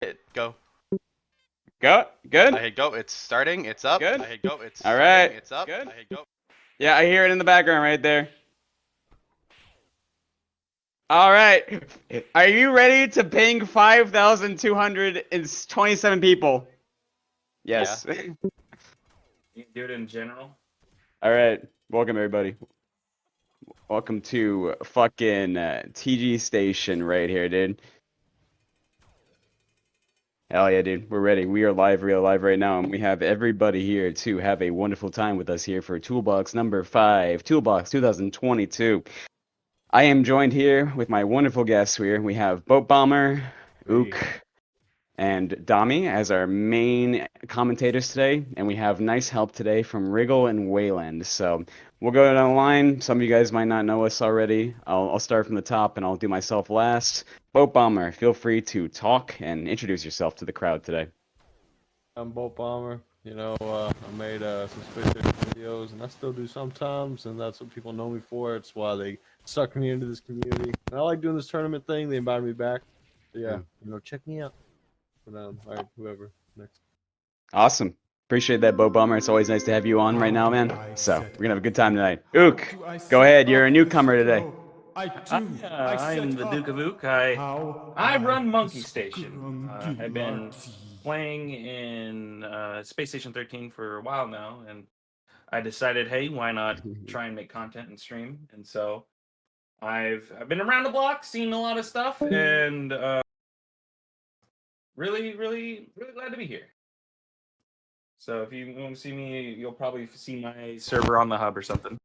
Hit go. Go. Good. I hit go. It's starting. It's up. Good. I hit go. It's All starting. right. It's up. Good. I hit go. Yeah, I hear it in the background right there. All right. Are you ready to ping 5,227 people? Yeah. Yes. You can do it in general. All right. Welcome, everybody. Welcome to fucking TG Station right here, dude. Hell yeah, dude. We're ready. We are live. We are live right now. And we have everybody here to have a wonderful time with us here for Toolbox number 5, Toolbox 2022. I am joined here with my wonderful guests here. We have Boat Bomber, Hey. Ook, and Dami as our main commentators today. And we have nice help today from Wriggle and Wayland. So we'll go down the line. Some of you guys might not know us already. I'll start from the top and I'll do myself last. Boat Bomber, feel free to talk and introduce yourself to the crowd today. I'm Bolt Bomber. I made some space station videos, and I still do sometimes, and that's what people know me for. It's why they sucked me into this community. And I like doing this tournament thing. They invited me back. So yeah, check me out. But all right, whoever next. Awesome. Appreciate that, Boat Bomber. It's always nice to have you on right now, man. So we're gonna have a good time tonight. Ook, go ahead. You're a newcomer today. I'm the Duke of Ook. I run Monkey Station. I've been playing in Space Station 13 for a while now, and I decided, hey, why not try and make content and stream? And so I've been around the block, seen a lot of stuff, and really, really, really glad to be here. So if you want to see me, you'll probably see my server on the hub or something.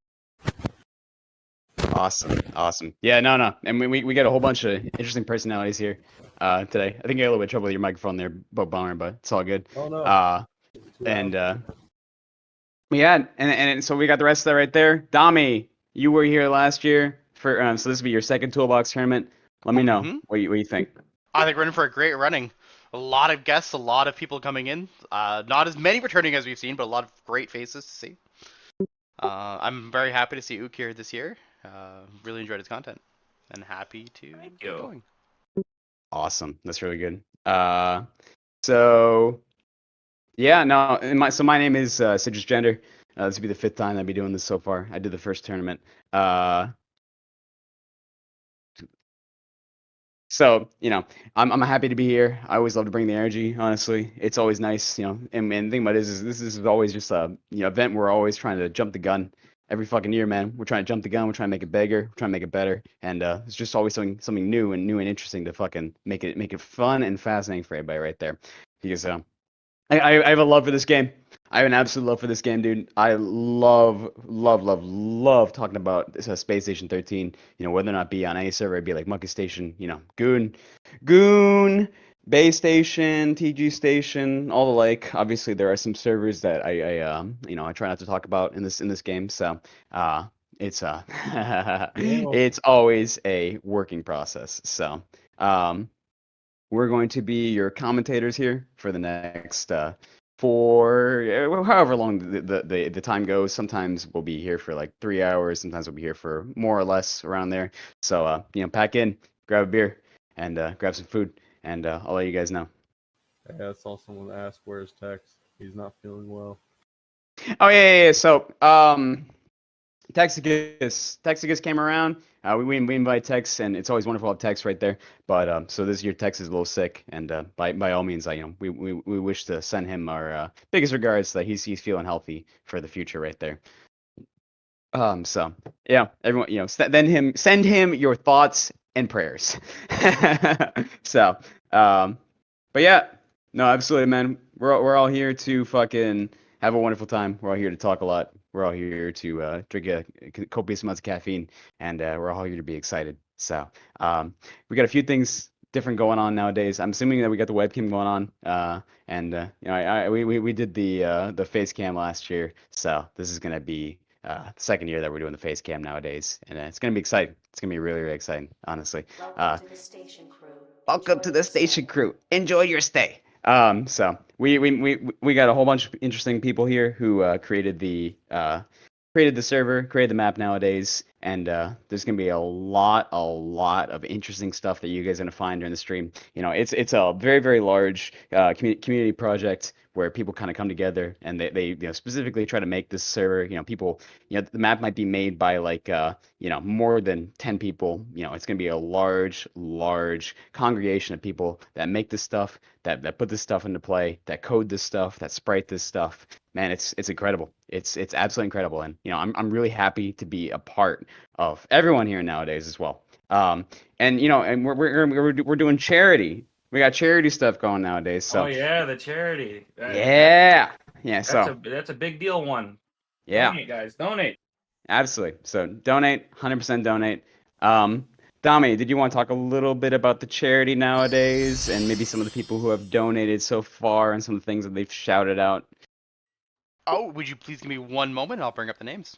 Awesome. Yeah, no. And we got a whole bunch of interesting personalities here today. I think you had a little bit of trouble with your microphone there, Boat Bomber, but it's all good. Oh no. And yeah, and so we got the rest of that right there. Dami, you were here last year for so this will be your second Toolbox tournament. Let me know what you think. I think we're in for a great running. A lot of guests, a lot of people coming in. Not as many returning as we've seen, but a lot of great faces to see. I'm very happy to see Ook here this year. Really enjoyed his content, and happy to Thank get you. going. Awesome. That's really good. So yeah, no, my name is Citrus Gender. This will be the 5th time I'd be doing this so far. I did the first tournament. So, I'm happy to be here. I always love to bring the energy, honestly. It's always nice, and the thing about it is this is always just a event where we're always trying to jump the gun every fucking year, man. We're trying to jump the gun, we're trying to make it bigger, we're trying to make it better, and it's just always something new and interesting to fucking make it fun and fascinating for everybody right there. Because I have a love for this game. I have an absolute love for this game, dude. I love talking about this Space Station 13. Whether or not be on any server, it'd be like Monkey Station, Goon, Base Station, TG Station, all the like. Obviously, there are some servers that I try not to talk about in this game. So, it's it's always a working process. So, we're going to be your commentators here for the next for however long the time goes. Sometimes we'll be here for like 3 hours. Sometimes we'll be here for more or less around there. So pack in, grab a beer, and grab some food, and I'll let you guys know. Yeah, I saw someone ask where's Tex. He's not feeling well. Oh yeah. So Texicus came around. We invite Tex, and it's always wonderful to have Tex right there. But so this year Tex is a little sick, and by all means, we wish to send him our biggest regards that he's feeling healthy for the future right there. So yeah, everyone, send him your thoughts and prayers. So but yeah, no, absolutely, man. We're all here to fucking have a wonderful time. We're all here to talk a lot. We're all here to drink a copious amounts of caffeine, and we're all here to be excited. So we got a few things different going on nowadays. I'm assuming that we got the webcam going on, and we did the face cam last year, so this is gonna be the second year that we're doing the face cam nowadays, and it's gonna be exciting. It's gonna be really, really exciting, honestly. Welcome to the station crew. Welcome to the station crew. Enjoy your stay. So we got a whole bunch of interesting people here who created the created the server, created the map nowadays, and there's gonna be a lot of interesting stuff that you guys are gonna find during the stream. You know, it's a very, very large community project where people kind of come together and they you know specifically try to make this server. You know, people, you know, the map might be made by like you know, more than 10 people. You know, it's gonna be a large congregation of people that make this stuff, that put this stuff into play, that code this stuff, that sprite this stuff. Man, it's incredible. It's absolutely incredible, and you know, I'm really happy to be a part of everyone here nowadays as well. And you know, and we're doing charity. We got charity stuff going nowadays. So Oh yeah, the charity. yeah, So That's a big deal one. yeah, Donate, guys, donate. absolutely. So donate, 100% donate. Dami, did you want to talk a little bit about the charity nowadays and maybe some of the people who have donated so far and some of the things that they've shouted out? Oh, would you please give me one moment? I'll bring up the names.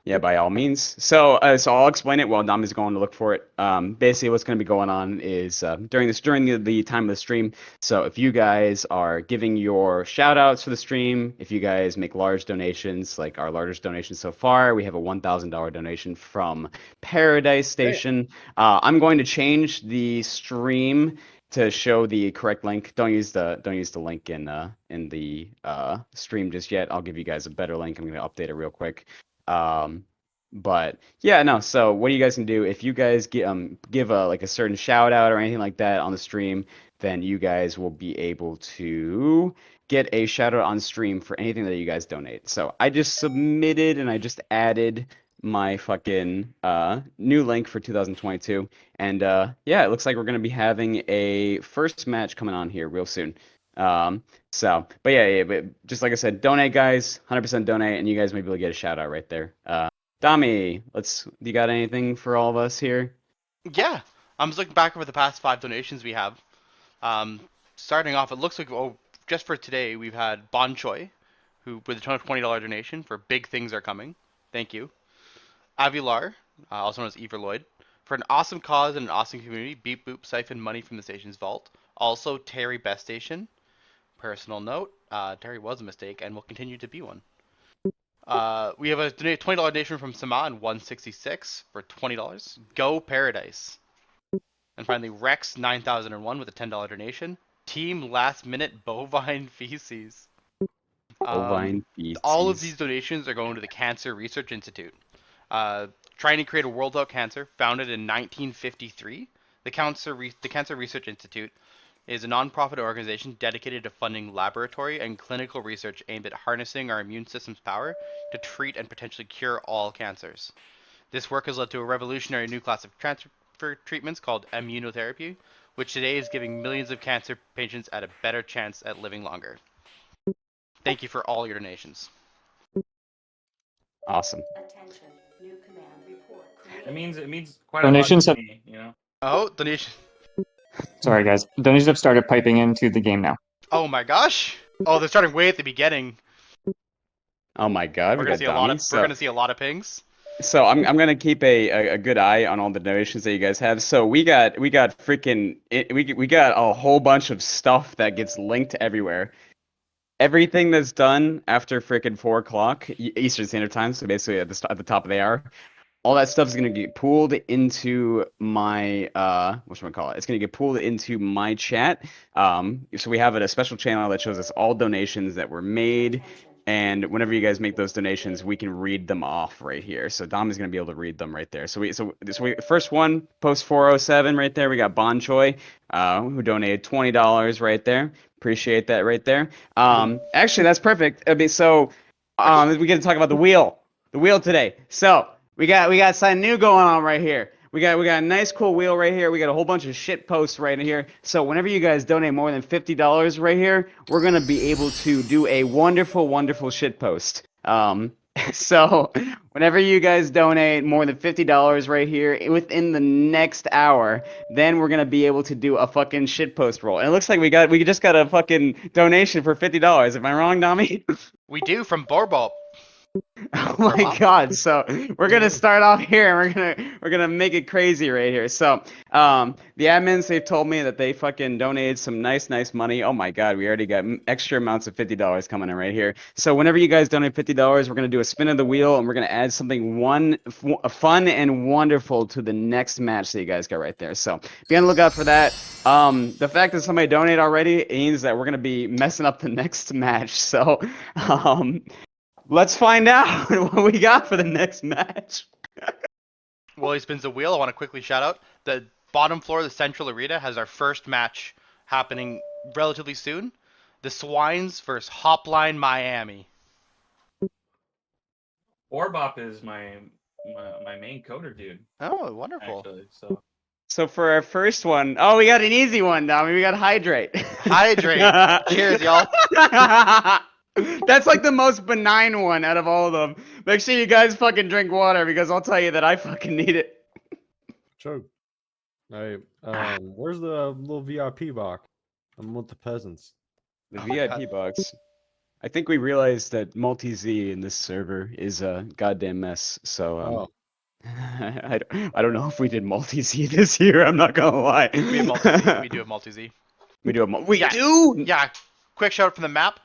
Yeah, by all means. So I'll explain it while Dom is going to look for it. Basically, what's going to be going on is during the time of the stream. So if you guys are giving your shout outs for the stream, if you guys make large donations, like our largest donation so far, we have a $1,000 donation from Paradise Station. I'm going to change the stream to show the correct link. Don't use the link in the stream just yet. I'll give you guys a better link. I'm going to update it real quick. But yeah, no. So what you guys can do if you guys give a like a certain shout out or anything like that on the stream, then you guys will be able to get a shout out on stream for anything that you guys donate. So I just submitted and I just added my fucking new link for 2022, and yeah, it looks like we're gonna be having a first match coming on here real soon. So, but yeah, but just like I said, donate, guys, 100% donate, and you guys may be able to get a shout out right there. Dami, you got anything for all of us here? Yeah, I'm just looking back over the past 5 donations we have. Starting off, it looks like just for today we've had Bon Choi, who with a $20 donation for Big Things Are Coming. Thank you. Avilar, also known as Eva Lloyd, for an awesome cause and an awesome community. Beep boop siphon money from the station's vault. Also Terry Best Station. Personal note, Terry was a mistake and will continue to be one. We have a $20 donation from Saman 166 for $20. Go Paradise. And finally Rex 9001 with a $10 donation. Team Last Minute Bovine Feces. Bovine feces. All of these donations are going to the Cancer Research Institute. Trying to create a world without cancer, founded in 1953. The Cancer Research Institute is a non-profit organization dedicated to funding laboratory and clinical research aimed at harnessing our immune system's power to treat and potentially cure all cancers. This work has led to a revolutionary new class of cancer treatments called immunotherapy, which today is giving millions of cancer patients a better chance at living longer. Thank you for all your donations. Awesome. Attention, new command report created. It means quite Donations a lot have- to me, you know. Oh, donation. Sorry, guys. Donations have started piping into the game now. Oh my gosh. Oh, they're starting way at the beginning. Oh my God, We're we gonna got see a lot of. Dami. We're gonna see a lot of pings. So I'm gonna keep a good eye on all the donations that you guys have. So we got freaking we got a whole bunch of stuff that gets linked everywhere. Everything that's done after freaking 4 o'clock Eastern Standard Time, so basically at the top of the hour, all that stuff is gonna get pulled into my whatchamacallit. It's gonna get pulled into my chat. So we have a special channel that shows us all donations that were made. And whenever you guys make those donations, we can read them off right here. So Dom is going to be able to read them right there. So we first one, post 407 right there. We got Bon Choi, who donated $20 right there. Appreciate that right there. Actually, that's perfect. I mean, so we get to talk about the wheel today. So we got something new going on right here. We got a nice cool wheel right here. We got a whole bunch of shit posts right here. So whenever you guys donate more than $50 right here, we're gonna be able to do a wonderful shit post. So whenever you guys donate more than $50 right here within the next hour, then we're gonna be able to do a fucking shit post roll. And it looks like we just got a fucking donation for $50. Am I wrong, Nami? We do from Borbop. Oh my Pop. God! So we're gonna start off here, and we're gonna make it crazy right here. So, the admins they've told me that they fucking donated some nice money. Oh my God, we already got extra amounts of $50 coming in right here. So whenever you guys donate $50, we're gonna do a spin of the wheel, and we're gonna add something fun and wonderful to the next match that you guys got right there. So be on the lookout for that. The fact that somebody donated already means that we're gonna be messing up the next match. So, let's find out what we got for the next match. While he spins the wheel, I want to quickly shout out the bottom floor of the Central Arena has our first match happening relatively soon. The Swines versus Hopline Miami. Orbop is my main coder dude, Oh, wonderful. actually. So So for our first one, oh, we got an easy one, Tommy. We got Hydrate. Hydrate. Cheers, y'all. That's like the most benign one out of all of them. Make sure you guys fucking drink water because I'll tell you that I fucking need it. Choke. All right. Where's the little VIP box? I'm with the peasants. The Oh my VIP box. I think we realized that multi-Z in this server is a goddamn mess. So I don't know if we did multi-Z this year. I'm not gonna lie. We have multi-Z. We do have multi-Z. We do a we Yeah. do. Yeah, quick shout out from the map.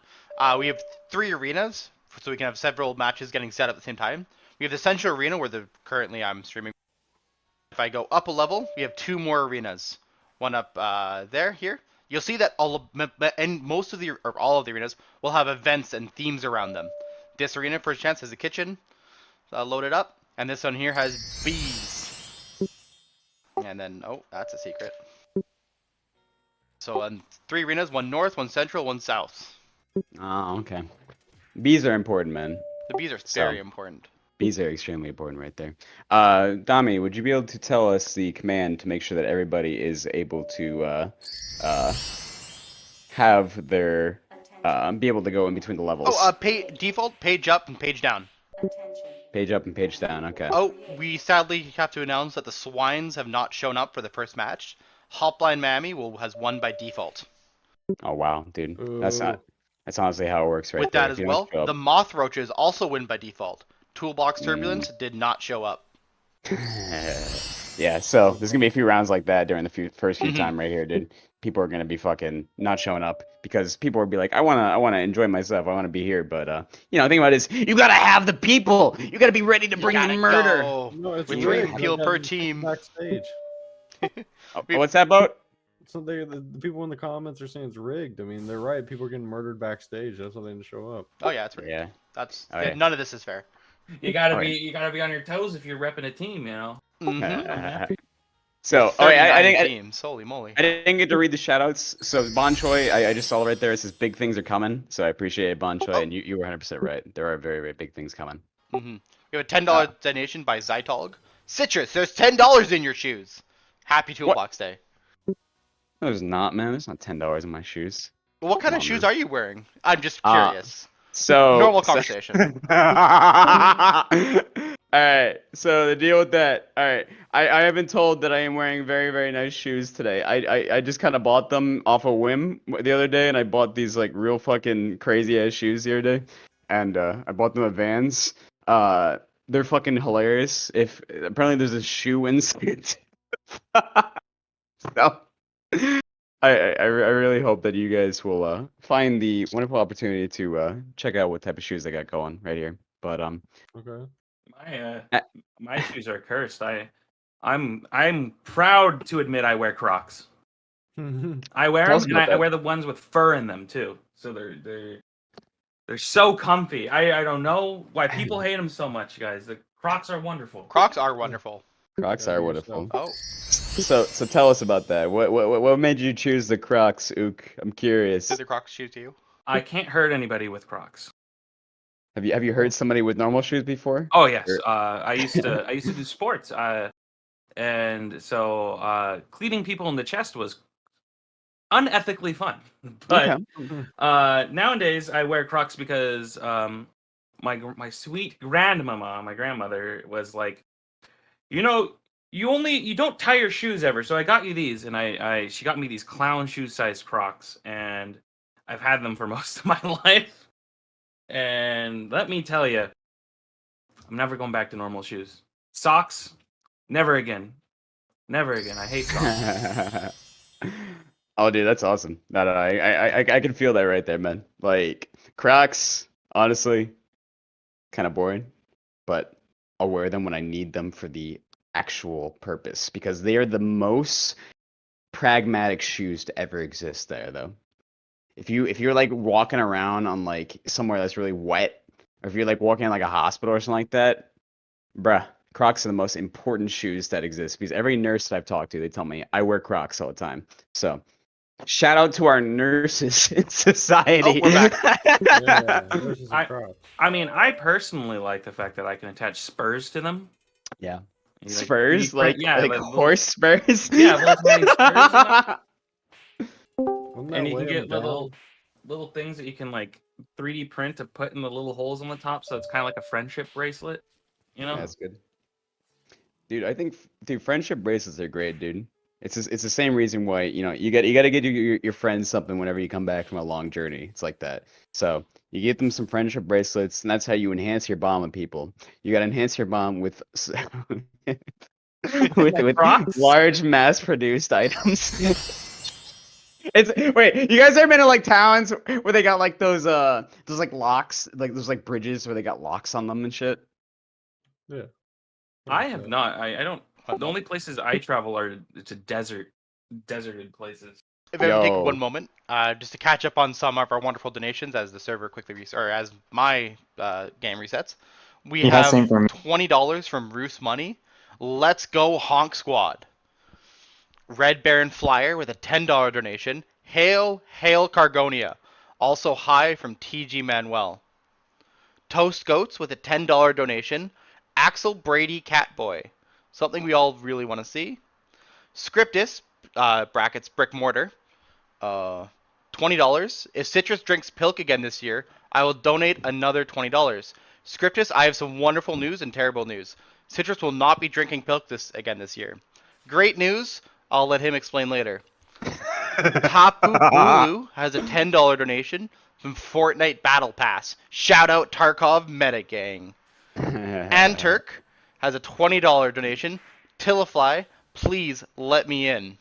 We have 3 arenas, so we can have several matches getting set up at the same time. We have the Central Arena, where currently I'm streaming. If I go up a level, we have 2 more arenas. One up here. You'll see that most of the or all of the arenas will have events and themes around them. This arena, first chance, has a kitchen loaded up, and this one here has bees. And then, oh, that's a secret. So 3 arenas, 1 north, 1 central, 1 south. Oh, okay. Bees are important, man. The bees are So- very important. Bees are extremely important right there. Dami, would you be able to tell us the command to make sure that everybody is able to have their be able to go in between the levels? Oh, default page up and page down. Attention. Page up and page down. Okay. Oh, we sadly have to announce that the Swines have not shown up for the first match. Hopline Miami has won by default. Oh wow, dude. That's Ooh. not. That's honestly how it works right With there. that If as you well, don't show the up- Moth Roaches also win by default. Toolbox Turbulence did not show up. Yeah, so there's gonna be a few rounds like that during the first few Mhm. time right here, dude. People are gonna be fucking not showing up because people will be like, I wanna enjoy myself, I wanna be here, but the thing about it is you gotta have the people. You gotta be ready to bring the murder. Go. No, it's With rigged. 3 I people got per these team. Backstage. Oh, what's that about? So the people in the comments are saying it's rigged. I mean, they're right. People are getting murdered backstage. That's why they didn't show up. Oh yeah, that's right. Yeah. That's Oh, yeah. none of this is fair. you gotta Oh, be yeah. you gotta be on your toes if you're repping a team, you know. Mm-hmm. So, oh, yeah, I 39 think teams. Holy moly. I didn't get to read the shoutouts. So Bon Choi, I just saw right there. It says big things are coming. So I appreciate it, Bon Choi, and you were 100% right. There are very big things coming. Mm-hmm. We have a $10 donation by Zytolg. Citrus, there's $10 in your shoes. Happy Toolbox Day. No, there's not, man. There's not $10 in my shoes. Well, what kind Come of on, shoes man. are you wearing? I'm just Uh, curious. So Normal so- conversation. All right. So the deal with that. All right. I have been told that I am wearing very nice shoes today. I just kind of bought them off a whim the other day, and I bought these like real fucking crazy ass shoes the other day, and I bought them at Vans. They're fucking hilarious. If apparently there's a shoe inside. So, I really hope that you guys will find the wonderful opportunity to check out what type of shoes they got going right here. But Okay. My shoes are cursed. I'm proud to admit I wear Crocs. I wear Tell them, us and about I that. wear the ones with fur in them too. So they're so comfy. I don't know why people hate them so much, guys. The Crocs are wonderful. Crocs are wonderful. Crocs Yeah, are do wonderful. yourself. Oh, So tell us about that. What made you choose the Crocs, Ook? I'm curious. did the Crocs shoes to you? I can't hurt anybody with Crocs. Have you heard somebody with normal shoes before? Oh yes, Or- I used to do sports, and so cleaning people in the chest was unethically fun. But Okay. nowadays I wear Crocs because my sweet grandmama, my grandmother, was like, you don't tie your shoes ever, so I got you these, and she got me these clown shoe sized Crocs, and I've had them for most of my life. And let me tell you, I'm never going back to normal shoes. Socks, never again. Never again. I hate socks. Oh, dude, that's awesome. No, I can feel that right there, man. Like Crocs, honestly, kind of boring, but I'll wear them when I need them for the actual purpose because they are the most pragmatic shoes to ever exist there, though. If you're like walking around on like somewhere that's really wet, or if you're like walking in like a hospital or something like that, bruh, Crocs are the most important shoes that exist because every nurse that I've talked to, they tell me I wear Crocs all the time. So shout out to our nurses in society. Oh, we're back. Yeah, nurses and Crocs. I mean, I personally like the fact that I can attach spurs to them. Yeah. You, Spurs, you like yeah, like horse spurs. Yeah, little tiny spurs in them. Wouldn't that And you weigh can 'em get down? little things that you can like 3D print to put in the little holes on the top, so it's kind of like a friendship bracelet. You know? That's good. Dude, I think dude, friendship bracelets are great, dude. It's the same reason why, you gotta get your friends something whenever you come back from a long journey. It's like that. So you get them some friendship bracelets, and that's how you enhance your bond with people. You gotta enhance your bond with with Crocs? large mass-produced items. It's wait, you guys ever been to like towns where they got like those like locks, like those like bridges where they got locks on them and shit? Yeah. I have not. I don't. The Uh-oh. only places I travel are to deserted places. If I would take one Yo. moment, just to catch up on some of our wonderful donations as the server quickly or as my game resets, we Yeah, have same for me. $20 from Roos Money. Let's go Honk Squad. Red Baron Flyer with a $10 donation. Hail, hail Cargonia. Also hi from TG Manuel. Toast Goats with a $10 donation. Axel Brady Catboy. Something we all really want to see. Scriptus, brackets brick mortar. $20. If Citrus drinks Pilk again this year, I will donate another $20. Scriptus, I have some wonderful news and terrible news. Citrus will not be drinking Pilk this year. Great news, I'll let him explain later. Tapu Bulu has a $10 donation from Fortnite Battle Pass. Shout out Tarkov Metagang. Anturk has a $20 donation. Tillifly, please let me in.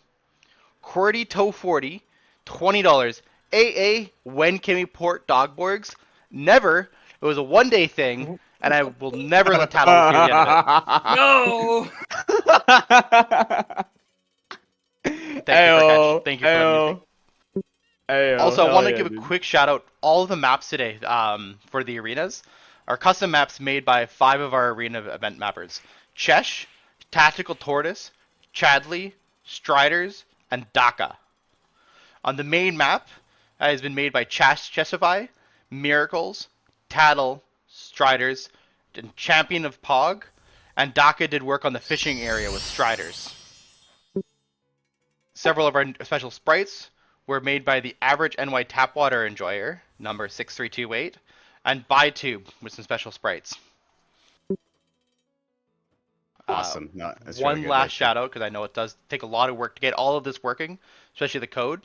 QWERTY Toe 40, $20. AA, when can we port Dogborgs? Never. It was a one-day thing, and I will never let Tattle hear the end of it. Thank you for catch. Thank you for letting me think. Also, I hell want to yeah, give a dude. quick shout out. All of the maps today for the arenas are custom maps made by 5 of our arena event mappers: Chesh, Tactical Tortoise, Chadley, Striders, and Daka. On the main map, has been made by Chesify, Miracles, Tattle, Striders, and Champion of Pog, and Daka did work on the fishing area with Striders. Several of our special sprites were made by the Average NY Tapwater Enjoyer, number 6328, and BuyTube with some special sprites. Awesome. No, that's really One good last right there. shout out, because I know it does take a lot of work to get all of this working, especially the code,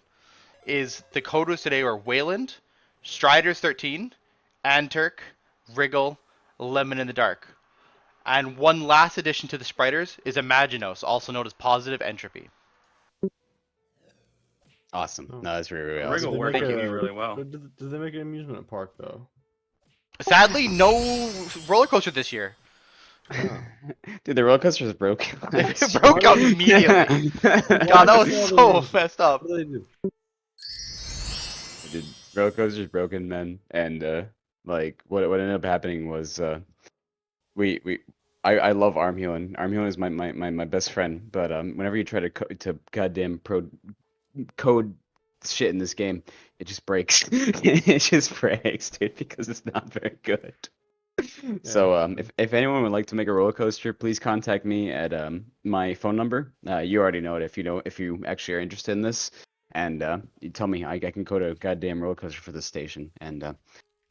is the code was today are Wayland, Striders 13, Anturk, Wriggle, Lemon in the Dark. And one last addition to the spriters is Imaginos, also known as Positive Entropy. Awesome. Oh. No, that's really, really Wriggle awesome. worked Thank with you. me really well. Did they make an amusement park though? Sadly, no roller coaster this year. Dude, the roller coaster is broken. It broke out immediately. God, that was so messed up. What do they do? Dude, roller coaster's broken, man. And like what ended up happening was I love arm healing. Arm healing is my best friend. But whenever you try to goddamn code shit in this game, it just breaks. It just breaks, dude, because it's not very good. So if anyone would like to make a roller coaster, please contact me at my phone number. You already know it if you actually are interested in this, and you tell me I can code a goddamn roller coaster for this station, and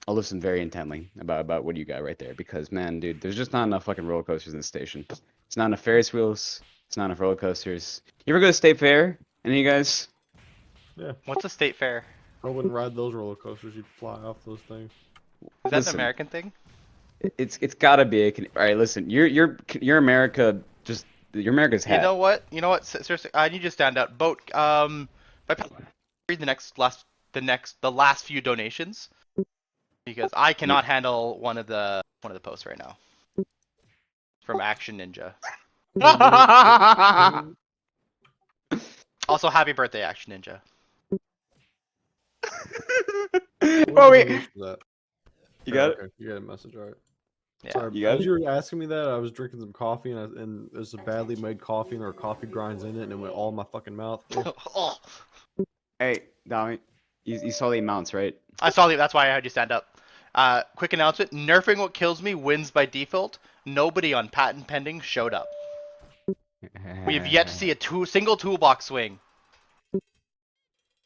I'll listen very intently about what you got right there, because man, dude, there's just not enough fucking roller coasters in this station. It's not enough Ferris wheels. It's not enough roller coasters. You ever go to State Fair? Any of you guys? Yeah. What's a state fair? I wouldn't ride those roller coasters. You'd fly off those things. Is that Listen. an American thing? It's gotta be a. All right, listen. You're America. Just you're America's You hat. know what? You know what? Seriously, I need you to stand up. Boat. If I read the last few donations because I cannot handle one of the posts right now from Action Ninja. Also, happy birthday, Action Ninja. Well, wait. That? You got it. Okay, you got a message, all right. Yeah. Sorry, You got as it? you were asking me that, I was drinking some coffee, and there's a badly made coffee, and there are coffee grinds in it, and it went all in my fucking mouth. Oh, Hey, Dommy, you saw the amounts, right? I saw you. That's why I had you stand up. Quick announcement: Nerfing what kills me wins by default. Nobody on patent pending showed up. We have yet to see a single toolbox swing.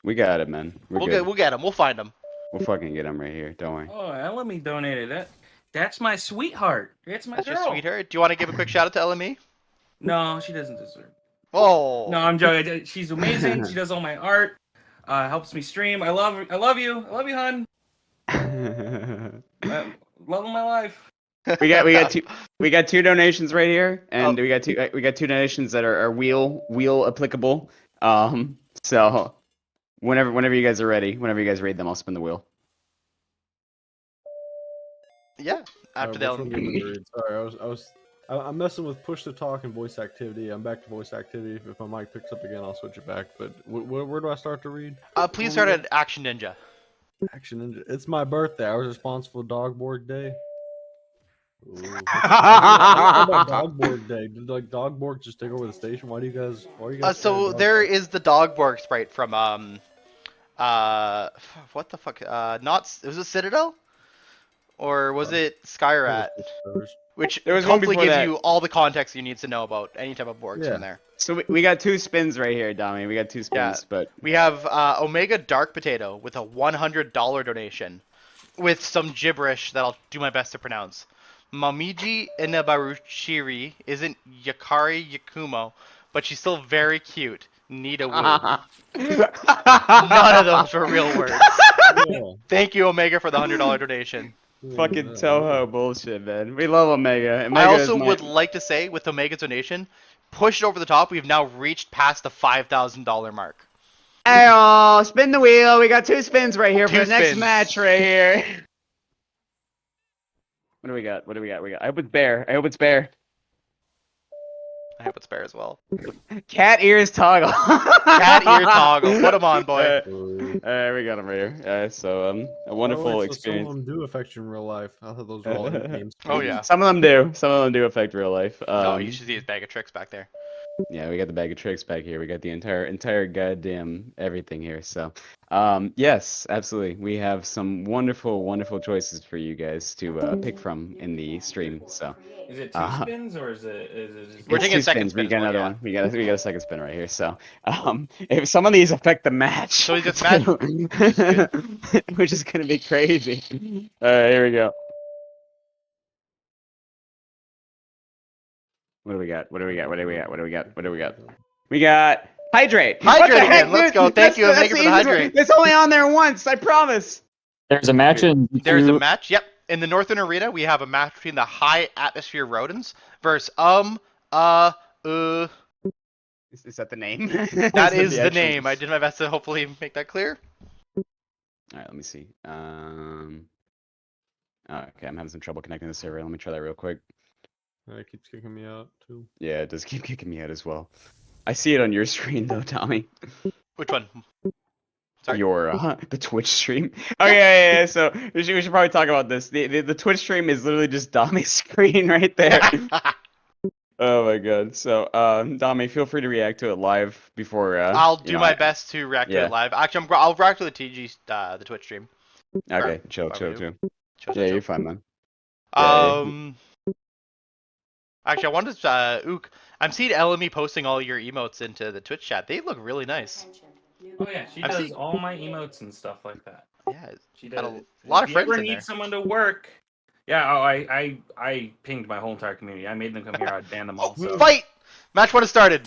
We got it, man. We'll We'll get him. We'll find him. We'll fucking get him right here. Don't worry. Oh, LME donated. That's my sweetheart. That's my That's girl. your sweetheart. Do you want to give a quick shout out to LME? No, she doesn't deserve it. Oh. No, I'm joking. She's amazing. She does all my art. Helps me stream. I love her. I love you. I love you, hun. Love of my life. we got two donations right here, and we got two donations that are wheel applicable. So whenever you guys are ready, whenever you guys read them, I'll spin the wheel. Yeah. After Which one do you want me to they'll. read? Sorry, I'm messing with push to talk and voice activity. I'm back to voice activity. If my mic picks up again, I'll switch it back. But where do I start to read? Please start at Action Ninja. Action Ninja. It's my birthday. I was responsible for Dogborg Day. Ooh. Dogborg Day. Did like Dogborg just take over the station? Why do you guys? So there is the Dogborg sprite from what the fuck? Not was it Citadel, or was it Skyrat? Which There was one hopefully before gives that. you all the context you need to know about any type of Borgs from there. So we got two spins right here, Dommy. We got two spins, but We have Omega Dark Potato with a $100 donation, with some gibberish that I'll do my best to pronounce. Mamiji Inabarushiri isn't Yakari Yakumo, but she's still very cute. Need a woo. None of those were real words. Thank you, Omega, for the $100 donation. Fucking Toho bullshit, man. We love Omega. I also would like to say, with Omega's donation, push it over the top. We've now reached past the $5,000 mark. Hey, spin the wheel. We got two spins right here for Two the next spins. match right here. What do we got? I hope it's bear. I hope it's bear as well. Cat ears toggle. Cat ear toggle. Put him on, boy. We got him right here. So a wonderful experience. Some of them do affect you in real life. I thought those were all games. Oh yeah. Some of them do. Some of them do affect real life. Oh, you should see his bag of tricks back there. Yeah, we got the bag of tricks back here. We got the entire goddamn everything here. So, yes, absolutely. We have some wonderful choices for you guys to pick from in the stream. So, Is it two spins or is it just We're it's taking two second spins. We spin got as well, another yeah. one. We got a second spin right here. So, if some of these affect the match, So it's match. which is gonna be crazy. All right, here we go. What do we got? We got hydrate. Hydrate What the again, heck, let's dude? go. Thank you, That's Omega, the for the easiest one. hydrate. It's only on there once, I promise. There's a match in There's a two- match. Yep. In the Northern Arena, we have a match between the high atmosphere rodents versus Is that the name? That is the actual- name. I did my best to hopefully make that clear. All right, let me see. Okay, I'm having some trouble connecting to the server. Let me try that real quick. It keeps kicking me out too. Yeah, it does keep kicking me out as well. I see it on your screen though, Tommy. Which one? Sorry. Your the Twitch stream. Oh yeah. So we should probably talk about this. The Twitch stream is literally just Tommy's screen right there. Oh my god. So Tommy, feel free to react to it live before. I'll do my best to react to yeah. it live. Actually, I'll react to the TG, the Twitch stream. Okay, chill. Chill, Yeah, you're fine, man. Actually, I wanted to, Ook, I'm seeing LME posting all your emotes into the Twitch chat. They look really nice. Attention. New Oh yeah, she I've does seen- all my emotes and stuff like that. Yeah, She got does. a lot of If friends you ever in need there. someone to work. Yeah, I pinged my whole entire community. I made them come here. I banned them all. So Fight! Match 1 has started.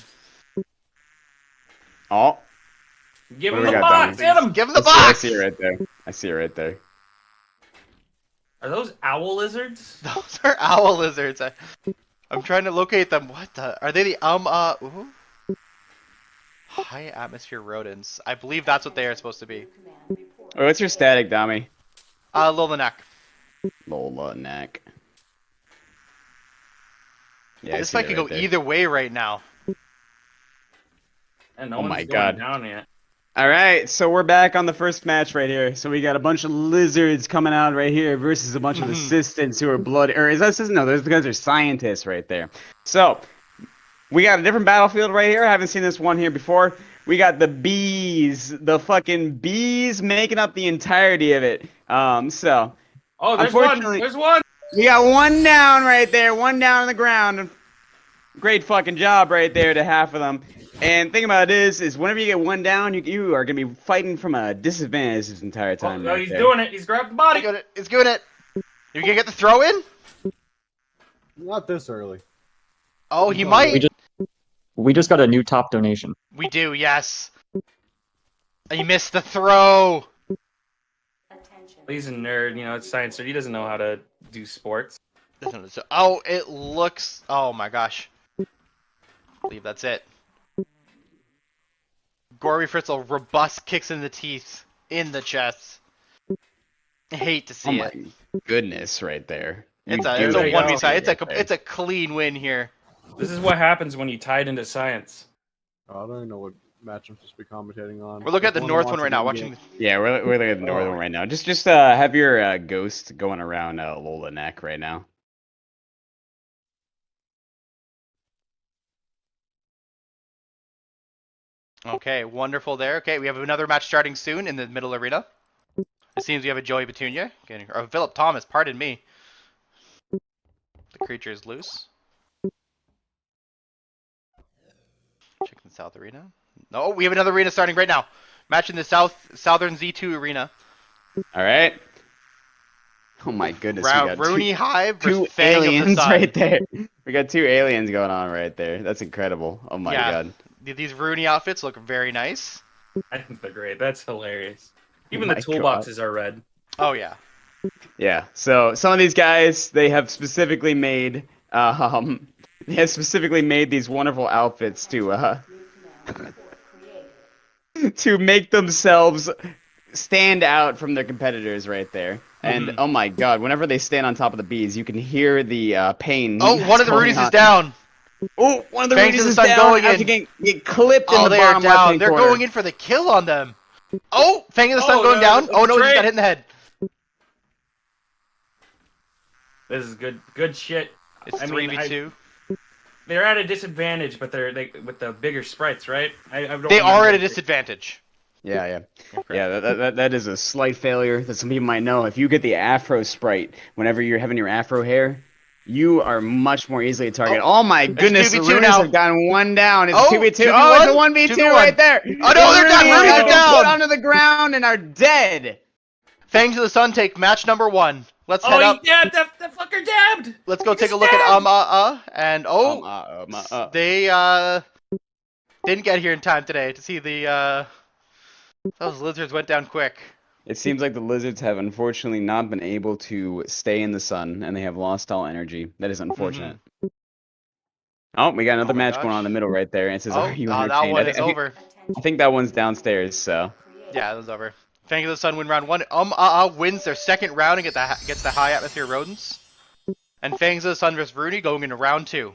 Oh, give What him do the we got, box. Dominic? Hit him. Give him the I box! see it right there. I see it right there. Are those owl lizards? Those are owl lizards. I'm trying to locate them. What the? Are they the ooh? High atmosphere rodents. I believe that's what they are supposed to be. Oh, what's your static, Dami? Lola neck. Lola neck. Yeah, I This see fight that could right go there. either way right now. And no Oh one's my going God. down yet. All right, so we're back on the first match right here. So we got a bunch of lizards coming out right here versus a bunch of assistants who are blood. Or is that assistant? No, those guys are scientists right there. So we got a different battlefield right here. I haven't seen this one here before. We got the bees, the fucking bees making up the entirety of it. So Oh, there's one. unfortunately, There's one. we got one down right there, one down on the ground. Great fucking job right there to half of them. And thing about it is whenever you get one down, you are gonna be fighting from a disadvantage this entire time. Oh, right he's there. doing it. He's grabbed the body. It's doing it. You gonna get the throw in? Not this early. Oh, he might. We just got a new top donation. We do, yes. He missed the throw. Attention. He's a nerd. You know, it's science nerd. He doesn't know how to do sports. Oh, it looks. Oh my gosh. I believe that's it. Gory Fritzl, robust kicks in the teeth, in the chest. I hate to Oh see my it. goodness, right there. It's You a do it 1v right side. there. It's a clean win here. This is what happens when you tie it into science. Oh, I don't even know what match I'm supposed to be commentating on. We're looking at the If north wants one right to now. be Watching. game- Yeah, we're looking at the northern right now. Just have your ghost going around Lola neck right now. Okay, wonderful there. Okay, we have another match starting soon in the middle arena. It seems we have a Joey Petunia, or Philip Thomas, pardon me. The creature is loose. Check the south arena. No, we have another arena starting right now. Match in the southern Z2 arena. All right. Oh my goodness, we got Rooney Hive two versus Fang of the aliens Sun. right there. We got two aliens going on right there. That's incredible. Oh my Yeah. God. These Rooney outfits look very nice. I think they're great. That's hilarious. Even Oh the my toolboxes are red. Oh yeah. Yeah. So some of these guys, they have specifically made these wonderful outfits to to make themselves stand out from their competitors right there. And oh my God, whenever they stand on top of the bees, you can hear the pain. Oh, one of the going Roonies on. is down. Oh, one of the Fangs Roonies of the is Sun down going after in. get clipped in Oh, the they are bottom down. left-hand They're corner. going in for the kill on them. Oh, Fang of the Sun Oh, going no, down. it's Oh no, he just Drake. got hit in the head. This is good shit. It's I mean, 3v2. They're at a disadvantage, but they're with the bigger sprites, right? I don't They are at a remember. disadvantage. Yeah. That is a slight failure that some people might know. If you get the Afro sprite whenever you're having your Afro hair, you are much more easily targeted. Oh, my goodness, the 2v2 Roonies now. have gotten one down. It's Oh, 2v2. 2v1? Oh, it's a 1v2 2v1. right there. Oh, no, they're down. Roonies Roonies have are been down. put onto the ground and are dead. Fangs of the Sun take match number 1. Let's head Oh, up. he dabbed! That fucker dabbed! Let's go He take a just look at dabbed! and they didn't get here in time today to see the those lizards went down quick. It seems like the lizards have unfortunately not been able to stay in the sun, and they have lost all energy. That is unfortunate. Oh, we got another my match going on in the gosh. middle right there, and it says, Oh, "Are you that entertained?" one is over. I think that one's downstairs. So Yeah, that was over. Fang of the Sun win round 1. Wins their second round and gets the high atmosphere rodents. And Fangs of the Sun versus Rooney going into round 2.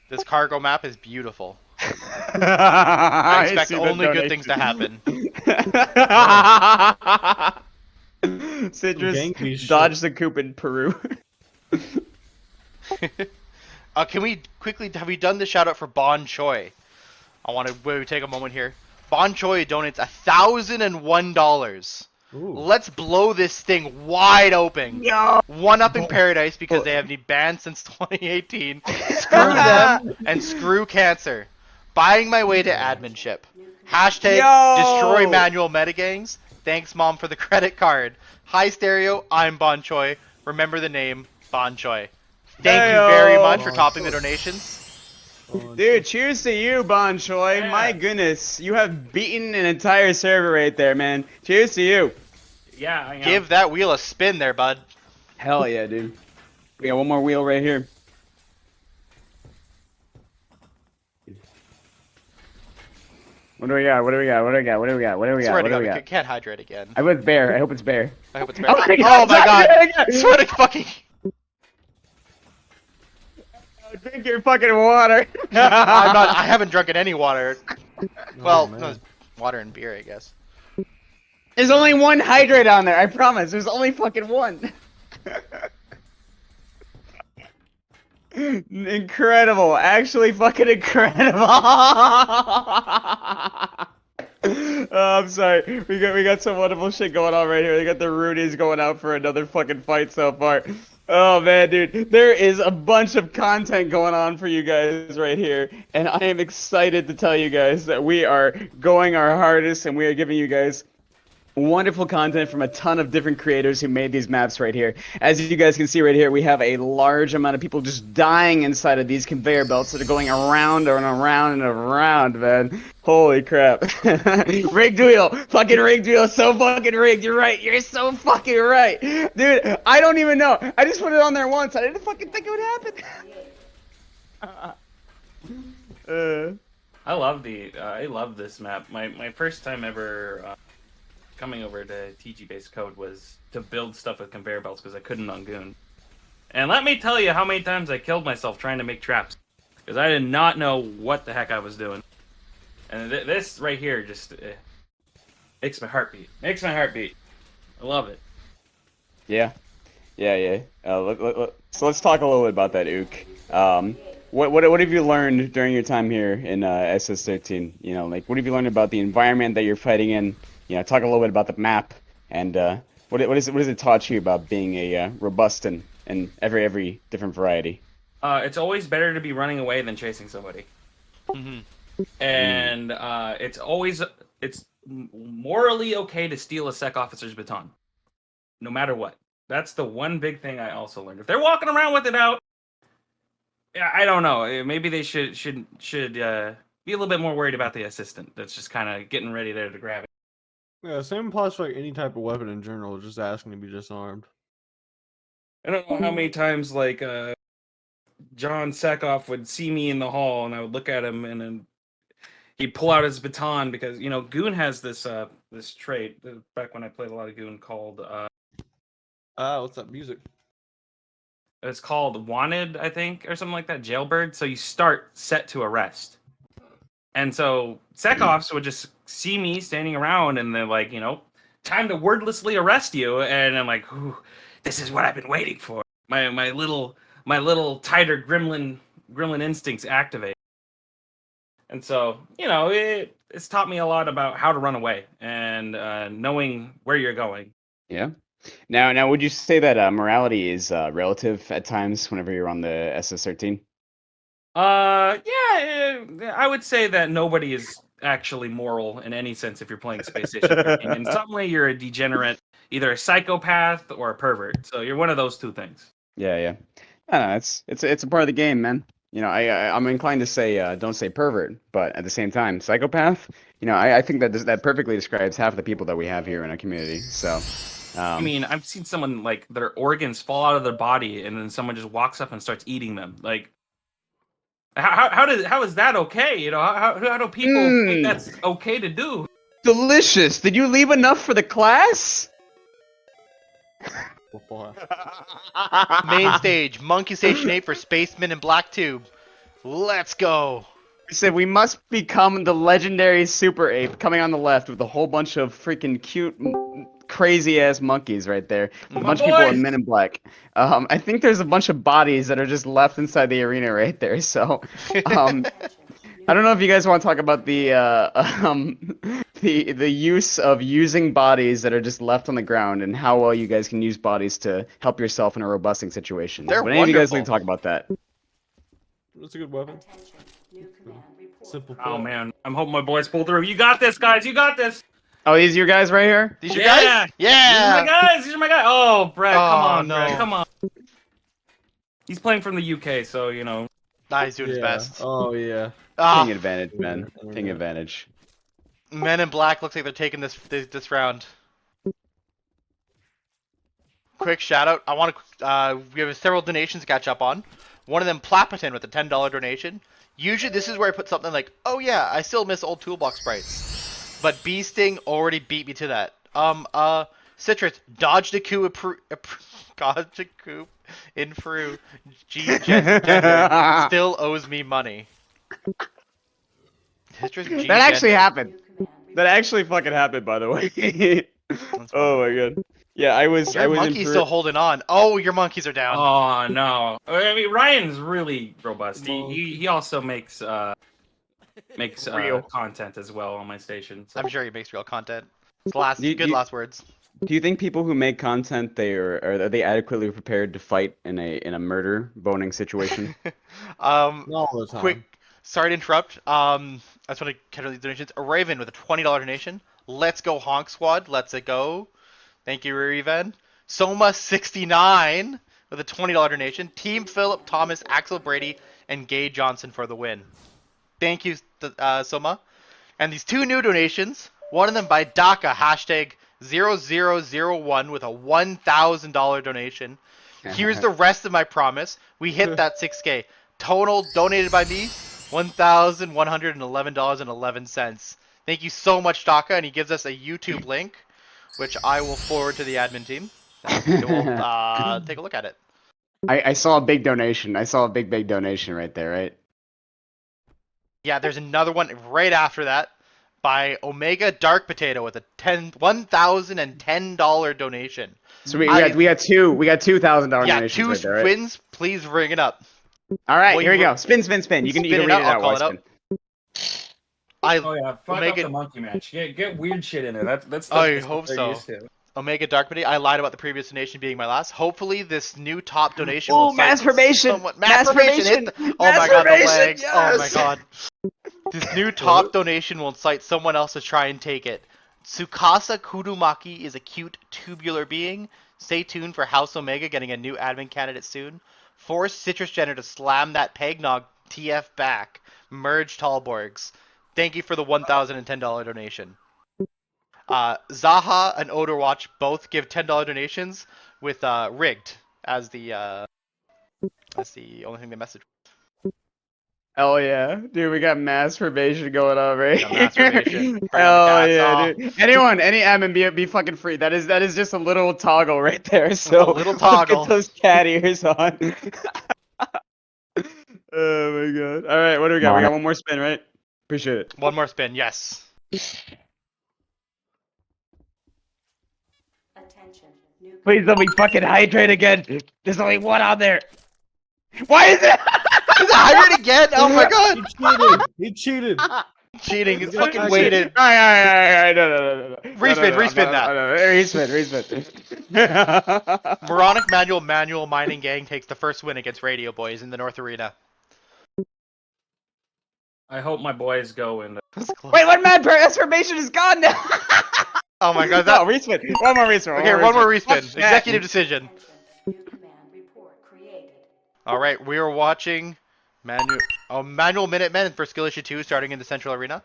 This cargo map is beautiful. I expect only good things to happen. Citrus Ganky shit. dodged the coop in Peru. Can we quickly, have we done the shout out for Bon Choi? I want to take a moment here. Bon Choi donates $1,001. Ooh. Let's blow this thing wide open. Yo. One up in Paradise because they have been banned since 2018. Screw them and screw cancer. Buying my way to adminship. Hashtag Yo. destroy manual metagangs. Thanks mom for the credit card. Hi stereo, I'm Bon Choi. Remember the name, Bon Choi. Thank you very much for topping the donations. Dude, cheers to you, Bon Choi. Yeah. My goodness, you have beaten an entire server right there, man. Cheers to you. Yeah, I know. Give that wheel a spin there, bud. Hell yeah, dude. We got one more wheel right here. What do we got? What do we got? What do we got? What do we got? What do we got? Swear to What do God, we we got? can't hydrate again. I hope it's bear. I hope it's bear. I hope it's better. Oh my Oh my God! God! Swear to fucking. Drink your fucking water. I'm not. I haven't drunken any water. Well, man. no, it's water and beer, I guess. There's only one hydrate on there. I promise. There's only fucking one. Incredible. Actually fucking incredible. I'm sorry. We got some wonderful shit going on right here. We got the Rudies going out for another fucking fight so far. Oh man, dude. There is a bunch of content going on for you guys right here. And I am excited to tell you guys that we are going our hardest and we are giving you guys wonderful content from a ton of different creators who made these maps right here. As you guys can see right here, we have a large amount of people just dying inside of these conveyor belts that are going around and around and around, man. Holy crap. Rigged wheel. Fucking rigged wheel. So fucking rigged. You're right. You're so fucking right. Dude, I don't even know. I just put it on there once. I didn't fucking think it would happen. I love this map. My first time ever coming over to TG based code was to build stuff with conveyor belts because I couldn't on Goon. And let me tell you how many times I killed myself trying to make traps because I did not know what the heck I was doing. And this right here just makes my heart beat. Makes my heart beat. I love it. Yeah. So let's talk a little bit about that, Ook. What have you learned during your time here in SS13? You know, like what have you learned about the environment that you're fighting in? You know, talk a little bit about the map and what has it taught you about being a robust and every different variety? It's always better to be running away than chasing somebody. Mm-hmm. And it's morally okay to steal a sec officer's baton, no matter what. That's the one big thing I also learned. If they're walking around with it out, I don't know. Maybe they should be a little bit more worried about the assistant that's just kind of getting ready there to grab it. Yeah, same applies for like any type of weapon in general, just asking to be disarmed. I don't know how many times like John Sekoff would see me in the hall and I would look at him and then he'd pull out his baton because Goon has this this trait back when I played a lot of Goon called What's that music? it's called Wanted, I think, or something like that, Jailbird. So you start set to arrest. And so Sekoffs would just see me standing around and they're like, time to wordlessly arrest you. And I'm like, ooh, this is what I've been waiting for. My little tighter gremlin instincts activate. And so, it's taught me a lot about how to run away and knowing where you're going. Yeah. Now, would you say that morality is relative at times whenever you're on the SS13? Yeah, I would say that nobody is actually moral in any sense if you're playing Space Station 13. In some way, you're a degenerate, either a psychopath or a pervert. So you're one of those two things. Yeah. I don't know, it's a part of the game, man. I'm inclined to say don't say pervert, but at the same time, psychopath. I think that perfectly describes half the people that we have here in our community. So. I mean, I've seen someone like their organs fall out of their body, and then someone just walks up and starts eating them. Like, how is that okay? How do people think that's okay to do? Delicious. Did you leave enough for the class? Main stage, Monkey Station 8 for Spaceman and Black Tube. Let's go. We said we must become the legendary Super Ape coming on the left with a whole bunch of freaking cute, crazy ass monkeys right there. With a bunch of people in Men in Black. I think there's a bunch of bodies that are just left inside the arena right there. So, I don't know if you guys want to talk about the use of using bodies that are just left on the ground and how well you guys can use bodies to help yourself in a robusting situation. They're Would any of you guys wonderful. like to talk about that? That's a good weapon. Attention. New command report. Simple. Oh man, I'm hoping my boys pull through. You got this, guys. You got this. Oh, these are your guys right here? These your Yeah. guys? These are Yeah. my guys. These are my guys. Oh, Brett, come Oh, on, no. Brett, come on. He's playing from the UK, so Nah, he's doing his best. Oh yeah. Ah, Taking advantage, man. Taking advantage. Men in Black looks like they're taking this round. quick shout out. I want to. We have several donations to catch up on. One of them, Plapiton, with a $10 donation. Usually, this is where I put something like, "Oh yeah, I still miss old Toolbox sprites," but Bee Sting already beat me to that. Citrus dodged a coup, dodged a coup in Peru. Gender still owes me money. Citrus G That actually Gender. happened. New command That report. actually fucking happened, by the way. That's Oh my wonderful. god. Yeah, I was Your in monkey's Peru. still holding on. Oh, your monkeys are down. Oh no! I mean, Ryan's really robust. He also makes Real. content as well on my station. So. I'm sure he makes real content. It's last Do you- good do you- last words. Do you think people who make content are they adequately prepared to fight in a murder boning situation? um, Not all the time. quick. Sorry to interrupt. I just want to catch all these donations. A Raven with a $20 donation. Let's go Honk Squad. Let's it go. Thank you, Raven. Soma69 with a $20 donation. Team Philip, Thomas, Axel Brady, and Gay Johnson for the win. Thank you, Soma. And these two new donations. One of them by Daka, hashtag 0001 with a $1,000 donation. Here's the rest of my promise. We hit that 6K. Total donated by me, $1,111.11. Thank you so much, Daka, and he gives us a YouTube link, which I will forward to the admin team. And we'll take a look at it. I saw a big donation. I saw a big donation right there, right? Yeah, there's another one right after that by Omega Dark Potato with a $1,010 donation. So we got $2,000 Yeah, donations two right there, right? wins. Please ring it up. All right, Well, here we you- go. Spin. You can Spin read it it out, I'll out. call Watch it out. spin. Oh yeah, fuck Omega- up the monkey match. Get weird shit in there. That's I that's hope what they're so. used to. Omega Dark Potato. I lied about the previous donation being my last. Hopefully, this new top donation Ooh, will mass cite formation! somewhat- Mass Mass formation! Hit formation! oh my Mass god, the formation, legs! Oh my yes! god. This new top donation will incite someone else to try and take it. Tsukasa Kurumaki is a cute tubular being. Stay tuned for House Omega getting a new admin candidate soon. Force Citrus Jenner to slam that Pegnog TF back. Merge Talborgs. Thank you for the $1,010 donation. Zaha and Odorwatch both give $10 donations with rigged as the only thing they message. Hell yeah, dude! We got mass formation going on right Got mass formation. here. Bring on the Hell cats. yeah, Oh. dude! Any admin be fucking free. That is just a little toggle right there. So little let's toggle. get those cat ears on. Oh my god! All right, what do we got? We got one more spin, right? Appreciate it. One more spin, yes. Attention. New Please let me fucking hydrate again. There's only one on there. Why is it? Is it hydrate again? Oh my god! He cheated. Cheating, it's Yeah, fucking actually- waited. All right, no. Respin, respin that. Respin. Moronic Manual Mining Gang takes the first win against Radio Boys in the North Arena. I hope my boys go in. Wait, what mad transformation is gone now? Oh my god, No, that... respin. One more respin. Okay, one more respin. Fuck that. Executive decision. Attention. New command report created. Alright, we are watching Manual Minutemen for Skill Issue 2 starting in the Central Arena.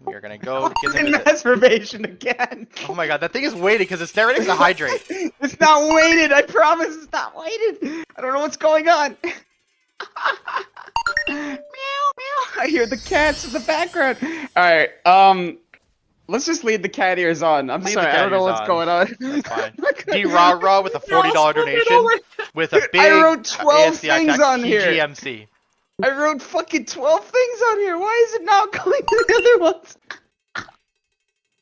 We are gonna go give them a visit. Transformation again. Oh my god, that thing is weighted because it's never to hydrate. It's not weighted. I promise it's not weighted. I don't know what's going on. Meow, meow. I hear the cats in the background. All right. Let's just leave the cat ears on. I'm Leave the sorry. I cat don't know ears what's on. going on. That's fine. D Rah Rah with a $40 donation with a big I wrote 12 ASC things attack on here. TGMC. I wrote fucking 12 things on here. Why is it not going to the other ones?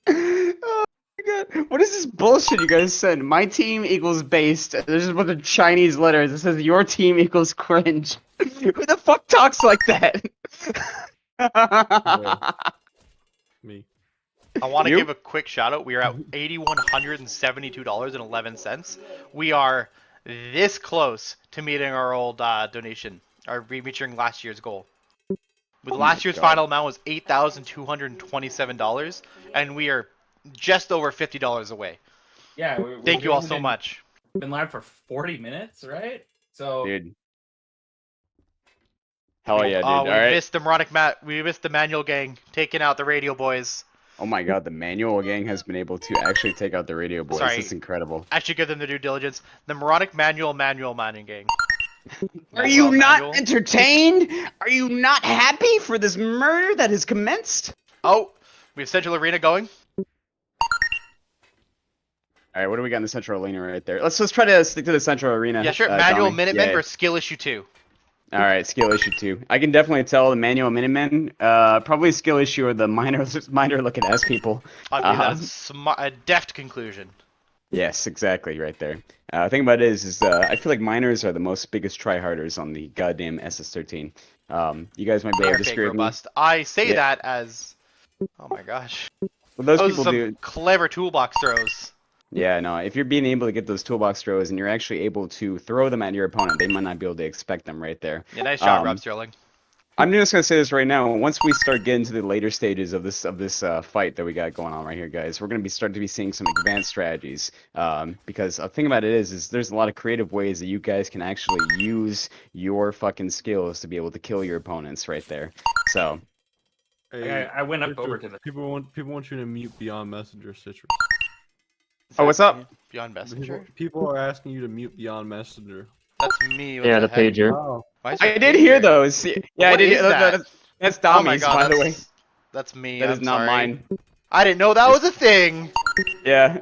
Oh my god. What is this bullshit you guys said? My team equals based. There's just a bunch of Chinese letters. It says your team equals cringe. Who the fuck talks like that? Me. I want to You? give a quick shout out. We are at $8,172.11. We are this close to meeting our old donation, or reaching last year's goal. With last year's God. final amount was $8,227, and we are just over $50 away. Yeah. Thank you all so much. Been live for 40 minutes, right? So Dude. Hell yeah, dude. We Alright. missed the We missed the Manual Gang taking out the Radio Boys. Oh my god, the manual gang has been able to actually take out the radio boys. Sorry. It's incredible. I should give them the due diligence. The moronic manual mining gang. Are you not Manuel. entertained? Are you not happy for this murder that has commenced? Oh, we have Central Arena going. All right, what do we got in the central arena right there? Let's try to stick to the central arena. Yeah, sure. Manual Donnie. Minutemen Yeah. versus Skill Issue 2. All right, skill issue 2. I can definitely tell the manual Minutemen. Probably skill issue or the minor looking ass people. I believe that's a deft conclusion. Yes, exactly, right there. Thing about it is I feel like miners are the most biggest tryharders on the goddamn SS13. You guys might be able They're to big, disagree with me. robust. I say Yeah. that as, oh my gosh, Well, those those people are some do. clever toolbox throws. Yeah, no. If you're being able to get those toolbox throws and you're actually able to throw them at your opponent, they might not be able to expect them right there. Yeah, nice job, Rob Sterling. I'm just gonna say this right now. Once we start getting to the later stages of this fight that we got going on right here, guys, we're gonna be starting to be seeing some advanced strategies. Because the thing about it is there's a lot of creative ways that you guys can actually use your fucking skills to be able to kill your opponents right there. So. Hey, I went up Victor, over to the. people want you to mute Beyond Messenger, Citrus. Oh, what's up? Beyond Messenger? People are asking you to mute Beyond Messenger. That's me. What Yeah, the heck? pager. Oh, Why is I there a did hear pager? those. Yeah, I What did. is that? That's Oh my Tommy's, god, by the way. that's me. That I'm is not sorry. mine. I didn't know that was a thing. Yeah.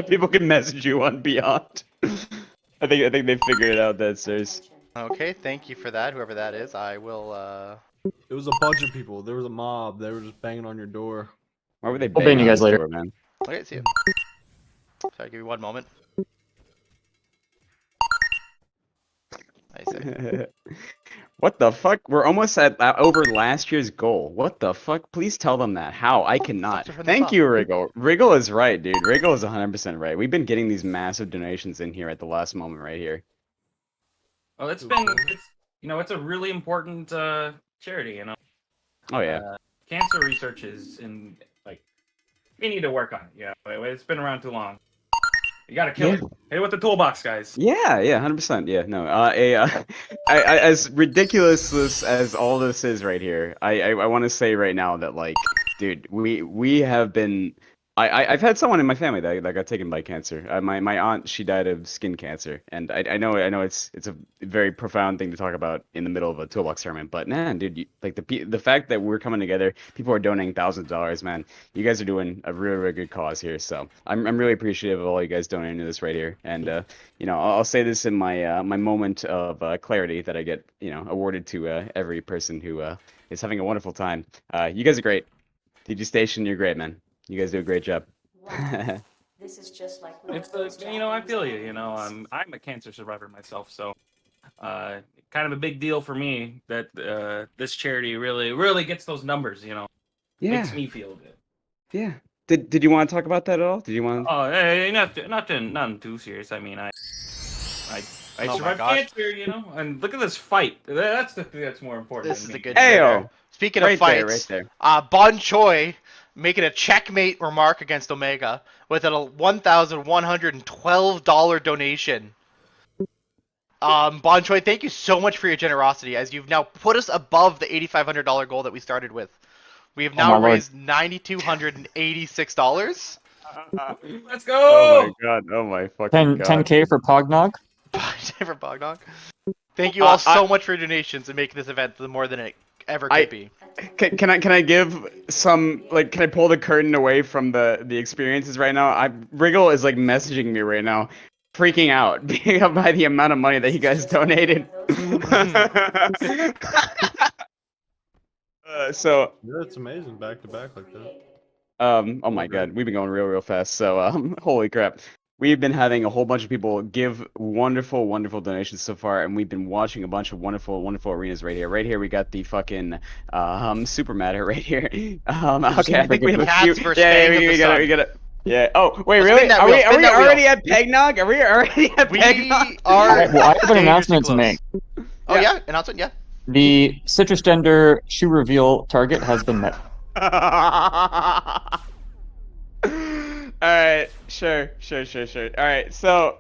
People can message you on Beyond. I think they figured it out. That's theirs. Okay, thank you for that, whoever that is. I will, it was a bunch of people. There was a mob. They were just banging on your door. Why were they I'll ban banging you on guys the later. door, man? Okay, see you. Sorry, give me one moment. I see. What the fuck? We're almost at over last year's goal. What the fuck? Please tell them that. How? I cannot. From the Thank top. you, Wriggle. Wriggle is right, dude. Wriggle is 100% right. We've been getting these massive donations in here at the last moment right here. Well, it's it's a really important charity. You know, Oh, yeah. cancer research we need to work on it. Yeah, it's been around too long. You gotta kill it. Hit it with the toolbox, guys. Yeah, 100%. Yeah, no. As ridiculous as all this is right here, I want to say right now that, like, dude, we have been. I've had someone in my family that got taken by cancer. My aunt, she died of skin cancer, and I know it's a very profound thing to talk about in the middle of a toolbox tournament. But man, dude, the fact that we're coming together, people are donating thousands of dollars, man. You guys are doing a really, really good cause here. So I'm really appreciative of all you guys donating to this right here. And I'll say this in my my moment of clarity that I get awarded to every person who is having a wonderful time. You guys are great. DG Station, you're great, man. You guys do a great job. Wow. This is just like one It's of those I feel you. Japanese movies. I'm a cancer survivor myself, so kind of a big deal for me that this charity really gets those numbers. Yeah. Makes me feel good. Yeah. Did you want to talk about that at all? Did you want? Oh, hey, nothing too serious. I mean, I Oh my survived gosh. cancer, and look at this fight. That's the thing that's more important. This to is me. a good Ayo! trigger. Speaking Right of fights, there, right there. Bon Choi making a checkmate remark against Omega with a $1,112 donation. Bon Choi, thank you so much for your generosity, as you've now put us above the $8,500 goal that we started with. We have my now lord. raised $9,286. Let's go! Oh my god! Oh my fucking god! 10K for Pognog. For Bognog. Thank you all so much for your donations and making this event more than it ever could be. Can I give some, like, can I pull the curtain away from the experiences right now? Wriggle is like messaging me right now, freaking out by the amount of money that you guys donated. So Yeah, it's amazing back to back like that. oh my god, we've been going real fast. So holy crap. We've been having a whole bunch of people give wonderful donations so far, and we've been watching a bunch of wonderful arenas right here. Right here, we got the fucking super matter right here. Okay, I think we have a Cats few. versus Yeah, Fang of we the got Sun. it. We got it. Yeah. Oh wait, Let's really? spin that Are wheel, we spin that already wheel. at Pegnog? Are we already at We Pegnog? are. Well, I have an announcement to dangerously make. close. Oh yeah, announcement, yeah. The citrus gender shoe reveal target has been met. Alright, sure. Alright, so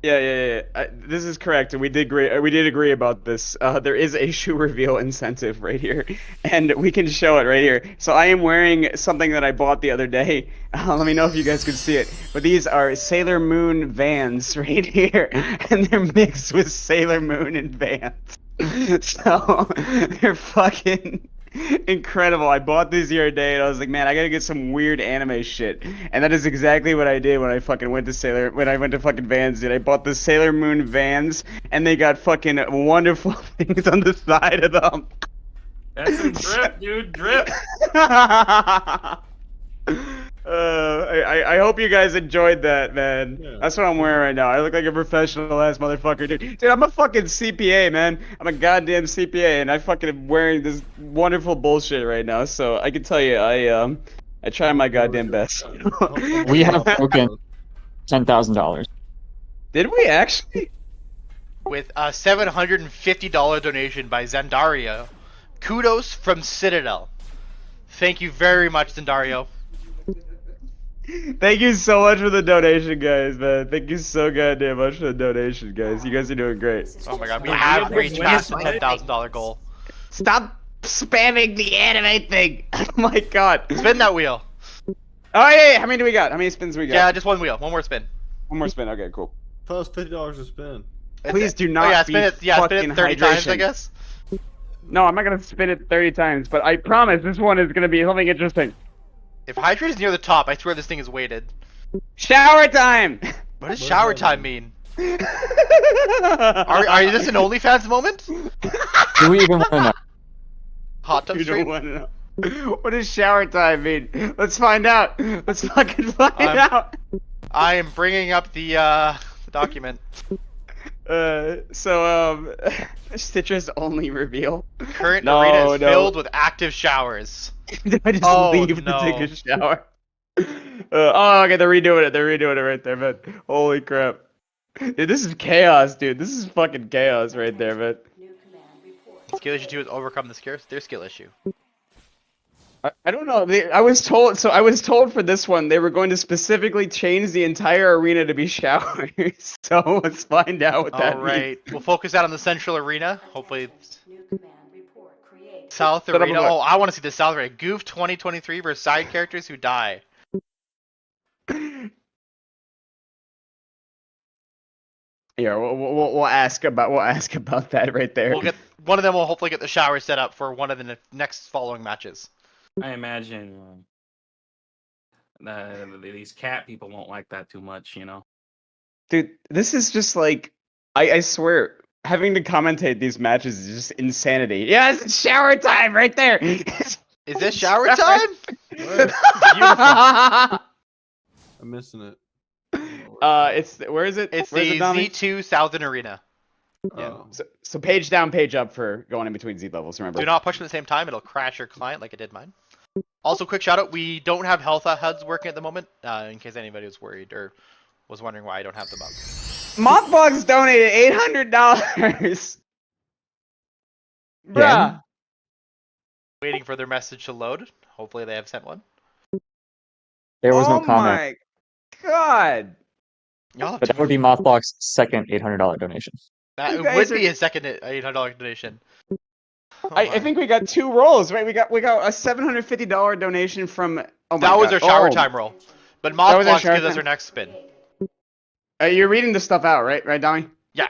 Yeah. This is correct, and we did agree. We did agree about this. There is a shoe reveal incentive right here, and we can show it right here. So I am wearing something that I bought the other day. Let me know if you guys can see it. But these are Sailor Moon Vans right here, and they're mixed with Sailor Moon and Vans. So they're fucking incredible. I bought these the other day, and I was like, man, I gotta get some weird anime shit. And that is exactly what I did when I fucking went to fucking Vans, dude. I bought the Sailor Moon Vans, and they got fucking wonderful things on the side of them. That's some drip, dude. Drip. I hope you guys enjoyed that, man. Yeah. That's what I'm wearing right now. I look like a professional ass motherfucker, dude. Dude, I'm a fucking CPA, man. I'm a goddamn CPA, and I fucking am wearing this wonderful bullshit right now. So I can tell you, I try my goddamn best. We have broken $10,000. Did we actually? With a $750 donation by Zandario. Kudos from Citadel. Thank you very much, Zandario. Thank you so much for the donation, guys, man. Thank you so goddamn much for the donation, guys. You guys are doing great. This is Oh my just god, we like have we reached have past the winners. $10,000 goal. Stop spamming the anime thing. Oh my god. Spin that wheel. Oh yeah. How many do we got? How many spins we got? Yeah, just one wheel. One more spin. One more spin. Okay, cool. Plus $50 to spin. Please do Oh not yeah, be spin it. Yeah, spin fucking it 30 times, I hydration. guess. No, I'm not gonna spin it 30 times, but I promise this one is gonna be something interesting. If hydrate is near the top, I swear this thing is weighted. Shower time! What does What shower does that time mean? Are this an OnlyFans moment? Do we even want to know? Hot tub You don't stream? want to know. What does shower time mean? Let's find out. Let's fucking find out. I am bringing up the document. Citrus only reveal. Current No, arena is no. filled with active showers. I just Oh, leave no. to take a shower. Oh, okay, they're redoing it. They're redoing it right there, man. Holy crap. Dude, this is chaos, dude. This is fucking chaos right there, man. new command report. Skill issue 2 is overcome their skill issue. I don't know. I was told. So I was told for this one they were going to specifically change the entire arena to be showers. So let's find out what that Alright, we'll focus out on the central arena. Hopefully, New command report. Create. South Set up a arena. look. Oh, I want to see the South arena. Goof 2023 versus side characters who die. means. Yeah, we'll ask about that right there. We'll get one of them. Will hopefully get the shower set up for one of the next following matches. I imagine these cat people won't like that too much, you know. Dude, this is just like I swear having to commentate these matches is just insanity. Yes, it's shower time right there. Is this shower time? Where? I'm missing it. it's where is it? It's Where's the it, Dommy? Z2 Southern Arena. Yeah. Oh. So page down, page up for going in between Z levels. Remember. Do not push them at the same time. It'll crash your client like it did mine. Also, quick shout out. We don't have health HUDs working at the moment. In case anybody was worried or was wondering why I don't have them up. Mothbox donated $800. Bruh. Yeah. Waiting for their message to load. Hopefully they have sent one. There was Oh no comment. my god. Oh, But that would be Mothbox's second $800 donation. that you guys would are- be a second $800 donation. Oh I my. think we got two rolls, right? We got a $750 donation from. Oh my that was god. our shower Oh. time roll. But That was our Mothbox shower gives us time. our next spin. You're reading the stuff out, right? Right, Donnie? Yeah.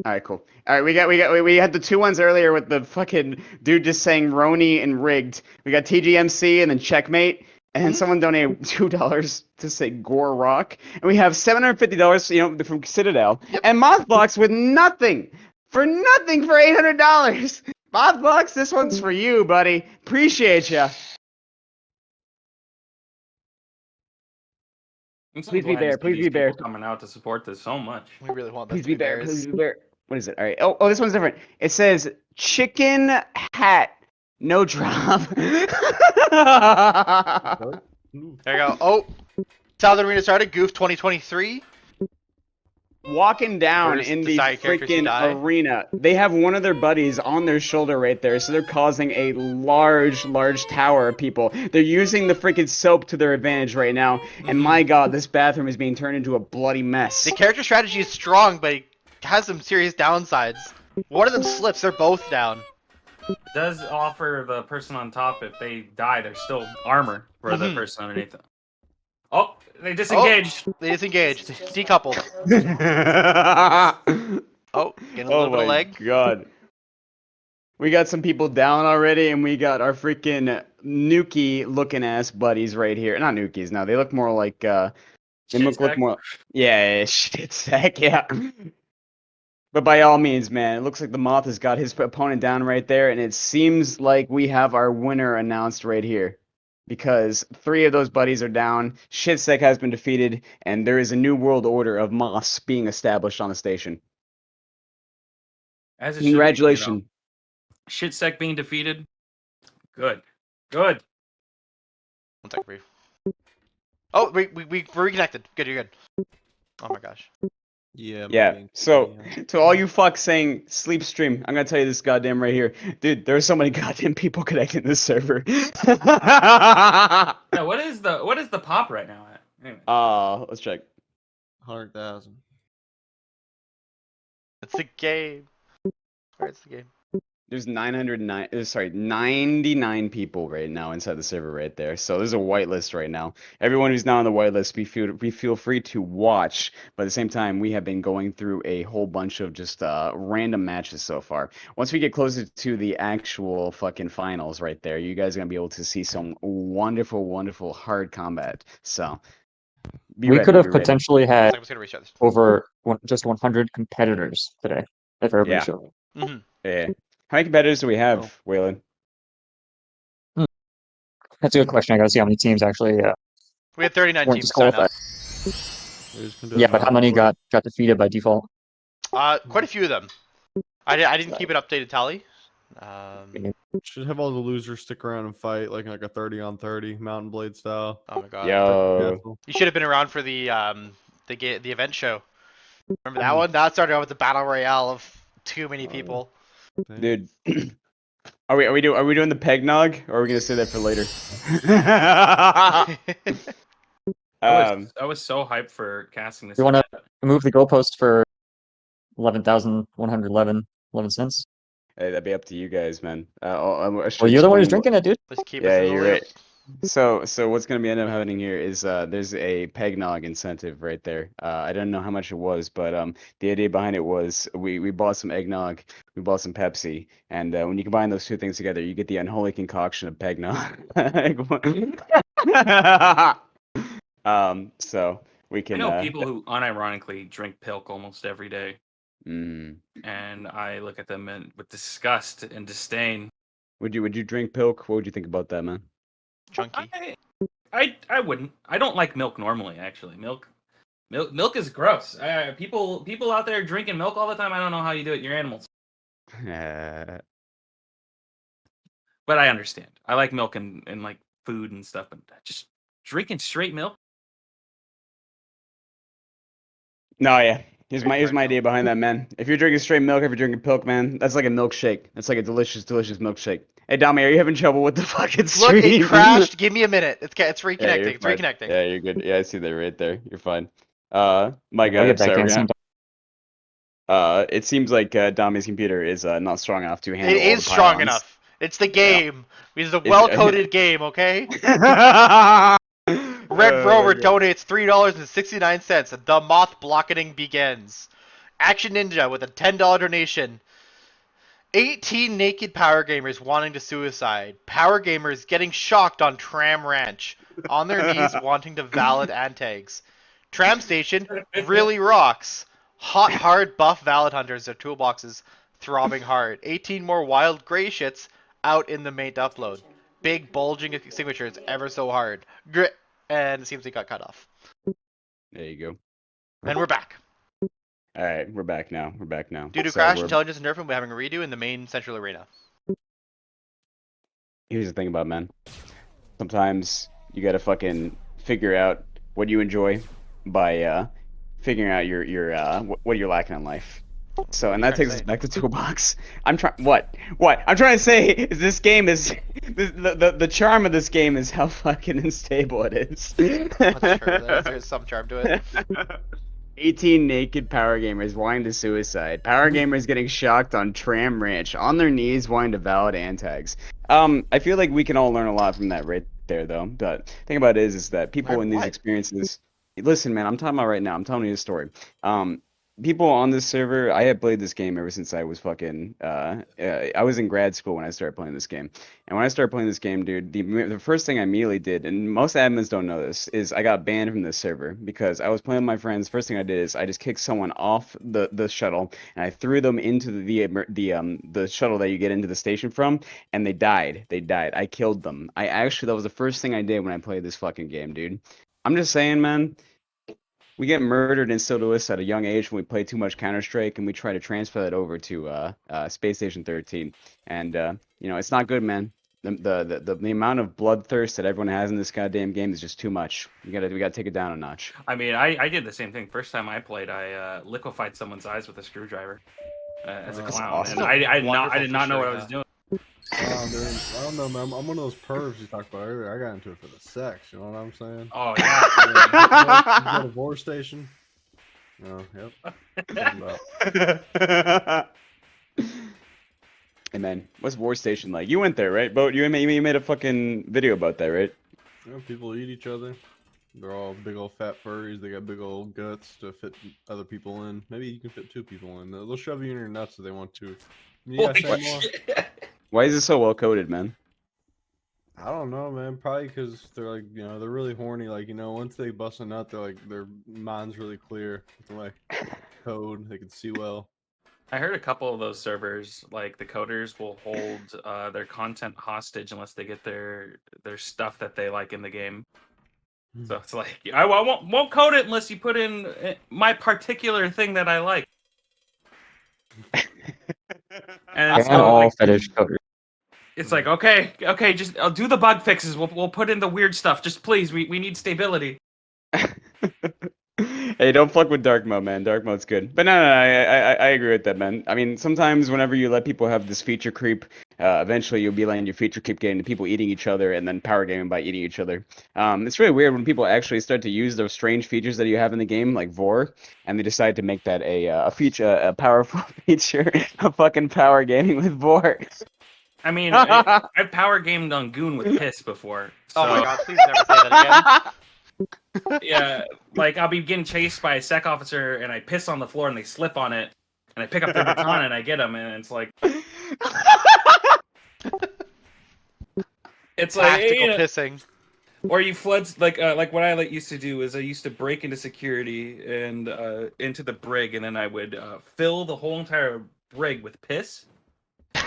All right, cool. All right, we had the two ones earlier with the fucking dude just saying Roni and rigged. We got TGMC and then checkmate, and then someone donated $2 to say Gore Rock, and we have $750, from Citadel, and Mothbox with nothing for $800. Mothbox, this one's for you, buddy. Appreciate ya. I'm so Please be glad there, to see please these be there. people coming out to support this so much. We really want them Please to be be there. bears. Please be there. What is it? All right. Oh, this one's different. It says chicken hat, no drop. There you go. Oh, Southern Arena started. Goof 2023. walking down First in the decided characters to freaking die. arena. They have one of their buddies on their shoulder right there, so they're causing a large tower of people. They're using the freaking soap to their advantage right now, and my god, this bathroom is being turned into a bloody mess. The character strategy is strong, but it has some serious downsides. One of them slips, they're both down. Does offer the person on top, if they die, there's still armor for the person underneath them. Oh, they disengaged. Oh, they disengaged. Decoupled. Oh, getting a little Oh bit of my leg. god. We got some people down already, and we got our freaking Nuki looking ass buddies right here. Not Nukis, no, they look more like they look Shit more yeah, shit sack, yeah. But by all means, man, it looks like the Moth has got his opponent down right there, and it seems like we have our winner announced right here. Because 3 of those buddies are down, Shitsec has been defeated, and there is a new world order of Moths being established on the station. As it should be, Congratulations. Shitsec being defeated. Good. Good. One second, brief. Oh, we're reconnected. Good, you're good. Oh my gosh. Yeah. Yeah, so to all you fucks saying sleep stream, I'm gonna tell you this goddamn right here. Dude, there are so many goddamn people connecting to this server. Yeah, what is the pop right now at? Anyway. Let's check. 100,000. It's the game. Where's the game? There's 99 people right now inside the server right there. So there's a whitelist right now. Everyone who's not on the whitelist, we feel free to watch. But at the same time, we have been going through a whole bunch of just random matches so far. Once we get closer to the actual fucking finals right there, you guys are going to be able to see some wonderful hard combat. So We could have be ready. potentially had I'm just gonna restart this. over just 100 competitors today if everybody Yeah. showed up. Mm-hmm. Yeah. How many competitors do we have, Waylon? That's a good question. I gotta see how many teams actually We had 39 weren't teams sign up. disqualified. Yeah, but how many got defeated by default? Quite a few of them. I didn't keep an updated tally. Should have all the losers stick around and fight like a 30-on-30 Mountain Blade style. Oh my god. Yo. You should have been around for the event show. Remember that one? That started out with the battle royale of too many people. Dude, are we doing the pegnog, or are we gonna say that for later? I was so hyped for casting this. You want to move the goalpost for 11,111 cents? Hey, that'd be up to you guys, man. Well, you're the one who's drinking it, dude. Let's keep Yeah, us in the you're loop. right. So what's gonna be end up happening here is there's a pegnog incentive right there. I don't know how much it was, but the idea behind it was we bought some eggnog, we bought some Pepsi, and when you combine those two things together, you get the unholy concoction of pegnog. So we can. I know people who unironically drink Pilk almost every day, Mm. and I look at them with disgust and disdain. Would you drink Pilk? What would you think about that, man? Chunky. I wouldn't. I don't like milk normally. Actually, milk is gross. People out there drinking milk all the time. I don't know how you do it. You're animals. But I understand. I like milk and like food and stuff, but just drinking straight milk. No, yeah. Here's my idea behind that, man. If you're drinking straight milk, if you're drinking Pilk, man, that's like a milkshake. That's like a delicious milkshake. Hey, Dami, are you having trouble with the fucking stream? Look, it crashed. Give me a minute. It's reconnecting. Yeah, It's reconnecting. Yeah, you're good. Yeah, I see that right there. You're fine. My I'll God, get back sorry. in sometime. It seems like Dami's computer is not strong enough to handle It all is the strong pylons. enough. It's the game. It's a well-coded game, okay? Red Rover donates $3.69. The moth blocketing begins. Action Ninja with a $10 donation. 18 naked power gamers wanting to suicide. Power gamers getting shocked on Tram Ranch. On their knees wanting to valid antags. Tram Station really rocks. Hot hard buff valid hunters. Their toolboxes throbbing hard. 18 more wild gray shits out in the main upload. Big bulging extinguishers ever so hard. Grit. And it seems they got cut off. There you go. And we're back. All right, we're back now. Due to So crash, we're- intelligence, and nerfing, we're having a redo in the main central arena. Here's the thing about men. Sometimes you gotta fucking figure out what you enjoy by figuring out your what you're lacking in life. So, and What are that you trying takes to us say? back to Toolbox. I'm trying. What? I'm trying to say is this game is the charm of this game is how fucking unstable it is. That's true. There's some charm to it. 18 naked power gamers wanting to suicide. Power gamers getting shocked on Tram Ranch, on their knees wanting to valid antags. I feel like we can all learn a lot from that right there, though. But the thing about it is that people Learn in these what? experiences. Listen, man, I'm talking about right now. I'm telling you a story. People on this server, I had played this game ever since I was fucking. I was in grad school when I started playing this game. And when I started playing this game, dude, the first thing I immediately did, and most admins don't know this, is I got banned from this server because I was playing with my friends. First thing I did is I just kicked someone off the shuttle and I threw them into the shuttle that you get into the station from, and they died. They died. I killed them. That was the first thing I did when I played this fucking game, dude. I'm just saying, man. We get murdered instilled to us at a young age when we play too much Counter-Strike, and we try to transfer that over to Space Station 13. And it's not good, man. The amount of bloodthirst that everyone has in this goddamn game is just too much. We gotta take it down a notch. I mean, I did the same thing. First time I played, I liquefied someone's eyes with a screwdriver as a That's clown, awesome. and I Wonderful did for not know what sharing I was that. doing. Dude, I don't know, man. I'm one of those pervs you talked about earlier. I got into it for the sex. You know what I'm saying? Oh yeah, You got a vor station? Oh, yep. Talking about. Hey man, what's War Station like? You went there, right? Boat, you made a fucking video about that, right? You know, people eat each other. They're all big old fat furries. They got big old guts to fit other people in. Maybe you can fit 2 people in. They'll shove you in your nuts if they want to. Yeah, holy say more. shit. Why is it so well coded, man? I don't know, man. Probably because they're like, they're really horny. Like, once they bust a nut, they're like, their mind's really clear. It's like code. They can see well. I heard a couple of those servers, like the coders, will hold their content hostage unless they get their stuff that they like in the game. So it's like I won't code it unless you put in my particular thing that I like. And Ban all fetish coders. it's like okay, just I'll do the bug fixes. We'll put in the weird stuff. Just please, we need stability. Hey, don't fuck with dark mode, man. Dark mode's good. But no, I agree with that, man. I mean, sometimes whenever you let people have this feature creep, eventually you'll be letting your feature creep get into people eating each other and then power gaming by eating each other. It's really weird when people actually start to use those strange features that you have in the game, like Vor, and they decide to make that a feature, a powerful feature of fucking power gaming with Vor. I mean, I've power gamed on Goon with piss before. So, Oh my god, please never say that again. yeah, like I'll be getting chased by a sec officer and I piss on the floor and they slip on it and I pick up their baton and I get them and it's like Tactical pissing. or you floods like what I used to do is I used to break into security and into the brig and then I would fill the whole entire brig with piss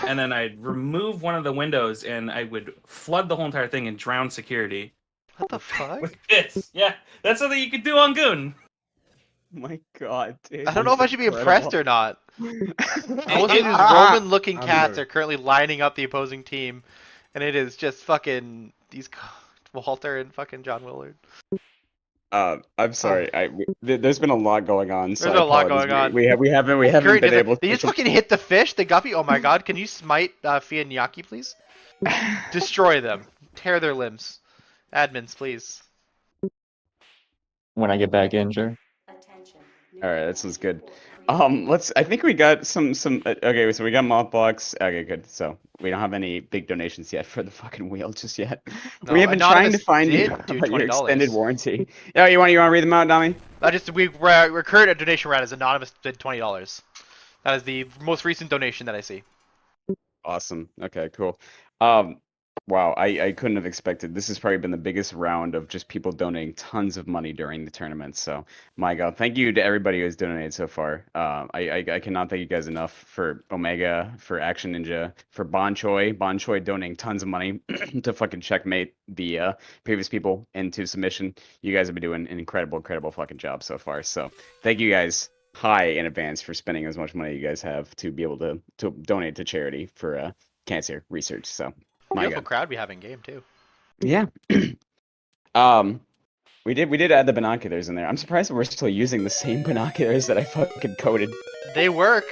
and then I'd remove one of the windows and I would flood the whole entire thing and drown security. What the fuck? With piss. Yeah, that's something you could do on Goon. My god, dude. I don't know if I should be impressed or not. Most of these Ah. Roman-looking I'm cats good. are currently lining up the opposing team, and it is just fucking these Walter and fucking John Willard. I'm sorry. There's been a lot going on. So There's a lot apologies. going on. We haven't Great, been able they to. just fucking hit the fish, the guppy. Oh my god, can you smite Fia and Yaki, please? Destroy them. Tear their limbs. Admins, please. When I get back in, sure. Attention. All right, that sounds good. I think we got some. Okay, so we got Mothbox. Okay, good. So we don't have any big donations yet for the fucking wheel just yet. No, We have been trying to Anonymous find you did do about your $20. extended warranty. Yeah, you want to read them out, Dami? We're current at donation round as Anonymous did $20. That is the most recent donation that I see. Awesome. Okay, cool. Wow, I couldn't have expected. This has probably been the biggest round of just people donating tons of money during the tournament. So, my God, thank you to everybody who's donated so far. I cannot thank you guys enough for Omega, for Action Ninja, for Bon Choi donating tons of money to fucking checkmate the previous people into submission. You guys have been doing an incredible fucking job so far. So, thank you guys high in advance for spending as much money you guys have to be able to donate to charity for cancer research. So. My Beautiful God. crowd we have in game too. Yeah. We did add the binoculars in there. I'm surprised that we're still using the same binoculars that I fucking coded. They work.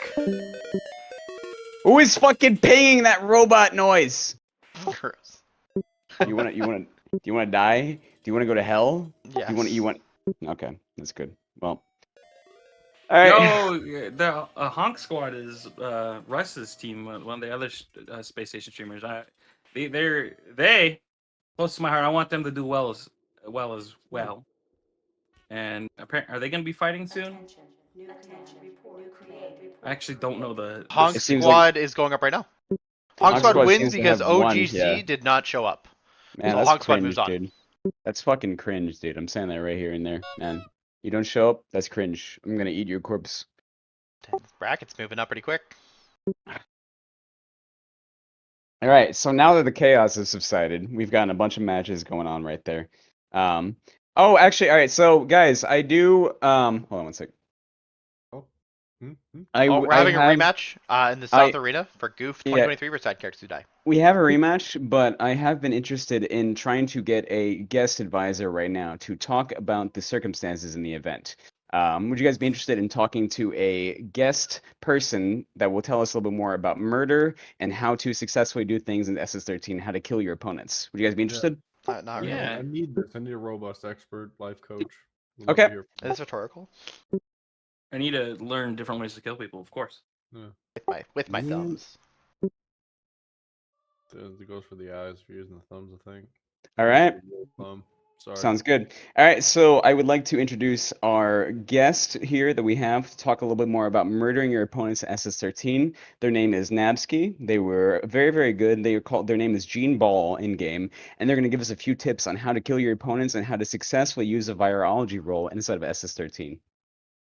Who is fucking pinging that robot noise? Gross. Do you wanna die? Do you wanna go to hell? Yes. You want Okay, that's good. Well. Alright. Yo, the Honk Squad is Russ's team, one of the other space station streamers. They close to my heart. I want them to do well as well. And apparently, are they going to be fighting soon? Attention. New command report. New command report I actually don't know created. the. Honk It seems Squad is going up right now. Honk Squad Squad wins seems to because have won, OGC yeah. did not show up. Man, So that's Honk Squad cringe, moves on. dude. That's fucking cringe, dude. I'm saying that right here and there, man. You don't show up, that's cringe. I'm gonna eat your corpse. Bracket's moving up pretty quick. Alright, so now that the chaos has subsided, we've gotten a bunch of matches going on right there. Oh, actually, alright, so guys, I do, hold on one sec. Oh, we're having a rematch in the South Arena for Goof Yeah. 2023 versus Side Characters Who Die. We have a rematch, but I have been interested in trying to get a guest advisor right now to talk about the circumstances in the event. Would you guys be interested in talking to a guest person that will tell us a little bit more about murder and how to successfully do things in SS13, how to kill your opponents? Would you guys be interested? Not really. Yeah. I need this. I need a robust expert, life coach. Would love Okay. to hear from Is this rhetorical? I need to learn different ways to kill people, of course. you. With my thumbs. It goes for the eyes if you're using the thumbs, I think. All right. Thumb. Sorry. Sounds good. All right, so I would like to introduce our guest here that we have to talk a little bit more about murdering your opponents in SS13. Their name is Nabsky. They were very, very good. Their name is Gene Ball in game, and they're going to give us a few tips on how to kill your opponents and how to successfully use a virology role inside of SS13.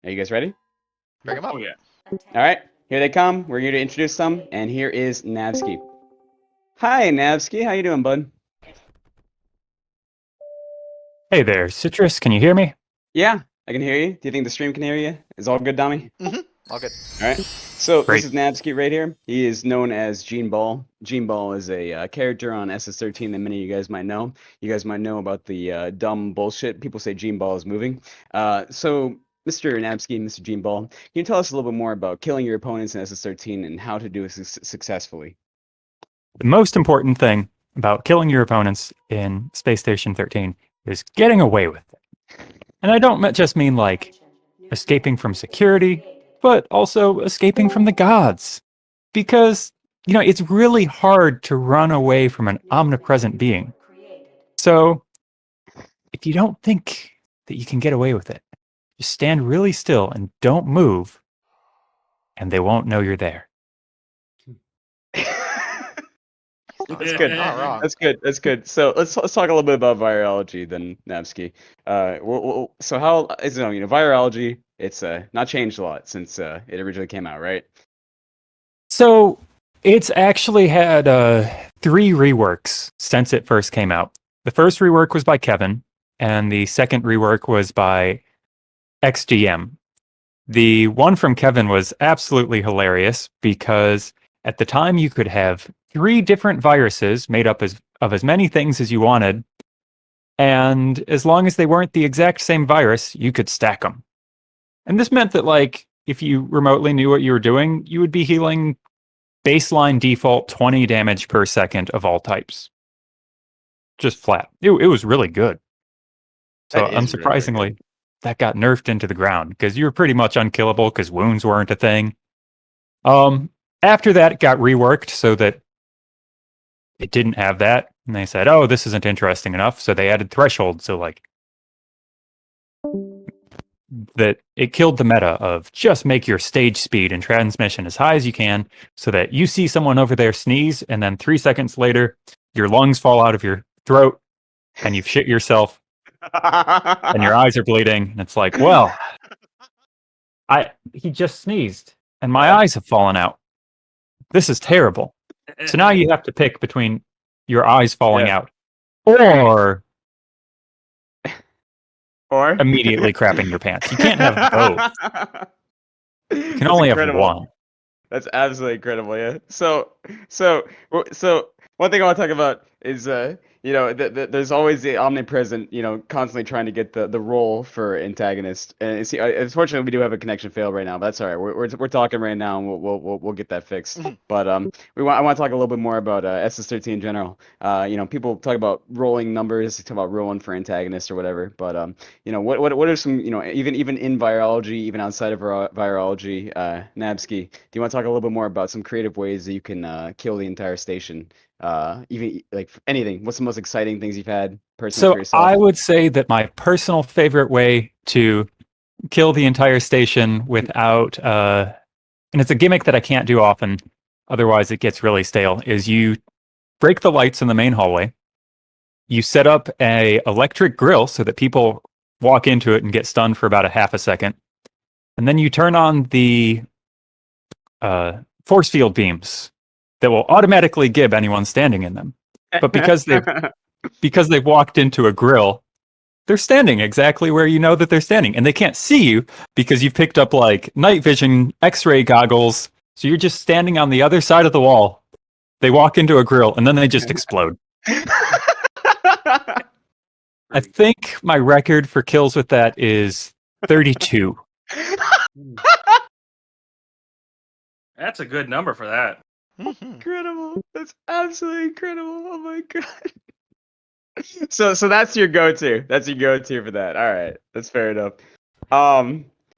Are you guys ready? Bring him up. Oh yeah. All right, here they come. We're here to introduce them, and here is Nabsky. Hi, Nabsky. How you doing, bud? Hey there, Citrus, can you hear me? Yeah, I can hear you. Do you think the stream can hear you? Is all good, Dummy? All good. All right. So Great. this is Nabsky right here. He is known as Gene Ball. Gene Ball is a character on SS13 that many of you guys might know. You guys might know about the dumb bullshit. People say Gene Ball is moving. So Mr. Nabsky, Mr. Gene Ball, can you tell us a little bit more about killing your opponents in SS13 and how to do it successfully? The most important thing about killing your opponents in Space Station 13 is getting away with it. And I don't just mean like escaping from security, but also escaping from the gods. Because, you know, it's really hard to run away from an omnipresent being. So, if you don't think that you can get away with it, just stand really still and don't move, and they won't know you're there. That's good. Not wrong. That's good. That's good. So let's talk a little bit about virology then, Nabsky. So how is it? You know, virology. It's not changed a lot since it originally came out, right? So it's actually had 3 reworks since it first came out. The first rework was by Kevin, and the second rework was by XGM. The one from Kevin was absolutely hilarious because at the time you could have 3 different viruses made up of as many things as you wanted, and as long as they weren't the exact same virus, you could stack them. And this meant that, like, if you remotely knew what you were doing, you would be healing baseline default 20 damage per second of all types. Just flat. It was really good. So That is really, really unsurprisingly, good. that got nerfed into the ground because you were pretty much unkillable because wounds weren't a thing. After that, it got reworked so that it didn't have that. And they said, oh, this isn't interesting enough. So they added threshold. So, like, that it killed the meta of just make your stage speed and transmission as high as you can so that you see someone over there sneeze and then 3 seconds later your lungs fall out of your throat and you've shit yourself and your eyes are bleeding and it's like, well, he just sneezed and my eyes have fallen out. This is terrible. So now you have to pick between your eyes falling out or immediately crapping your pants. You can't have both. You can only have one. That's absolutely incredible, yeah. So one thing I want to talk about is there's always the omnipresent, constantly trying to get the role for antagonist. And see, unfortunately, we do have a connection fail right now, but that's all right. We're talking right now, and we'll get that fixed. But I want to talk a little bit more about SS13 in general. People talk about rolling numbers, talk about rolling for antagonists or whatever. But what are some, even in virology, even outside of virology, Nabsky, do you want to talk a little bit more about some creative ways that you can kill the entire station? Even like anything. What's the most exciting things you've had personally for So yourself? I would say that my personal favorite way to kill the entire station without, and it's a gimmick that I can't do often, otherwise it gets really stale, is you break the lights in the main hallway. You set up a electric grill so that people walk into it and get stunned for about a half a second. And then you turn on the force field beams that will automatically give anyone standing in them. But because they've walked into a grill, they're standing exactly where you know that they're standing, and they can't see you because you've picked up like night vision, X-ray goggles. So you're just standing on the other side of the wall. They walk into a grill, and then they just explode. I think my record for kills with that is 32. That's a good number for that. Incredible. That's absolutely incredible. Oh my god. So that's your go-to. That's your go-to for that. All right, that's fair enough.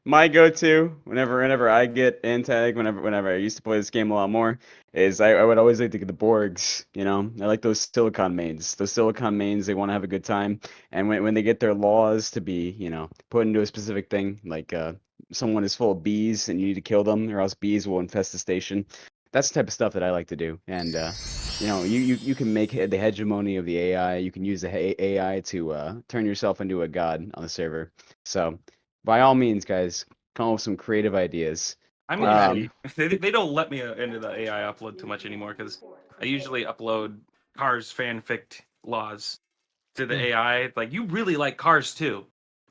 My go-to whenever I get antag, whenever I used to play this game a lot more, is I would always like to get the Borgs. I like those silicon mains. Those silicon mains, they want to have a good time, and when they get their laws to be put into a specific thing, like someone is full of bees and you need to kill them, or else bees will infest the station. That's the type of stuff that I like to do, and you can make the hegemony of the AI. You can use the AI to turn yourself into a god on the server. So, by all means, guys, come up with some creative ideas. I mean, they don't let me into the AI upload too much anymore because I usually upload Cars fanfic laws to the AI. Like, you really like Cars 2.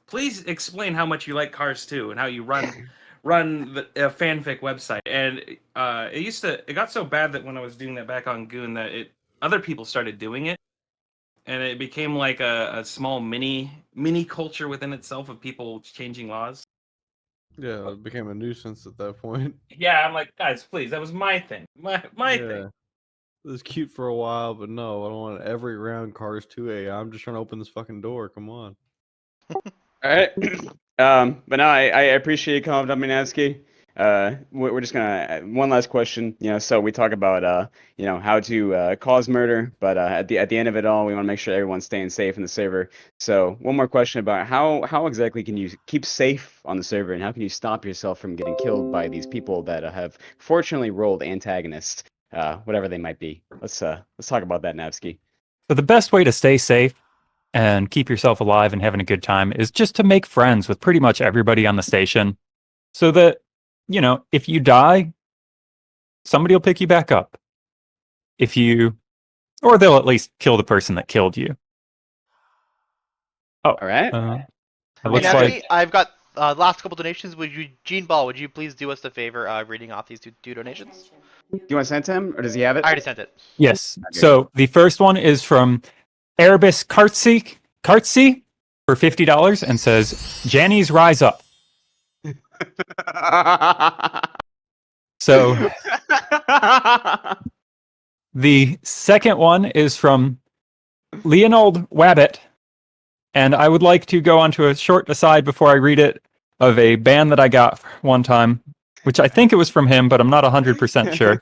Please explain how much you like Cars 2 and how you run a fanfic website. And it got so bad that when I was doing that back on Goon that other people started doing it, and it became like a small mini culture within itself of people changing laws. Yeah, it became a nuisance at that point. Yeah, I'm like, guys, please, that was my thing. My thing. It was cute for a while, but no, I don't want every round Cars 2A. I'm just trying to open this fucking door. Come on. All right. But no, I appreciate you coming up, Minaski. We're just gonna one last question. So we talk about how to cause murder, but at the end of it all, we want to make sure everyone's staying safe in the server. So one more question about how exactly can you keep safe on the server, and how can you stop yourself from getting killed by these people that have fortunately rolled antagonists, whatever they might be. Let's talk about that, Navsky. So the best way to stay safe and keep yourself alive and having a good time is just to make friends with pretty much everybody on the station, so that if you die, somebody will pick you back up. Or they'll at least kill the person that killed you. Oh, all right. It looks like I've got last couple donations. Gene Ball, would you please do us the favor reading off these two donations? Do you want to send to him, or does he have it? I already sent it. Yes. So the first one is from Erebus Kartsi for $50 and says, "Jannies rise up." So the second one is from Leonold Wabbit, and I would like to go on to a short aside before I read it of a band that I got one time, which I think it was from him, but I'm not 100% sure.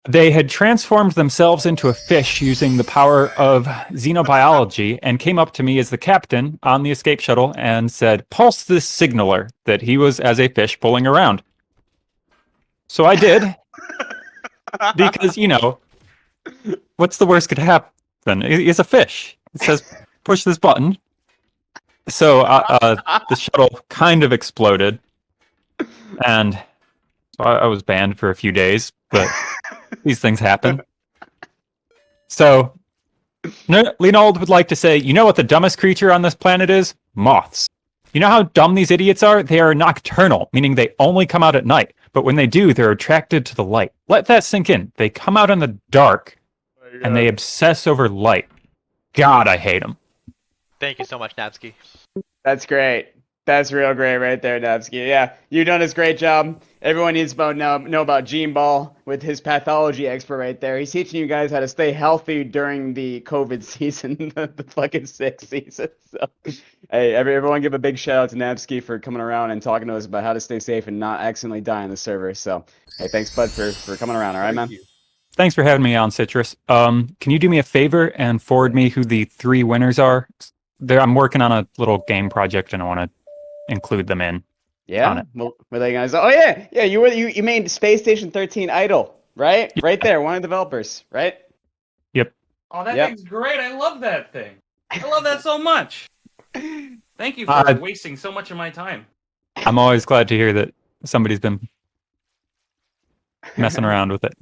They had transformed themselves into a fish using the power of xenobiology and came up to me as the captain on the escape shuttle and said, "Pulse this signaler," that he was as a fish pulling around. So I did, because, what's the worst could happen? It's a fish. It says, "Push this button." So the shuttle kind of exploded, and so I was banned for a few days, but these things happen. So Leonold would like to say, you know what the dumbest creature on this planet is? Moths. You know how dumb these idiots are? They are nocturnal, meaning they only come out at night. But when they do, they're attracted to the light. Let that sink in. They come out in the dark and they obsess over light. God, I hate them. Thank you so much, Nabsky. That's great. That's real great right there, Davsky. Yeah, you've done this great job. Everyone needs to know about Gene Ball with his pathology expert right there. He's teaching you guys how to stay healthy during the COVID season, the fucking sick season. So, hey, everyone give a big shout out to Nabsky for coming around and talking to us about how to stay safe and not accidentally die on the server. So, hey, thanks, Bud, for coming around. All right, man? Thanks for having me on, Citrus. Can you do me a favor and forward me who the 3 winners are? I'm working on a little game project and I want to include them in. Yeah. Well, were they guys? Oh yeah. You made Space Station 13 Idle, right? Yeah. Right there, one of the developers, right? Yep. Oh, that thing's great. I love that thing. I love that so much. Thank you for wasting so much of my time. I'm always glad to hear that somebody's been messing around with it.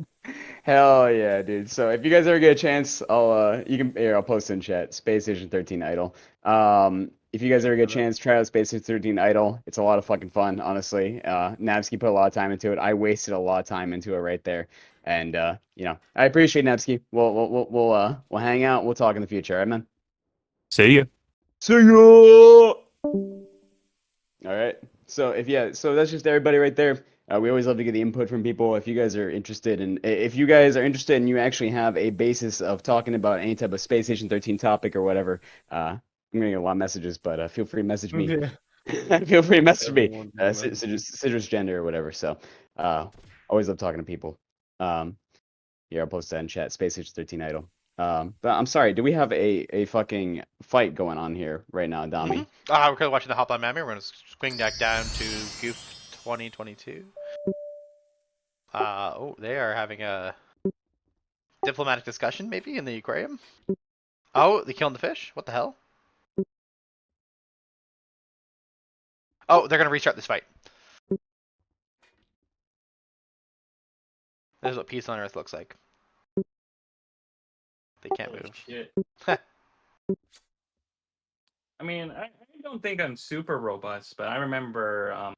Hell yeah, dude. So if you guys ever get a chance, I'll post in chat. Space Station 13 Idle. If you guys ever get a chance, try out Space Station 13 Idle. It's a lot of fucking fun, honestly. Navsky put a lot of time into it. I wasted a lot of time into it right there. And I appreciate Navsky. We'll hang out. We'll talk in the future, all right, man? See you. See ya. All right. So that's just everybody right there. We always love to get the input from people. If you guys are interested and you actually have a basis of talking about any type of Space Station 13 topic or whatever, I'm gonna get a lot of messages, but feel free to message me. Yeah. Feel free to message me, Citrus Gender or whatever. So, always love talking to people. Yeah, I'll post that in chat. Space Station 13 Idle. But I'm sorry, do we have a fucking fight going on here right now, Dami? We're currently watching the Hotline Mammy. We're gonna swing that down to Goof 2022. They are having a diplomatic discussion, maybe, in the aquarium. Oh, they killing the fish? What the hell? Oh, they're gonna restart this fight. This is what peace on Earth looks like. They can't move. Shit. I mean, I don't think I'm super robust, but I remember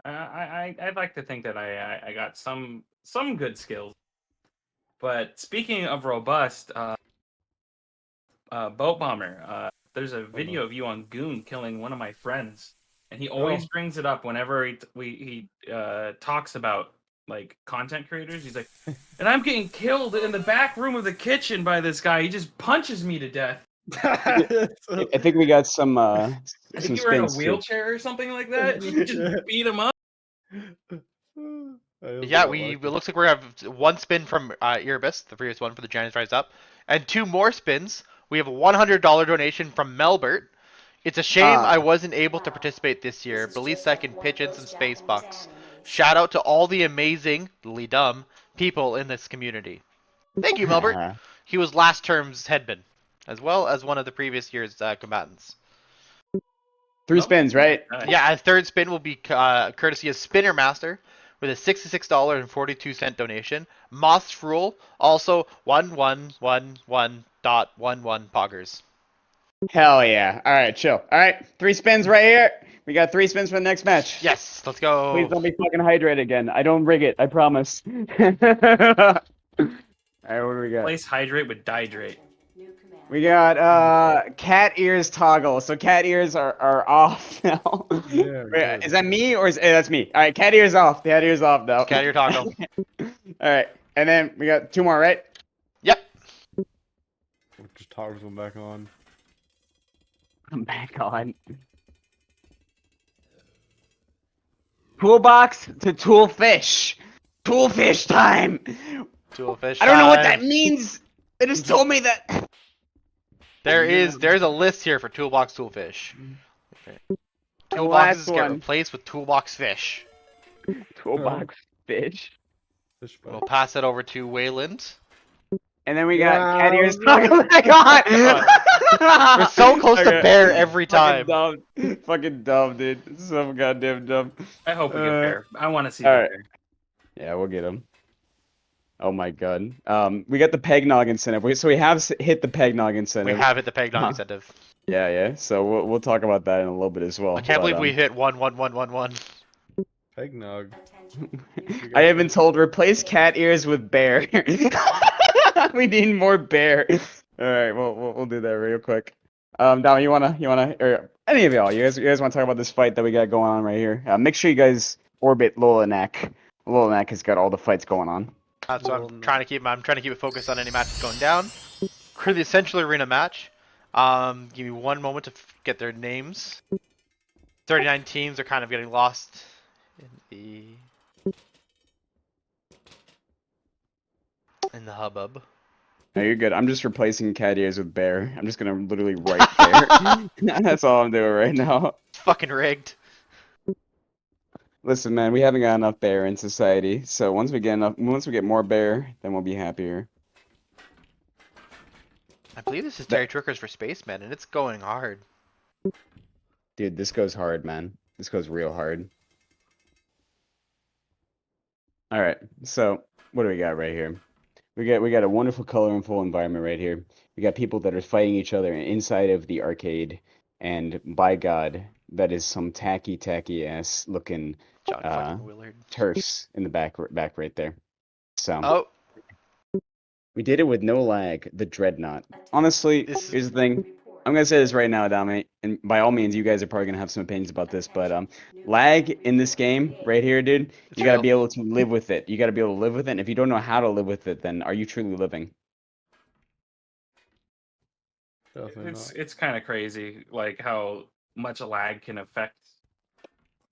I'd like to think that I got some good skills. But speaking of robust, Boat Bomber, there's a video of you on Goon killing one of my friends, and he always brings it up whenever he talks about like content creators. He's like, and I'm getting killed in the back room of the kitchen by this guy. He just punches me to death. I think we got some. I think you were in a wheelchair or something like that. And you just beat him up. Yeah, it looks like we have 1 spin from Erebus, the previous one for the Giants Rise Up, and 2 more spins. We have a $100 donation from Melbert. It's a shame I wasn't able to participate this year. Belize second, pigeons, and space bucks. Shout out to all the amazing, dumb people in this community. Thank you, Melbert. He was last term's headman, as well as one of the previous year's combatants. 3 spins, right? Yeah, a 3rd spin will be courtesy of Spinner Master with a $66.42 donation. Moth's Rule, also 1111.11 poggers. Hell yeah. All right, chill. All right, 3 spins right here. We got 3 spins for the next match. Yes, let's go. Please don't be fucking hydrated again. I don't rig it, I promise. All right, what do we got? Place hydrate with dihydrate. We got cat ears toggle. So cat ears are off now. Yeah, is that me or that's me? All right, cat ears off. Cat ears off now. Cat ear toggle. All right, and then we got 2 more, right? Yep. Just toggles them back on. I'm back on. Toolbox to toolfish. Toolfish time. Toolfish. I don't know what that means. They just told me that. There's a list here for Toolbox Toolfish. Okay. Toolboxes get replaced with Toolbox Fish. Toolbox Fish. We'll pass it over to Wayland. And then we got cat ears toggle back on. We're so close to bear every time. Fucking dumb, dude. So goddamn dumb. I hope we get bear. I want to see the bear. Yeah, we'll get him. Oh my god. We got the Pegnog incentive. So we have hit the Pegnog incentive. We have hit the Pegnog incentive. Yeah. So we'll talk about that in a little bit as well. I can't believe we hit 11111. Pegnog. I have been told replace cat ears with bear. We need more bear. All right, we'll do that real quick. Dom, you wanna, or any of y'all, you guys want to talk about this fight that we got going on right here? Make sure you guys orbit Lolanak. Lolanak has got all the fights going on. So I'm trying to keep it focused on any matches going down. For the Essential Arena match, give me one moment to get their names. 39 teams are kind of getting lost in the hubbub. No, you're good. I'm just replacing cat ears with bear. I'm just gonna literally write bear. That's all I'm doing right now. Fucking rigged. Listen, man, we haven't got enough bear in society. So once we get more bear, then we'll be happier. I believe this is Terry Trickers for Spaceman, and it's going hard. Dude, this goes hard, man. This goes real hard. All right, so what do we got right here? We got a wonderful, colorful environment right here. We got people that are fighting each other inside of the arcade, and by God, that is some tacky ass looking John fucking Willard. turfs in the back right there. So Oh, we did it with no lag. The Dreadnought. Honestly, This- here's the thing. I'm gonna say this right now, Dami, and by all means, you guys are probably gonna have some opinions about this, but lag in this game right here, dude, It's you gotta real. be able to live with it. You gotta be able to live with it. And if you don't know how to live with it, then are you truly living? Definitely It's kind of crazy, like how much a lag can affect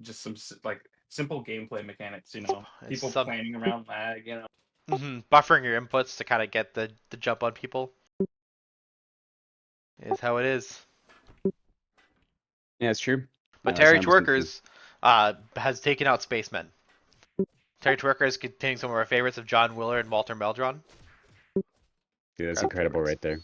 just some like simple gameplay mechanics. You know, It's people planning around lag. You know, buffering your inputs to kind of get the jump on people is how it is. Yeah, it's true. But No, Terry it's 100% true. Twerkers has taken out Spacemen. Terry Twerkers containing some of our favorites of John Willard and Walter Meldron. Dude, that's incredible right there.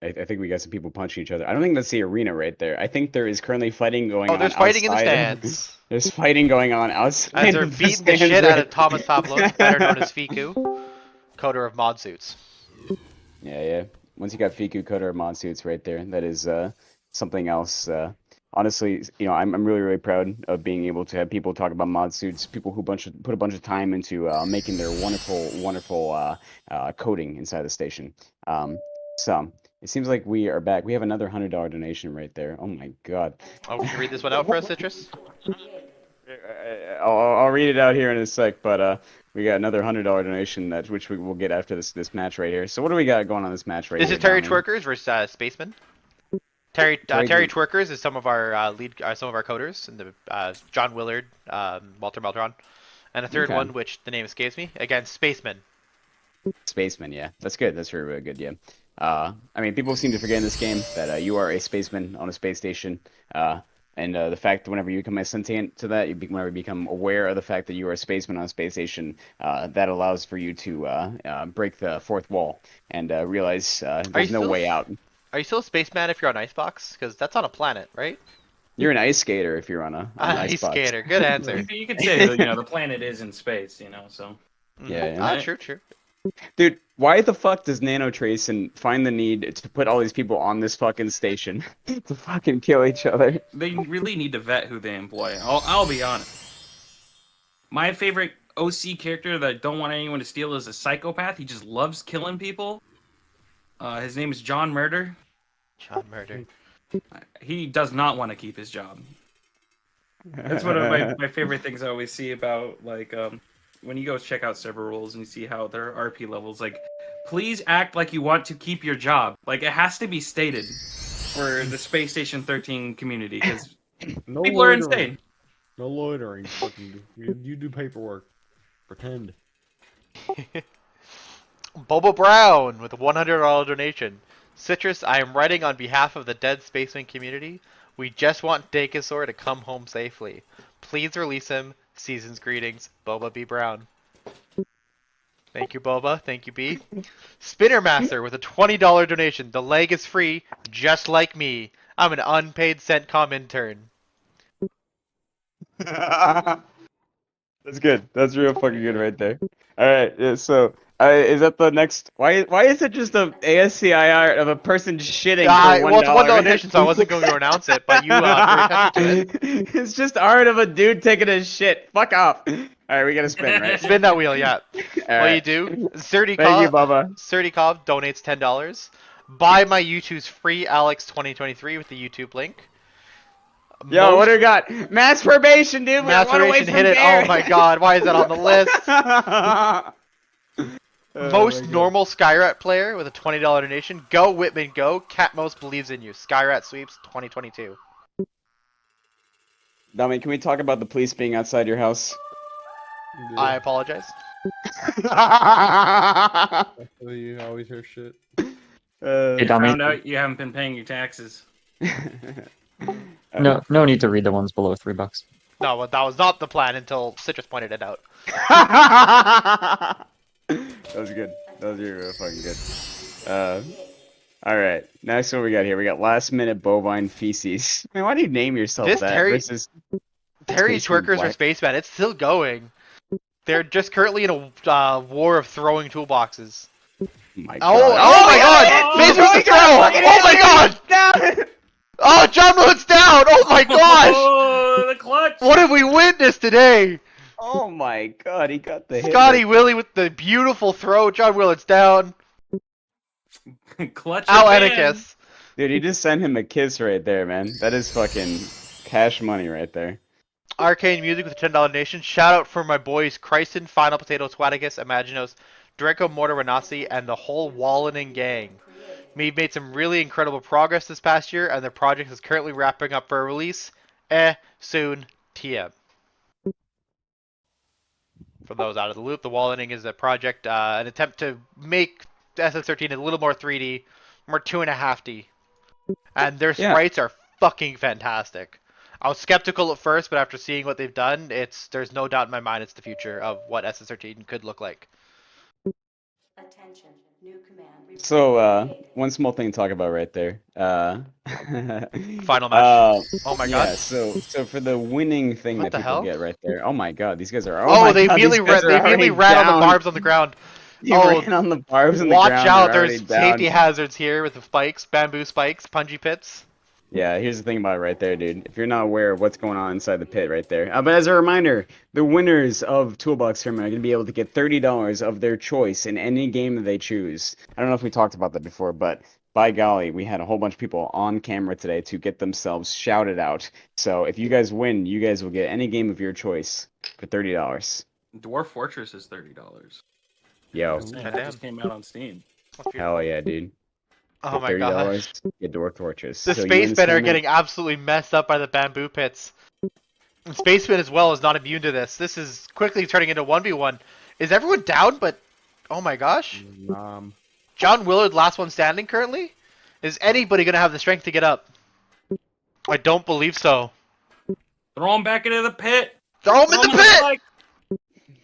I think we got some people punching each other. I don't think that's the arena right there. I think there is currently fighting going on. Oh, there's fighting in the outside. stands. There's fighting going on outside. As they're of the beating the stands shit out right of Thomas there. Pavlos, better known as Fiku, coder of mod suits. Yeah. Once you got Fiku, coder, mod suits right there, that is something else. Honestly, I'm really proud of being able to have people talk about mod suits, people who put a bunch of time into making their wonderful coding inside the station. So it seems like we are back. We have another $100 donation right there. Oh my God. Oh, can you read this one out for us, Citrus? I'll read it out here in a sec, but we got another $100 donation which we will get after this match right here. So what do we got going on this match right This here? is Terry Dominic? Twerkers versus Spaceman. Terry Twerkers is some of our some of our coders, and the John Willard, Walter Meldron, and a third Okay. one which the name escapes me. Against Spaceman. Spaceman, yeah, that's good. That's really good. Yeah. I mean, people seem to forget in this game that you are a spaceman on a space station, and the fact that whenever you become a sentient to that, whenever you become aware of the fact that you are a spaceman on a space station, that allows for you to break the fourth wall and realize there's no way out. Are you still a spaceman if you're on Icebox? Because that's on a planet, right? You're an ice skater if you're on an Ice icebox. skater. Good answer. you could say that, the planet is in space. You know, so Yeah. True. Dude, why the fuck does Nanotracin find the need to put all these people on this fucking station to fucking kill each other? they really need to vet who they employ. I'll be honest. My favorite OC character that I don't want anyone to steal is a psychopath. He just loves killing people. His name is John Murder. John Murder. He does not want to keep his job. That's one of my favorite things I always see about, like, when you go check out server rules and you see how their RP levels, like, please act like you want to keep your job. Like, it has to be stated for the Space Station 13 community, because No people are loitering. insane. No loitering. Fucking, you do paperwork. Pretend. Boba Brown with a $100 donation. Citrus, I am writing on behalf of the dead spaceman community. We just want Dakosaur to come home safely. Please release him. Season's greetings, Boba B. Brown. Thank you, Boba. Thank you, B. Spinner Master with a $20 donation. The leg is free, just like me. I'm an unpaid CENTCOM intern. That's That's good. That's real fucking good right there. All right. Yeah, so, is that the next? Why is it just a ASCII art of a person shitting for Well, it's a $1 $1? donation, so I wasn't going to announce it, but you drew attention to it. It's just art of a dude taking a shit. Fuck off. All right, we gotta spin, right? Spin that wheel, yeah. All What right. you do? Thank you, Bubba. Surdikov donates $10. Buy my YouTube's free Alex 2023 with the YouTube link. Yo, what Most do we got? Mass probation, dude. We're one away masturbation from hit it. Gary. Oh my god, why is that on the list? Most my God. normal Skyrat player with a $20 donation. Go Whitman, go. Catmos believes in you. Skyrat sweeps 2022. Dami, can we talk about the police being outside your house? I apologize. You always hear shit. Hey, Dami, Found out you haven't been paying your taxes. no need to read the ones below $3. No, but that was not the plan until Citrus pointed it out. That was good. That was real fucking good. All right. Next one we got here. We got last minute bovine feces. I mean, why do you name yourself This that? Terry- Versus Terry Spaceman Twerkers or Black. Spaceman, it's still going. They're just currently in a war of throwing toolboxes. My Oh, God. oh my god! Oh, Space oh, with the throw! Oh my god! Down! Oh, John Moon's down! Oh my gosh! Oh, the clutch! What have we witnessed today? Oh my God, he got the hit. Scotty Willie with the beautiful throw. John Willard's down. Clutch Al again. Ennicus. Dude, he just sent him a kiss right there, man. That is fucking cash money right there. Arcane Music with a $10 donation. Shout out for my boys Chryson, Final Potato, Squaticus, Imaginos, Draco, Mortar, Renassi, and the whole Wallening gang. We've made some really incredible progress this past year, and the project is currently wrapping up for a release. Soon, TM. For those out of the loop, the Wallening is a project, an attempt to make SS13 a little more 3D, more 2.5D. And their Yeah. sprites are fucking fantastic. I was skeptical at first, but after seeing what they've done, there's no doubt in my mind it's the future of what SS13 could look like. Attention, new command report So, created. one small thing to talk about right there. Final match. Oh my yeah, god. so for the winning thing What that the people hell? get right there. Oh my God, these guys are. Oh, my they God, immediately these guys are already ran on the down. barbs on the ground. He Oh, ran on the barbs on the Watch ground. out, They're already there's down. safety hazards here with the spikes, bamboo spikes, punji pits. Yeah, here's the thing about it right there, dude. If you're not aware of what's going on inside the pit right there. But as a reminder, the winners of Toolbox Tournament are going to be able to get $30 of their choice in any game that they choose. I don't know if we talked about that before, but by golly, we had a whole bunch of people on camera today to get themselves shouted out. So if you guys win, you guys will get any game of your choice for $30. Dwarf Fortress is $30. Yo, That damn. just came out on Steam. hell yeah, dude. Oh Get my gosh. $30, get Dwarf Torches. The So you win this spacemen are tournament? getting absolutely messed up by the bamboo pits. And spaceman as well is not immune to this. This is quickly turning into 1v1. Is everyone down? But oh my gosh. John Willard, last one standing currently? Is anybody going to have the strength to get up? I don't believe so. Throw him back into the pit. Throw him in the pit! spike.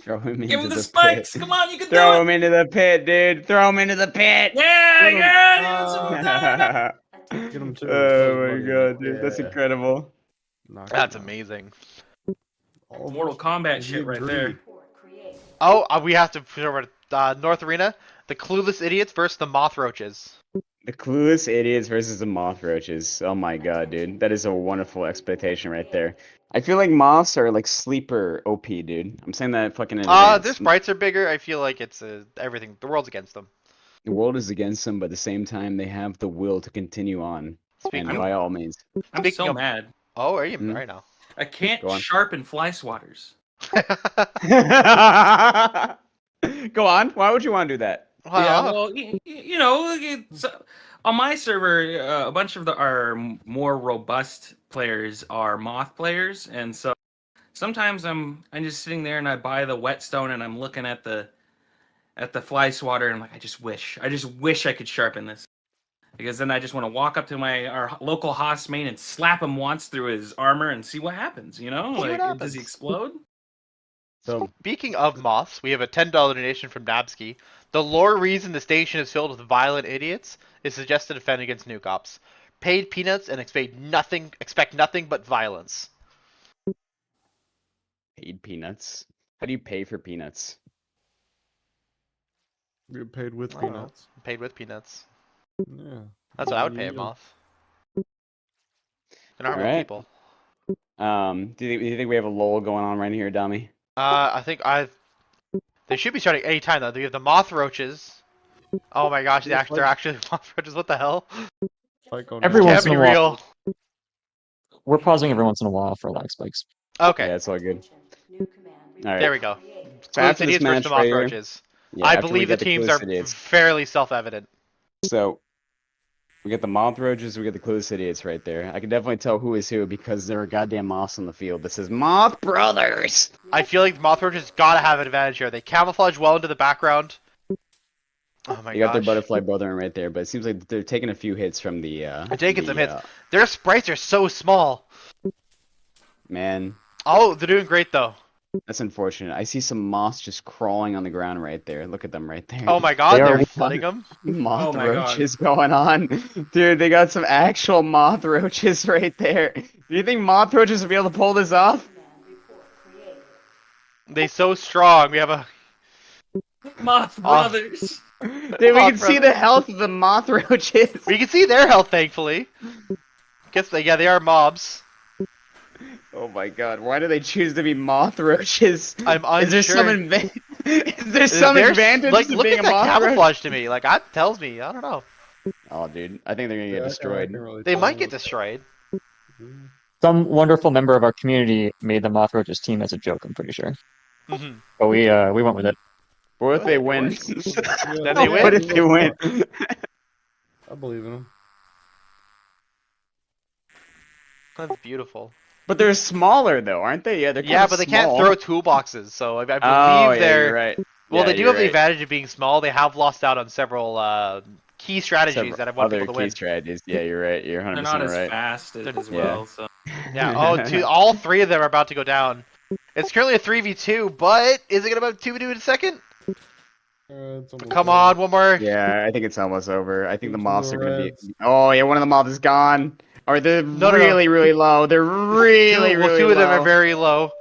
Throw him into Give him the pit. spikes. Come on, you can Throw do it. him into the pit, dude. Throw him into the pit. Yeah, yeah. That's what I'm talking Attention, Get him too. Oh my God, dude, that's Yeah. incredible. That's amazing. about. Mortal Kombat shit right there. report created. Oh, we have to put over North Arena. The Clueless Idiots versus the Moth Roaches. The Clueless Idiots versus the Moth Roaches. Oh my God, dude. That is a wonderful expectation right there. I feel like moths are like sleeper OP, dude. I'm saying that fucking in advance. Their sprites are bigger. I feel like it's everything. The world's against them. The world is against them, but at the same time, they have the will to continue on. Speaking And of, by all means. I'm Speaking so of- mad. oh, are you Hmm? right now? I can't Go on. sharpen fly swatters. Go on. Why would you want to do that? Yeah, Wow. well, you know, on my server, a bunch of our more robust players are moth players, and so sometimes I'm just sitting there and I buy the whetstone and I'm looking at the fly swatter and I'm like, I just wish I could sharpen this, because then I just want to walk up to our local Haas main and slap him once through his armor and see what happens. You know, See what like happens. does he explode? So, Speaking of moths, we have a $10 donation from Nabsky. The lore reason the station is filled with violent idiots is suggested to defend against nuke ops. Paid peanuts and expect nothing but violence. paid peanuts. How do you pay for peanuts? We get paid with I don't know. peanuts. Paid with peanuts. Yeah. That's what I would You pay eat him 'em. off. They're not real Alright. people. Do you think we have a lull going on right here, Dummy? I think they should be starting any time though. They have the moth roaches. Oh my gosh, Yeah, they're actually moth roaches. What the hell? Fight going Every This down. can't once in be a while. real. We're pausing every once in a while for lag spikes. Okay, Yeah, it's all good. Attention. New command. All there right. we go. Create. So Clueless after this idiots versus the match moth right here, roaches. yeah, I after we believe the get the teams clueless are idiots. fairly self-evident. So we get the moth roaches, we get the clueless idiots right there. I can definitely tell who is who because there are goddamn moths on the field. This is Moth Brothers. I feel like the moth roaches gotta have an advantage here. They camouflage well into the background. Oh my You got their gosh. butterfly brother right there, but it seems like they're taking a few hits from the. They're taking some hits. Their sprites are so small. Man, Oh, they're doing great though. that's unfortunate. I see some moths just crawling on the ground right there. Look at them right there. Oh my god, They they're are- flooding them. Moth Oh my God. roaches going on. Dude, they got some actual moth roaches right there. Do you think moth roaches will be able to pull this off? Command report created. They so strong. We have a Moth brothers. Dude, we Moth can see the brothers. health of the moth roaches. We can see their health, thankfully. Yeah, they are mobs. Oh my god, why do they choose to be moth roaches? I'm Is there some unsure. is there some There's- advantage like, to look being at a that moth roach? camouflage to me. Like, that tells me. I don't know. Oh, dude, I think they're gonna Yeah, get I destroyed. can really They tell might you. get destroyed. Some wonderful member of our community made the Moth Roaches team as a joke, I'm pretty sure. Mhm. But we went with it. What if they win? Then they What win. if they win? I believe in them. That's beautiful. But they're smaller though, aren't they? Yeah, they're Yeah, kinda but they can't small. throw toolboxes, so I believe Oh, yeah, they're. you're right. Well, Yeah, they do you're have the right. advantage of being small. They have lost out on several key strategies Several that have won other people to key win. strategies. Yeah, you're right. You're 100% They're not as right. fast as Yeah. well. So Yeah. Oh, all three of them are about to go down. It's currently a 3v2, but is it gonna be 2v2 in a second? It's almost Come over. on, one more. Yeah, I think it's almost over. I think the Who's moths the are gonna be. Reds? Oh yeah, one of the moths is gone. Or they're No, no. really, really low. They're really, really Two of them low. are very low.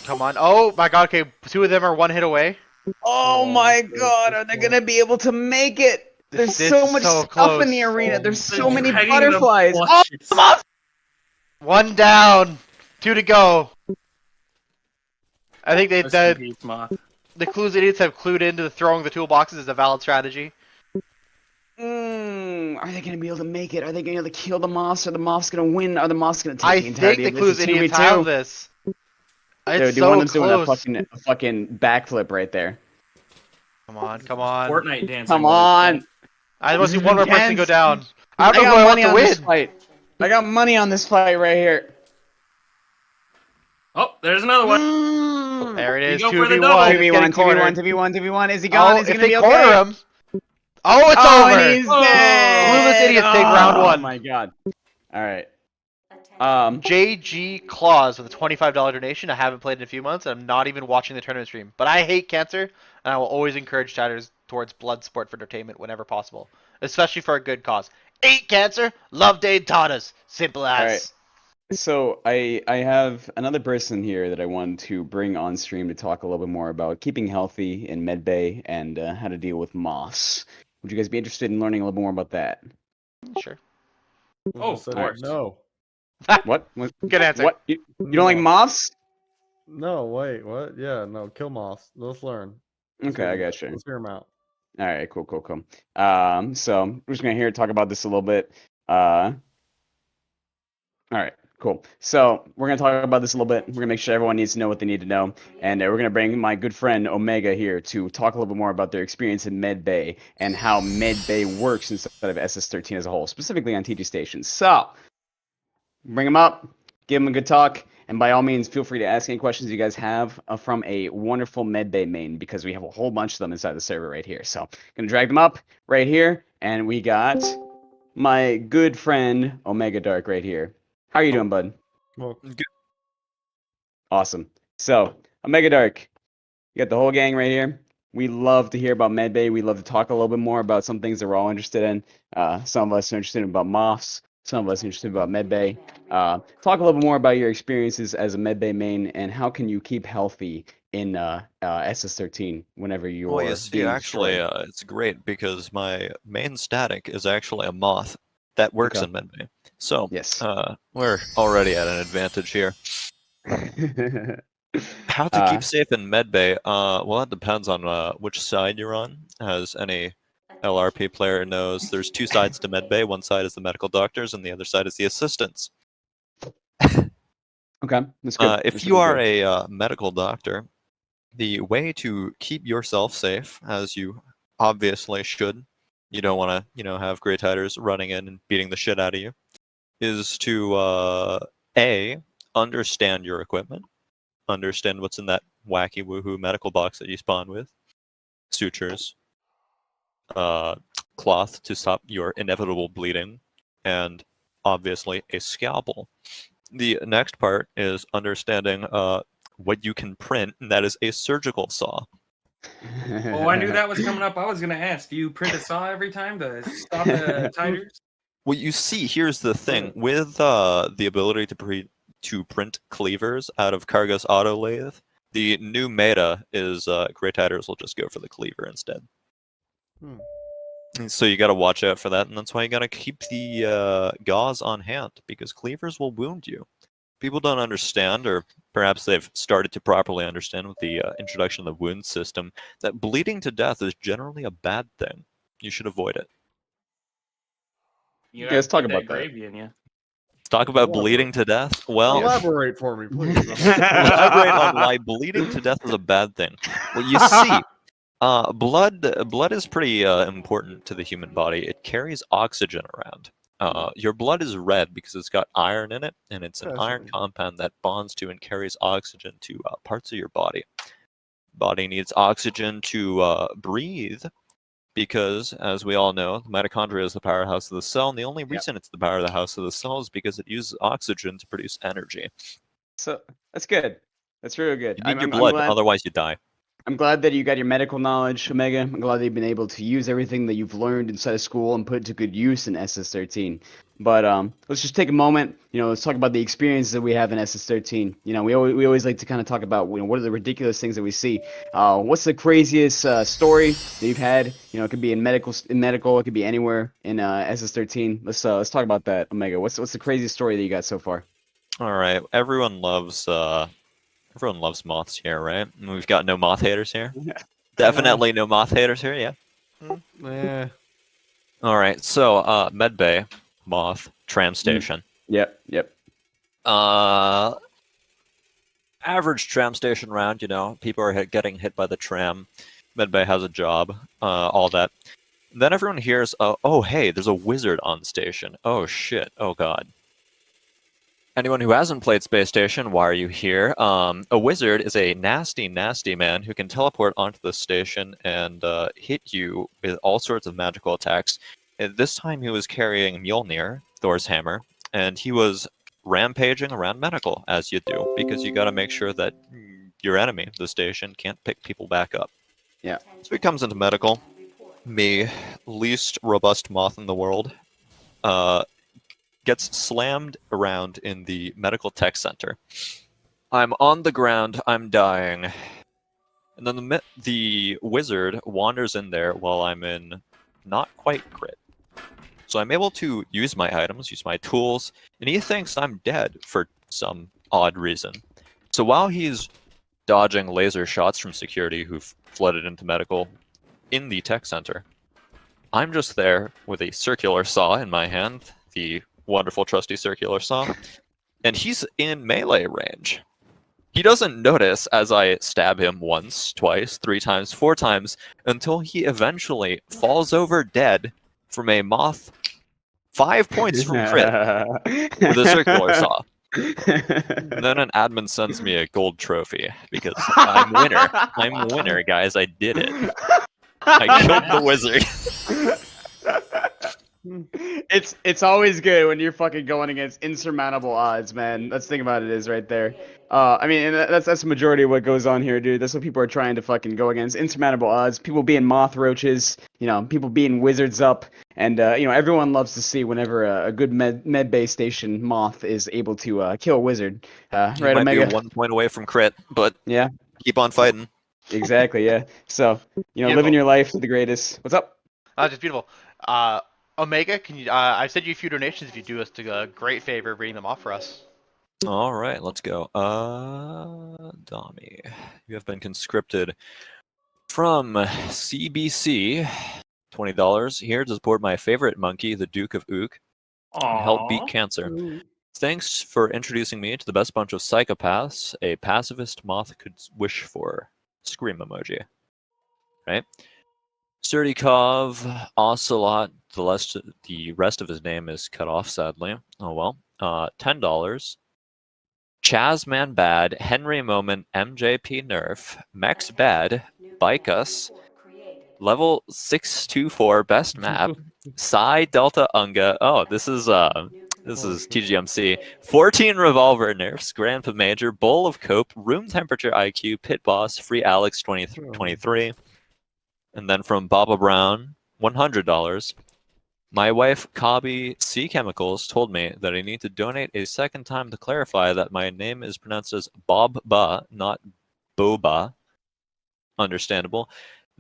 Come on. Oh my god, okay. Two of them are one hit away. Oh Oh, my this god, is are they close. gonna be able to make it? There's This so is much so stuff in the close. arena. There's so They're many dragging the butterflies. Oh, flushes. the moth! One down. Two to go. I think Rest in peace, Moth. the clues idiots have clued into the throwing the toolboxes as a valid strategy. Are they gonna be able to make it? Are they gonna be able to kill the moths? Are the moths gonna win? Are the moths gonna take I the entirety think the of this? clues idiots have this. It's Dude, one so of them's doing a close. fucking backflip right there. Come on, come on. Fortnite dancing. Come what on! it's I want to This see is one more person go intense. down. I I don't know got who I want money to on win. this fight. I got money on this fight right here. called. Oh, there's another one. There it We is. go for the 2v1. double. It's 2v1, getting 2v1, cornered. 2v1, 2v1. Is he gone? Oh, Is he if gonna they be corner okay? him. Oh, it's Oh, over. and he's Oh. dead. Clueless idiots take round Oh one. my god. All right. Attention. JG Claus with a $25 donation. I haven't played in a few months, and I'm not even watching the tournament stream. But I hate cancer, and I will always encourage chatters towards blood sport for entertainment whenever possible, especially for a good cause. Hate cancer, love Dade taught us. Simple as. Alright. So I have another person here that I want to bring on stream to talk a little bit more about keeping healthy in medbay and how to deal with moss. Would you guys be interested in learning a little more about that? Sure. Oh, Said of course. No. What? What? Good answer. What? You don't like moths? No, wait, what? Yeah, no, kill moths. Let's learn. Okay, I got you. Let's hear them out. All right, cool. So we're just gonna talk about this a little bit. All right, cool. So we're gonna talk about this a little bit. We're gonna make sure everyone needs to know what they need to know, and we're gonna bring my good friend Omega here to talk a little bit more about their experience in medbay and how medbay works instead of SS13 as a whole, specifically on TG stations. So bring them up, give them a good talk, and by all means, feel free to ask any questions you guys have from a wonderful medbay main because we have a whole bunch of them inside the server right here. So gonna drag them up right here, and we got my good friend Omega Dark right here. How are you doing, bud? Well, Awesome. So, Omega Dark, you got the whole gang right here. We love to hear about medbay. We love to talk a little bit more about some things that we're all interested in. Some of us are interested in about moths. some of us interested about medbay. Talk a little bit more about your experiences as a medbay main and how can you keep healthy in SS13 whenever you're Well, you see, being actually, destroyed. it's great because my main static is actually a moth that works Okay. in medbay. So, Yes. we're already at an advantage here. How to keep safe in medbay? Well, that depends on which side you're on. As any LRP player knows, there's two sides to medbay. One side is the medical doctors, and the other side is the assistants. Okay, that's good. If That's you really are good. a medical doctor, the way to keep yourself safe, as you obviously should, you don't want to, have Grey Tiders running in and beating the shit out of you, is to A, understand your equipment, understand what's in that wacky woohoo medical box that you spawn with, sutures, cloth to stop your inevitable bleeding, and obviously a scalpel. The next part is understanding what you can print, and that is a surgical saw. Oh, I knew that was coming up. I was gonna ask, do you print a saw every time to stop the titers? Well, you see, here's the thing. With the ability to print cleavers out of Cargo's auto lathe, the new meta is Grey Tiders will just go for the cleaver instead. And so you gotta watch out for that, and that's why you gotta keep the gauze on hand, because cleavers will wound you. People don't understand, or perhaps they've started to properly understand with the introduction of the wound system, that bleeding to death is generally a bad thing. You should avoid it. You Yeah, let's have to talk get about that that. gravy in you. Let's talk about bleeding to death. Well, Elaborate for me, please. elaborate on why bleeding to death is a bad thing. Well, you see, blood is pretty important to the human body. It carries oxygen around. Your blood is red because it's got iron in it, and it's an iron Fascinating. compound that bonds to and carries oxygen to parts of your body. Body needs oxygen to breathe because, as we all know, the mitochondria is the powerhouse of the cell, and the only reason it's the powerhouse of the cell is because it uses oxygen to produce energy. So that's good. That's really good. You need your I'm blood, glad. otherwise you die. I'm glad that you got your medical knowledge, Omega. I'm glad that you've been able to use everything that you've learned inside of school and put it to good use in SS13. But let's just take a moment. Let's talk about the experiences that we have in SS13. We always like to kind of talk about what are the ridiculous things that we see. What's the craziest story that you've had? It could be in medical. It could be anywhere in SS13. Let's talk about that, Omega. What's the craziest story that you got so far? All right, everyone loves moths here, right? And we've got no moth haters here. Definitely no moth haters here. Yeah. Yeah. All right, so medbay, moth, tram station. Yep. Average tram station round. People are getting hit by the tram. Medbay has a job. All that. Then everyone hears, oh hey, there's a wizard on station. Oh shit. Oh god. Anyone who hasn't played Space Station, why are you here? A wizard is a nasty, nasty man who can teleport onto the station and hit you with all sorts of magical attacks. And this time he was carrying Mjolnir, Thor's hammer, and he was rampaging around medical, as you do, because you gotta make sure that your enemy, the station, can't pick people back up. Yeah. So he comes into medical, me, least robust moth in the world, gets slammed around in the medical tech center. I'm on the ground, I'm dying. And then the wizard wanders in there while I'm in not quite crit. So I'm able to use my items, use my tools, and he thinks I'm dead for some odd reason. So while he's dodging laser shots from security who've flooded into medical in the tech center, I'm just there with a circular saw in my hand, the wonderful trusty circular saw, and he's in melee range. He doesn't notice as I stab him once, twice, 3 times, 4 times, until he eventually falls over dead from a moth 5 points from crit with a circular saw. And then an admin sends me a gold trophy because I'm winner. I'm winner, guys. I did it. I killed the wizard. It's always good when you're fucking going against insurmountable odds, man. That's the thing about it is right there. I mean, and that's the majority of what goes on here, dude. That's what people are trying to fucking go against. Insurmountable odds. People being moth roaches, people being wizards up, and everyone loves to see whenever a good med base station moth is able to kill a wizard. You Right, might be Omega? 1 point away from crit, but Yeah, keep on fighting. exactly. Yeah. So living Beautiful. your life to the greatest. What's up? Just beautiful. Omega, can you? I sent you a few donations. If you do us a great favor, reading them off for us. All right, let's go. Dami, you have been conscripted from CBC. $20 here to support my favorite monkey, the Duke of Ook, and help beat cancer. Thanks for introducing me to the best bunch of psychopaths a pacifist moth could wish for. Scream emoji. Right? Surdikov, Ocelot, the rest of his name is cut off, sadly. Oh well. $10. Chazman Bad, Henry Moment, MJP Nerf, Mex Bad, Bike Us, Level 624, Best Map, Psi Delta Unga. Oh, this is TGMC. 14 Revolver Nerfs, Grandpa Major, Bowl of Cope, Room Temperature IQ, Pit Boss, Free Alex 2023. And then from Baba Brown, $100. My wife, Kabi Sea Chemicals, told me that I need to donate a second time to clarify that my name is pronounced as Bob-ba, not Boba. Understandable.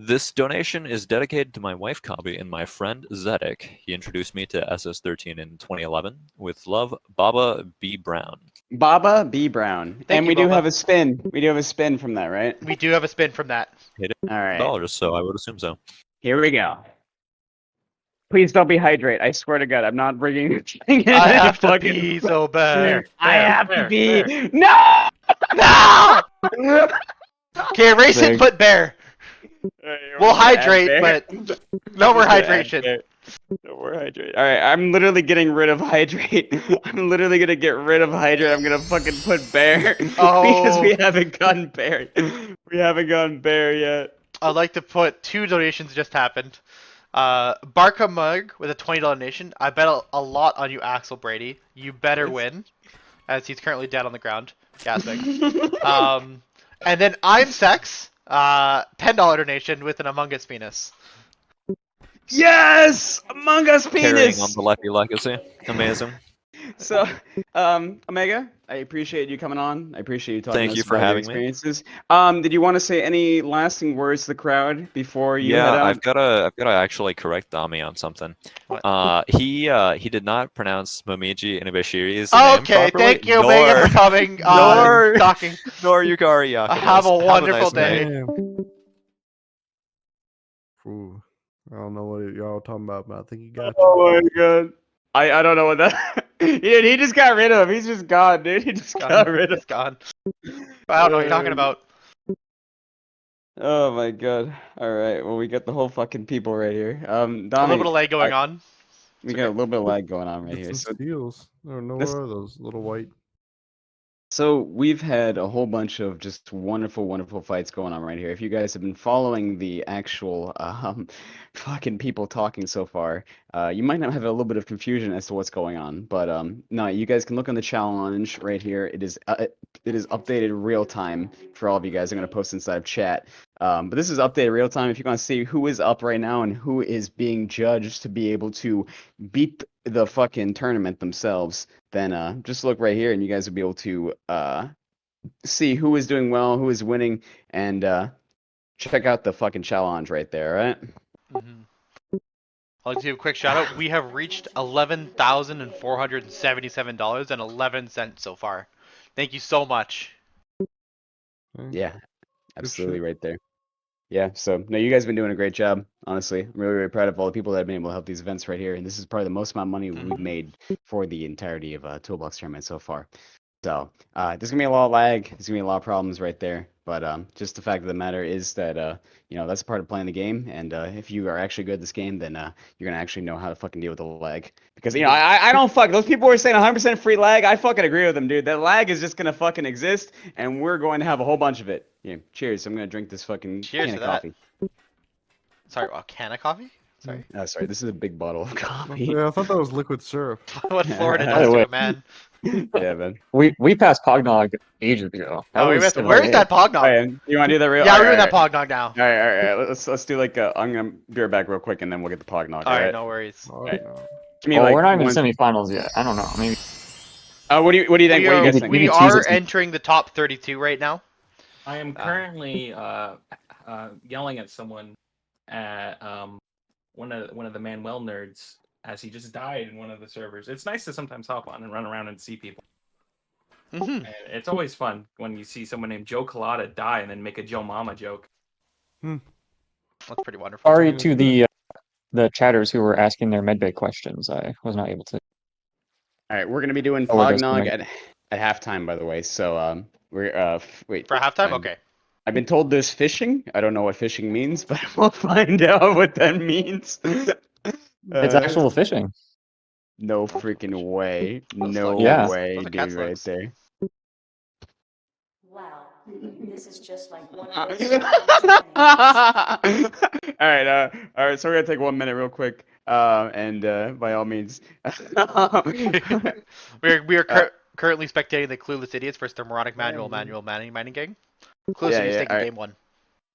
This donation is dedicated to my wife, Kabi, and my friend, Zedek. He introduced me to SS13 in 2011. With love, Baba B. Brown. Baba B. Brown. Thank And you, we do Baba. have a spin. We do have a spin from that, right? We do have a spin from that. Hit it All right. $1, so I would assume so. Here we go. Please don't be hydrate. I swear to God, I'm not bringing anything in. I have to fucking- pee so bad. I have to There, be. there. No! No! Okay, race it, Big. put bear. We'll hydrate, but no more hydration. No more hydrate. All right, I'm literally getting rid of hydrate. I'm literally gonna get rid of hydrate. I'm gonna fucking put bear because we haven't gotten bear. We haven't gotten bear yet. I'd like to put 2 donations just happened. Barca Mug with a $20 donation. I bet a lot on you, Axel Brady. You better win, as he's currently dead on the ground, gasping. And then I'm Sex, $10 donation with an Among Us penis. Yes, Among Us Carrying penis. on the Lefty legacy. Amazing. So, Omega, I appreciate you coming on. I appreciate you talking Thank to you us for about your having me. experiences. Did you want to say any lasting words to the crowd before you head Yeah, out? I've gotta actually correct Dami on something. What? He did not pronounce Momiji Inabashiri's Okay, name properly, thank you, Omega, for coming nor- talking. nor Yukari Yakumas. Have a wonderful nice day. Ooh, I don't know what y'all talking about, but I think you got you. Oh my God. I don't know what that. He just got rid of him. He's just gone, dude. He just got rid of. It's gone. I don't know what you're talking about. Oh my God. All right. Well, we got the whole fucking people right here. A little Donnie, bit of lag going on. we got a little bit of lag going on right here. It's So, the steals. I don't know this- where are those little white. so we've had a whole bunch of just wonderful, wonderful fights going on right here. If you guys have been following the actual fucking people talking so far, you might not have a little bit of confusion as to what's going on. But no, you guys can look on the challenge right here. It is updated real time for all of you guys. I'm gonna post inside of chat. But this is updated real time. If you want to see who is up right now and who is being judged to be able to beat the fucking tournament themselves, then just look right here and you guys will be able to see who is doing well, who is winning, and check out the fucking challenge right there, right? I'll just give a quick shout out. We have reached $11,477.11 so far. Thank you so much. Yeah, absolutely right there. Yeah, so no, you guys have been doing a great job. Honestly, I'm really, really proud of all the people that have been able to help these events right here. And this is probably the most amount of money we've made for the entirety of Toolbox tournament so far. So there's gonna be a lot of lag. There's gonna be a lot of problems right there. But just the fact of the matter is that that's a part of playing the game. And if you are actually good at this game, then you're gonna actually know how to fucking deal with the lag. Because I don't fuck those people who are saying 100% free lag. I fucking agree with them, dude. That lag is just gonna fucking exist, and we're going to have a whole bunch of it. Yeah, cheers. I'm gonna drink this fucking Cheers can to of that. coffee. Sorry, a can of coffee? Sorry. Sorry, this is a big bottle of coffee. Yeah, I thought that was liquid syrup. What Florida By does the to way- a man. Yeah, man. We passed Pognog ages ago. That Oh, we was missed. in Where's 08. that Pognog? Alright, you want to do that real? Yeah, we're doing Alright, that Pognog now. Alright. Let's do like I'm gonna be right back real quick, and then we'll get the Pognog. Alright, no worries. Oh, Right. no. Give me Oh, like we're not even one. semifinals yet. I don't know. Maybe What do you think? What do you guys think? we We can tease are it. entering the top 32 right now. I am currently yelling at someone at one of the Manuel nerds as he just died in one of the servers. It's nice to sometimes hop on and run around and see people. Mm-hmm. And it's always fun when you see someone named Joe Colada die and then make a Joe Mama joke. That's pretty wonderful. sorry to the chatters who were asking their medbay questions. I was not able to. Alright, we're gonna be doing Oh, we're just Pognog gonna- at halftime, by the way. So we're wait. For halftime? I'm- Okay. I've been told there's fishing. I don't know what fishing means, but we'll find out what that means. It's actual fishing. No freaking way. Those No look- Yeah. way, those are dude, cat right slugs. there. Wow. This is just like one of those Japanese animes. Alright, so we're gonna take 1 minute real quick. And by all means. we are currently spectating the Clueless Idiots versus the Moronic Manual Mining Gang. Clueless Yeah, Idiots yeah, taking alright. game 1.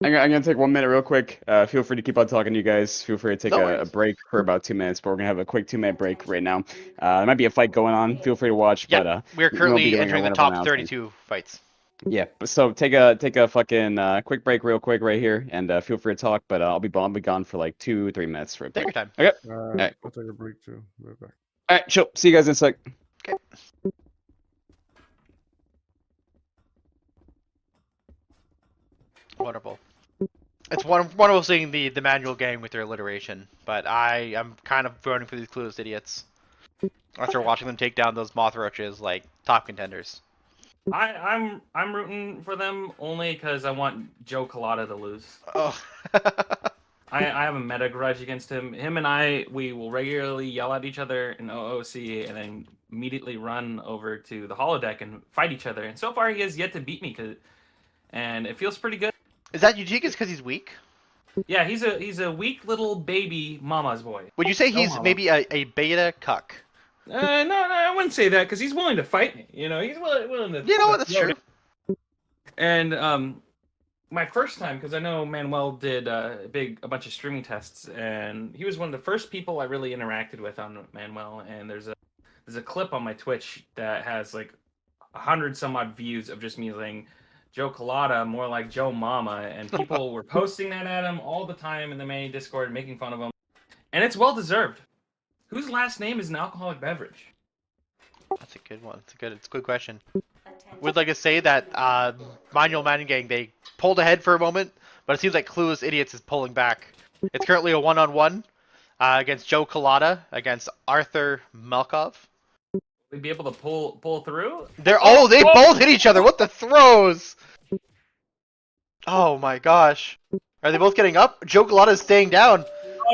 I'm gonna take 1 minute real quick. Feel free to keep on talking, you guys. Feel free to take No a worries. break for about 2 minutes, but we're gonna have a quick 2 minute break right now. There might be a fight going on. Feel free to watch, Yeah, but we are we'll be currently doing a entering the wonderful top announcement. 32 fights. Yeah, so take a fucking quick break real quick right here, and feel free to talk, but I'll be gone for like 2-3 minutes real Take quick. your time. Okay. Alright, I'll take a break too. Right back. All right, chill. See you guys in a sec. Wonderful. It's wonderful seeing the manual gang with their alliteration, but I am kind of voting for these Clueless Idiots after watching them take down those moth roaches like top contenders. I'm rooting for them only because I want Joe Colada to lose. Oh. I have a meta grudge against him. Him and we will regularly yell at each other in OOC and then immediately run over to the holodeck and fight each other. And so far, he has yet to beat me, and it feels pretty good. Is that Eugenius because he's weak? Yeah, he's a weak little baby mama's boy. Would you say No, he's mama. maybe a beta cuck? No, I wouldn't say that because he's willing to fight me. You know, he's willing to. You know what? That's true. And my first time, because I know Manuel did a bunch of streaming tests, and he was one of the first people I really interacted with on Manuel. And there's a clip on my Twitch that has like 100 some odd views of just me saying Joe Colada, more like Joe Mama, and people were posting that at him all the time in the main Discord, making fun of him, and it's well deserved. Whose last name is an alcoholic beverage? That's a good one. It's a good question. Attention. Would like to say that Manual Mining Gang, they pulled ahead for a moment, but it seems like Clueless Idiots is pulling back. It's currently a 1-on-1 against Joe Colada against Arthur Malkov. We'd be able to pull through. They both hit each other. What the throws? Oh my gosh. Are they both getting up? Joe Colada is staying down.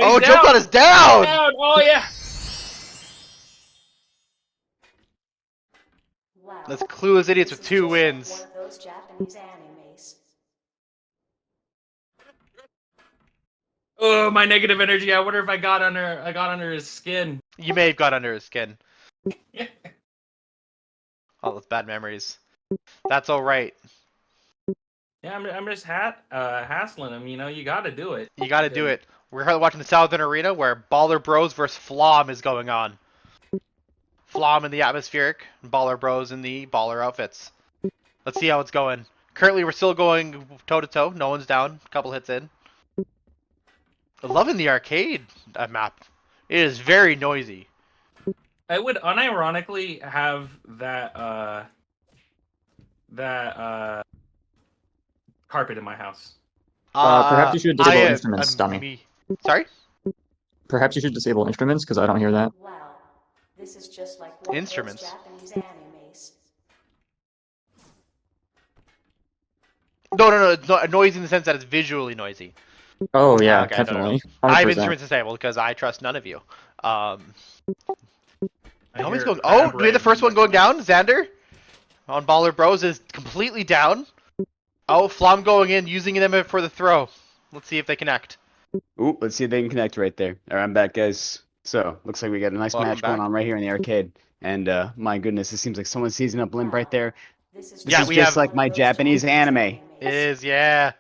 Oh, he's Joe down. Colada's down! Down. Oh yeah. Wow. That's Clueless Idiots with This is 2 just wins. Like one of those Japanese animes. Oh, my negative energy. I wonder if I got under his skin. You may have got under his skin. All those bad memories. That's alright. Yeah, I'm just hassling him. You know, you got to do it. You gotta do it. We're currently watching the Southern Arena where Baller Bros versus Flom is going on. Flom in the atmospheric, Baller Bros in the baller outfits. Let's see how it's going. Currently, we're still going toe to toe. No one's down. A couple hits in. Loving the arcade map. It is very noisy. I would unironically have that carpet in my house. Perhaps you should disable instruments, dummy. Sorry? Perhaps you should disable instruments because I don't hear that. Wow. This is just like one Instruments. of those Japanese animes. No. It's not noisy in the sense that it's visually noisy. Oh yeah, Okay, no. definitely. I have 100%. instruments disabled because I trust none of you. I Nobody's hear going. Oh, we had the crab first one going down. Xander on Baller Bros is completely down. Oh, Flom going in, using them for the throw. Let's see if they connect. Ooh, let's see if they can connect right there. All right, I'm back, guys. So, looks like we got a nice Welcome match going back. on right here in the arcade. And my goodness, it seems like someone's seizing up Limp right there. This Yeah, is we just have- like my Japanese anime. It is, yeah.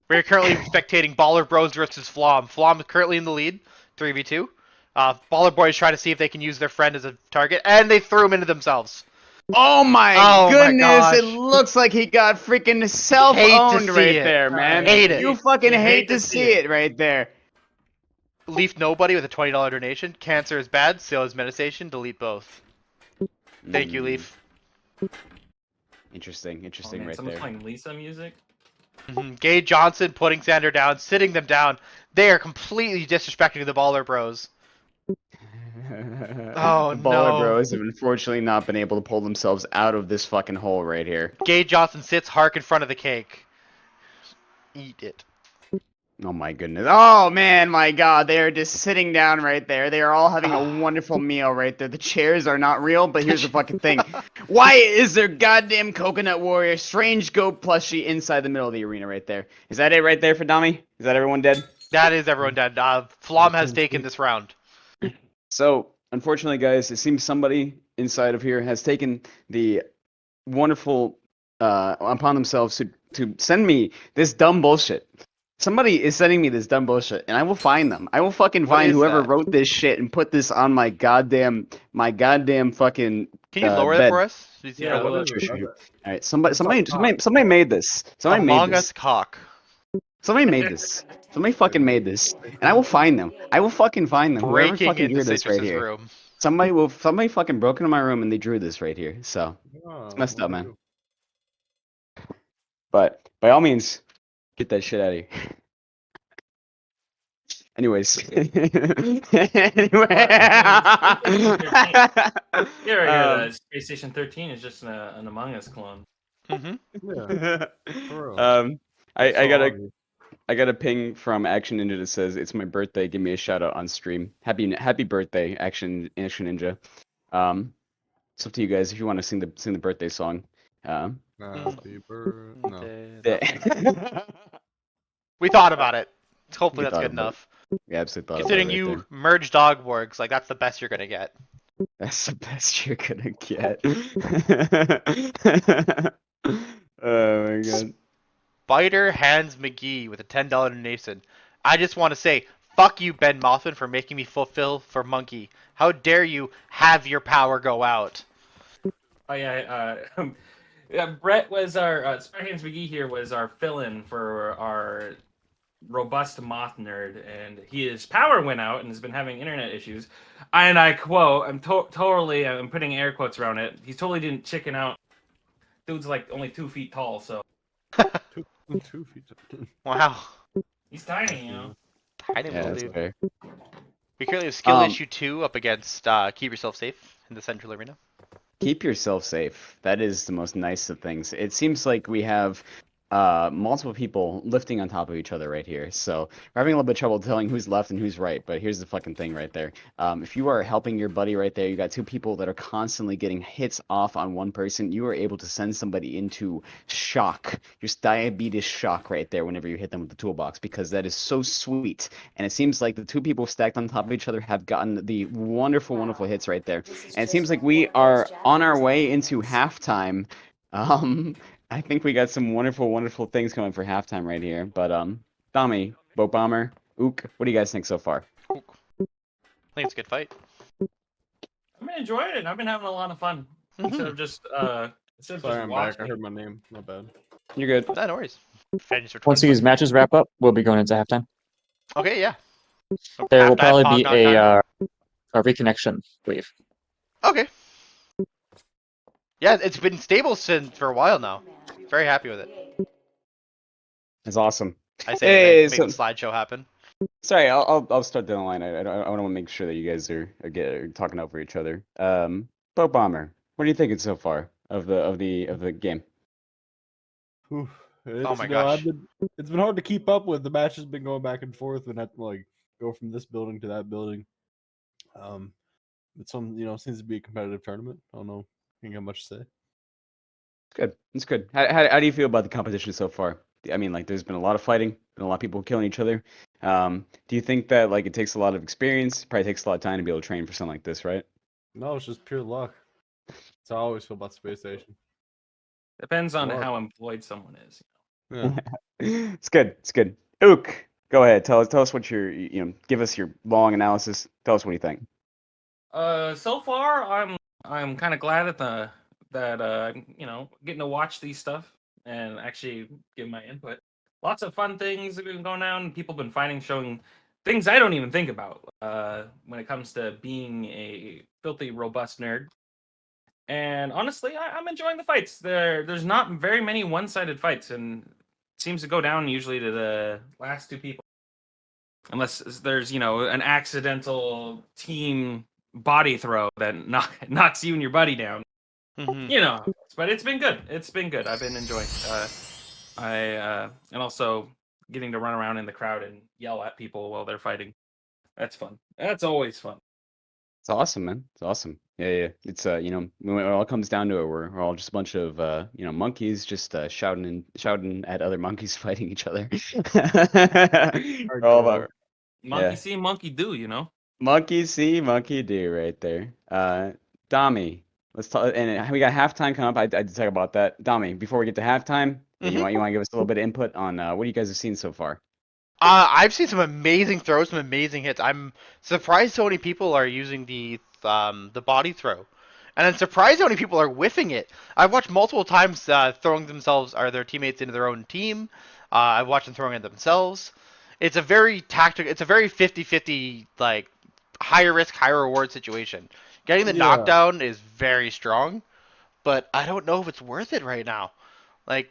We're currently spectating Baller Bros versus Flom. Flom is currently in the lead, 3v2. Baller Boys try to see if they can use their friend as a target, and they threw him into themselves. Oh my Oh my goodness, it gosh. looks like he got freaking Hate to self-owned see right it. there, man. Hate it. You fucking You hate to see it right there. Leaf Nobody with a $20 donation. Cancer is bad, so is meditation. Delete both. Thank you, Leaf. Interesting, Oh, interesting man, right someone's there. playing Lisa music. Gay Johnson putting Xander down, sitting them down. They are completely disrespecting the Baller Bros. Oh The Baller no. Bros have unfortunately not been able to pull themselves out of this fucking hole right here. Gay Johnson sits Hark in front of the cake. Eat it. Oh my goodness. Oh man, my god, they are just sitting down right there. They are all having a wonderful meal right there. The chairs are not real, but here's the fucking thing. Why is there goddamn Coconut Warrior Strange Goat plushie inside the middle of the arena right there? Is that it right there for Dami? Is that everyone dead? That is everyone dead. Flom has taken this round. So, unfortunately, guys, it seems somebody inside of here has taken the wonderful upon themselves to send me this dumb bullshit. Somebody is sending me this dumb bullshit, and I will find them. I will fucking What find is whoever that? wrote this shit and put this on my goddamn fucking Can you lower that bed. for us? So you see Yeah, how- look. All right, somebody made this. Somebody made Among this. Us cock. Somebody made this. Somebody fucking made this, and I will find them. I will fucking find them. Whoever Breaking fucking into drew this right Citrus's here. room. Somebody fucking broke into my room and they drew this right here. So it's messed up, man. But by all means, get that shit out of here. Anyways. Anyway. Yeah, right here. The Space Station 13 is just an Among Us clone. Mm-hmm. Yeah, for real. I So got obvious. I got a ping from Action Ninja that says it's my birthday. Give me a shout out on stream. Happy birthday, Action Ninja. It's up to you guys if you want to sing the birthday song. Happy birthday. No. Yeah. We thought about it. Hopefully We that's thought good about it. enough. We absolutely thought Considering about it right you there. merge dog works, like that's the best you're gonna get. That's the best you're gonna get. Oh my god. Spider Hands McGee with a $10 donation. I just want to say, fuck you, Ben Mothman, for making me fulfill for Monkey. How dare you have your power go out? Oh yeah, yeah. Brett was our Spider Hands McGee here was our fill-in for our robust moth nerd, and his power went out and has been having internet issues. And I quote, I'm putting air quotes around it. He totally didn't chicken out. Dude's like only 2 feet tall, so 2 feet. Wow. he's tiny, you know. Tiny Yeah, little that's dude. fair. We currently have skill issue 2 up against Keep Yourself Safe in the Central Arena. Keep yourself safe. That is the most nice of things. It seems like we have multiple people lifting on top of each other right here. So we're having a little bit of trouble telling who's left and who's right. But here's the fucking thing right there. If you are helping your buddy right there, you got two people that are constantly getting hits off on one person. You are able to send somebody into shock, just diabetes shock right there whenever you hit them with the toolbox, because that is so sweet. And it seems like the two people stacked on top of each other have gotten the wonderful, wonderful hits right there. And it seems like we are on our way into halftime. I think we got some wonderful, wonderful things coming for halftime right here. But Tommy, Boat Bomber, Ook, what do you guys think so far? I think it's a good fight. I've been enjoying it. I've been having a lot of fun instead of just Sorry, I'm back. I watching. heard my name. Not bad. You're good. No worries. Finish for Once 20 these matches wrap up, we'll be going into halftime. Okay, yeah. So There will halftime, probably talk be knock time. a reconnection wave. Okay. Yeah, it's been stable for a while now. Very happy with it. That's awesome. I say Hey, make the slideshow happen. Sorry, I'll start down the line. I want to make sure that you guys are talking over each other. Boat Bomber, what are you thinking so far of the game? Oof. It's, Oh my you know, gosh. it's been hard to keep up with. The match has been going back and forth, and had to like go from this building to that building. It's seems to be a competitive tournament. I don't know. Ain't got much to say. Good. It's good. How do you feel about the competition so far? I mean, like, there's been a lot of fighting, been a lot of people killing each other. Do you think that like it takes a lot of experience? Probably takes a lot of time to be able to train for something like this, right? No, it's just pure luck. That's how I always feel about space station. Depends on Luck. how employed someone is. Yeah. It's good. It's good. Ook, go ahead. Tell us what give us your long analysis. Tell us what you think. So far I'm kind of glad at that getting to watch these stuff and actually give my input. Lots of fun things have been going down. People have been fighting, showing things I don't even think about when it comes to being a filthy robust nerd. And honestly, I'm enjoying the fights. There's not very many one-sided fights, and it seems to go down usually to the last two people, unless there's an accidental team body throw that knocks you and your buddy down. Mhm. But it's been good. It's been good. I've been enjoying. And also getting to run around in the crowd and yell at people while they're fighting. That's fun. That's always fun. It's awesome, man. It's awesome. Yeah. It's when it all comes down to it, we're all just a bunch of monkeys just shouting at other monkeys fighting each other. We're all about Monkey see, monkey do. monkey see, monkey do right there. Dami, let's talk. And we got halftime coming up. I did talk about that. Dami, before we get to halftime, you want to give us a little bit of input on what you guys have seen so far? I've seen some amazing throws, some amazing hits. I'm surprised so many people are using the body throw, and I'm surprised how many people are whiffing it. I've watched multiple times throwing themselves or their teammates into their own team. I've watched them throwing it themselves. It's a very tactical. It's a very 50-50 like higher risk, higher reward situation. Getting the Yeah. knockdown is very strong, but I don't know if it's worth it right now. Like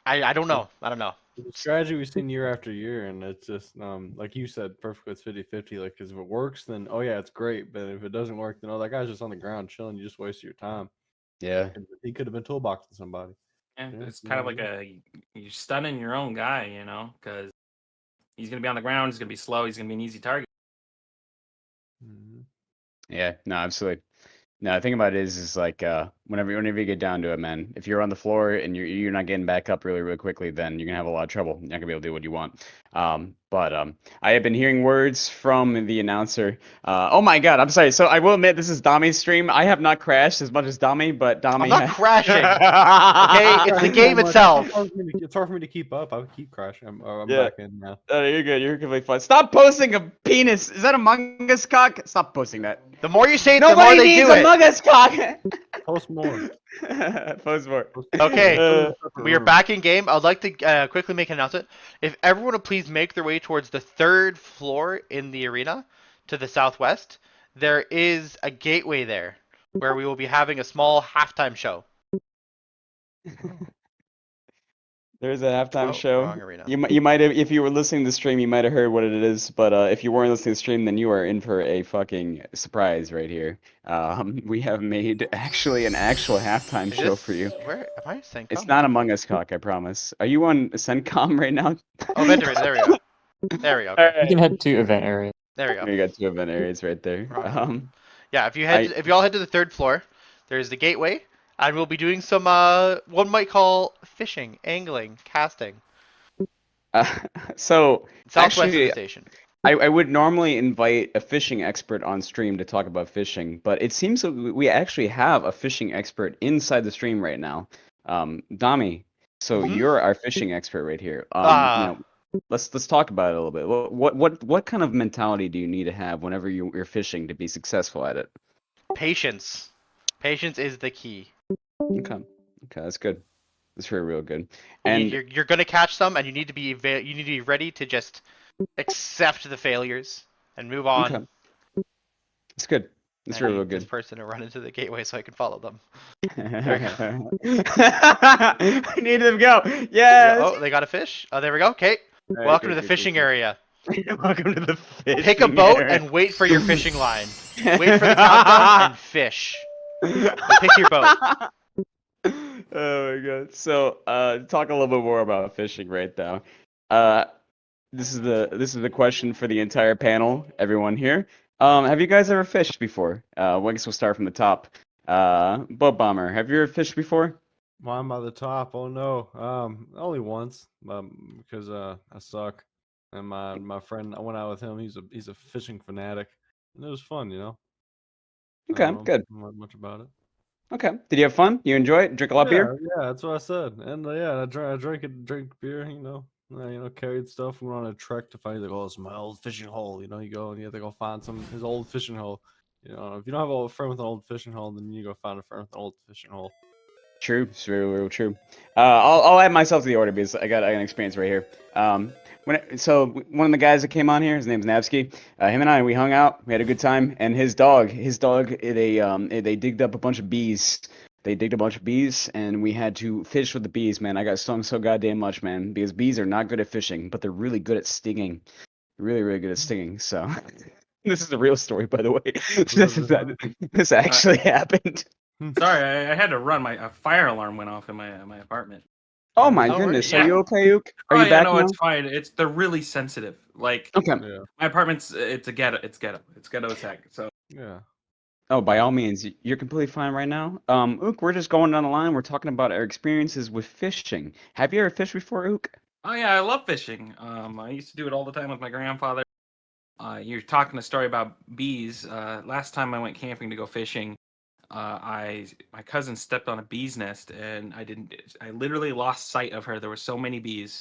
I don't know. I don't know. The strategy we've seen year after year, and it's just like you said, perfectly. It's 50-50. Like, because if it works, then oh yeah, it's great. But if it doesn't work, then that guy's just on the ground chilling. You just wasted your time. Yeah. He could have been toolboxing somebody. And Yeah, it's kind of like you're stunning your own guy, because he's gonna be on the ground. He's gonna be slow. He's gonna be an easy target. Mm-hmm. Yeah, no, absolutely. No, the thing about it is like whenever you get down to it, man, if you're on the floor and you're not getting back up really quickly, then you're gonna have a lot of trouble. You're not gonna be able to do what you want. But I have been hearing words from the announcer. Oh my God, I'm sorry. So I will admit this is Dami's stream. I have not crashed as much as Dami, but Dami. I'm not crashing. Okay, it's the game itself. It's hard for me to keep up. I would keep crashing. I'm Yeah. back in now. You're good. You're completely fine. Stop posting a penis. Is that Among Us cock? Stop posting that. The more you say it, the more Nobody they needs do it. Among Us cock. Post more. Post more. Okay, we are back in game. I'd like to quickly make an announcement. If everyone would please make their way towards the third floor in the arena to the southwest, there is a gateway there where we will be having a small halftime show. There's a halftime Oh, show. wrong arena. You might have, if you were listening to the stream, you might have heard what it is. But if you weren't listening to the stream, then you are in for a fucking surprise right here. We have made actually an actual halftime Is show this- for you. Where am I? Sencom? It's not Among Us cock, I promise. Are you on Sencom right now? Oh, event arena. There we go. There we go. All Okay. You can right. head to event area. There we go. We got two event areas right there. Wrong. Yeah, if you all head to the third floor, there's the gateway, and we'll be doing some one might call fishing, angling, casting. So Southwest of actually, the station. I would normally invite a fishing expert on stream to talk about fishing, but it seems that we actually have a fishing expert inside the stream right now. Dami, so Mhm. you're our fishing expert right here. Let's talk about it a little bit. What kind of mentality do you need to have whenever you're fishing to be successful at it? Patience. Patience is the key. Okay, that's good. That's real good. You're gonna catch some, and you need to be ready to just accept the failures and move on. Okay, that's good. That's I real need good. this person to run into the gateway so I can follow them. I need them to go. Yes. Oh, they got a fish. Oh, there we go. Okay. Alright, Welcome to good, the good, fishing good. area. Welcome to the fishing Pick a boat area. and wait for your fishing line. Wait for the countdown and fish. Pick your boat. Oh my God. So, talk a little bit more about fishing right now. This is the question for the entire panel, everyone here. Have you guys ever fished before? Well, I guess we'll start from the top. Boat Bomber, have you ever fished before? Mine by the top. Oh no. Only once. Because I suck. and my friend, I went out with him. He's a fishing fanatic, and it was fun. You know. I Okay, don't good. know much about it. Okay. Did you have fun? You enjoy it? Drink a lot of Yeah, beer? yeah, that's what I said. And yeah, I drank beer. Carried stuff. We went on a trek to find like, oh, it's my old fishing hole. You know, you go and you have to go find his old fishing hole. You know, if you don't have a friend with an old fishing hole, then you go find a friend with an old fishing hole. True, it's very true. I'll add myself to the order because I got an experience right here. One of the guys that came on here, his name's Navsky. Him and I, we hung out, we had a good time, and his dog, they digged up a bunch of bees. They digged a bunch of bees, and we had to fish with the bees. Man, I got stung so goddamn much, man, because bees are not good at fishing, but they're really good at stinging. Really good at stinging. So, this is a real story, by the way. This actually happened. Sorry, I had to run. A fire alarm went off in my apartment. Oh my Oh, goodness, yeah. are you okay, Ook? Are Oh you yeah, back no, now? it's fine. They're really sensitive. Like Okay. Yeah, my apartment's it's ghetto as heck. So yeah. Oh, by all means, you're completely fine right now. Ook, we're just going down the line. We're talking about our experiences with fishing. Have you ever fished before, Ook? oh yeah, I love fishing. I used to do it all the time with my grandfather. You're talking a story about bees. Last time I went camping to go fishing, my cousin stepped on a bee's nest and I literally lost sight of her. There were so many bees.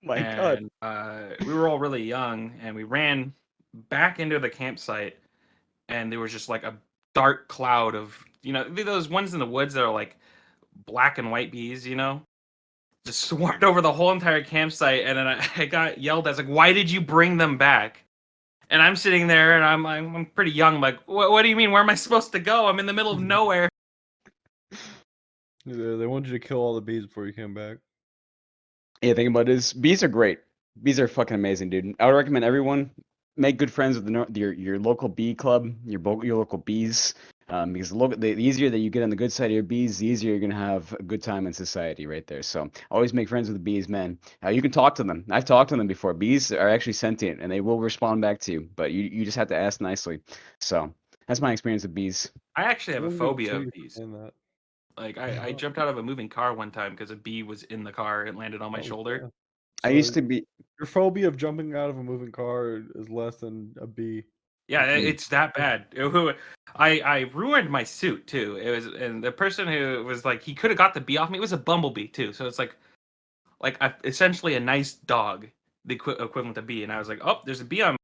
My God. And we were all really young and we ran back into the campsite and there was just like a dark cloud of, those ones in the woods that are like black and white bees, just swarmed over the whole entire campsite. And then I got yelled at. I was like, why did you bring them back? And I'm sitting there and I'm pretty young. I'm like, what do you mean? Where am I supposed to go? I'm in the middle of nowhere. They wanted you to kill all the bees before you came back. Yeah, think about it is bees are great. Bees are fucking amazing, dude. I would recommend everyone make good friends with your local bee club, your local bees. Because the easier that you get on the good side of your bees, the easier you're gonna have a good time in society, right there. So always make friends with the bees, man. You can talk to them. I've talked to them before. Bees are actually sentient, and they will respond back to you. But you just have to ask nicely. So that's my experience with bees. I actually have a Wouldn't be phobia too of bees. in that. Like I jumped out of a moving car one time because a bee was in the car and landed on my Oh, shoulder. yeah. I So used to be. your phobia of jumping out of a moving car is less than a bee. Yeah, Mm. it's that bad. I ruined my suit too. And the person who was like, he could have got the bee off me. It was a bumblebee too, so it's like essentially a nice dog, the equivalent of bee. And I was like, oh, there's a bee on me.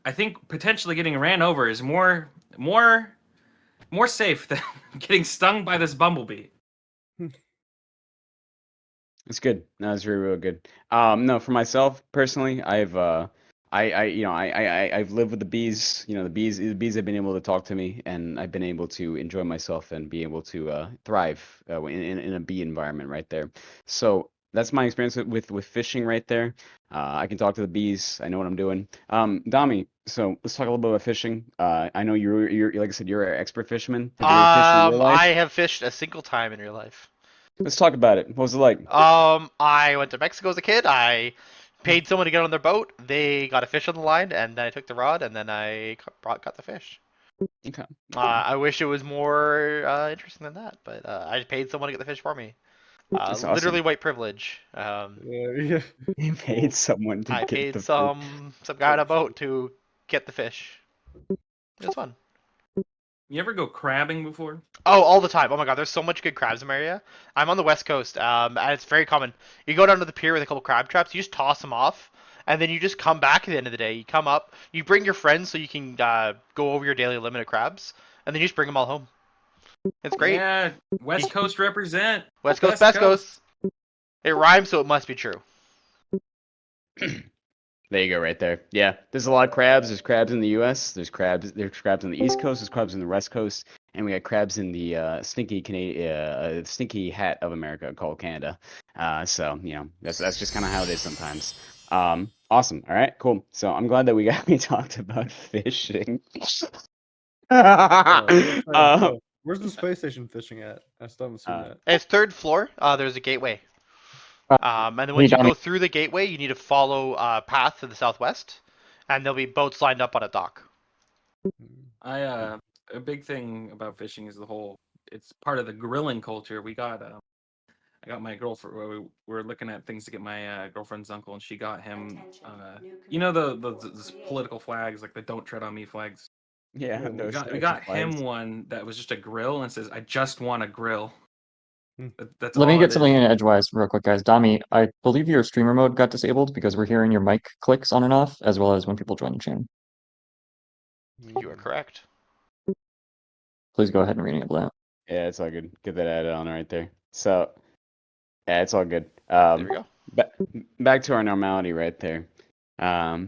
I think potentially getting ran over is more safe than getting stung by this bumblebee. It's good. No, it's really good. No, for myself personally, I've lived with the bees. You know, the bees have been able to talk to me, and I've been able to enjoy myself and be able to thrive in a bee environment right there. So that's my experience with fishing right there. I can talk to the bees. I know what I'm doing. Dami, so let's talk a little bit about fishing. I know you're like I said, you're an expert fisherman. Have you ever fished in real life? I have fished a single time in real life. Let's talk about it. What was it like? I went to Mexico as a kid. I paid someone to get on their boat. They got a fish on the line, and then I took the rod, and then I caught the fish. Okay. I wish it was more interesting than that, but I paid someone to get the fish for me. That's Literally awesome. white privilege. Yeah. You paid someone to I get paid the fish. some guy on a boat to get the fish. It was fun. You ever go crabbing before? Oh, all the time. Oh my god, there's so much good crabs in my area. I'm on the west coast, and it's very common. You go down to the pier with a couple crab traps, you just toss them off, and then you just come back at the end of the day. You come up, you bring your friends so you can go over your daily limit of crabs, and then you just bring them all home. It's great. Yeah, West Coast represent. West Coast, best coast. It rhymes, so it must be true. There you go, right there. Yeah, there's a lot of crabs. There's crabs in the U.S. There's crabs on the East Coast. There's crabs in the West Coast, and we got crabs in the stinky hat of America called Canada. So you know that's just kind of how it is sometimes. Awesome. All right, cool. So I'm glad that we talked about fishing. Where's the space station fishing at? I still haven't seen that. It's third floor. There's a gateway. And then Hey, once you Donnie. go through the gateway, you need to follow a path to the southwest, and there'll be boats lined up on a dock. A big thing about fishing is it's part of the grilling culture. I I got my girlfriend. We were looking at things to get my girlfriend's uncle, and she got him. You know the political flags, like the "Don't Tread on Me" flags. Yeah, We those got types of him flags. one that was just a grill and says, "I just want a grill." That's Let me all get it something is. in edgewise real quick, guys. Dami, I believe your streamer mode got disabled because we're hearing your mic clicks on and off, as well as when people join the channel. You are correct. Please go ahead and renable that. Yeah, it's all good. Get that added on right there. So, yeah, it's all good. There we go. Ba- back to our normality right there. No.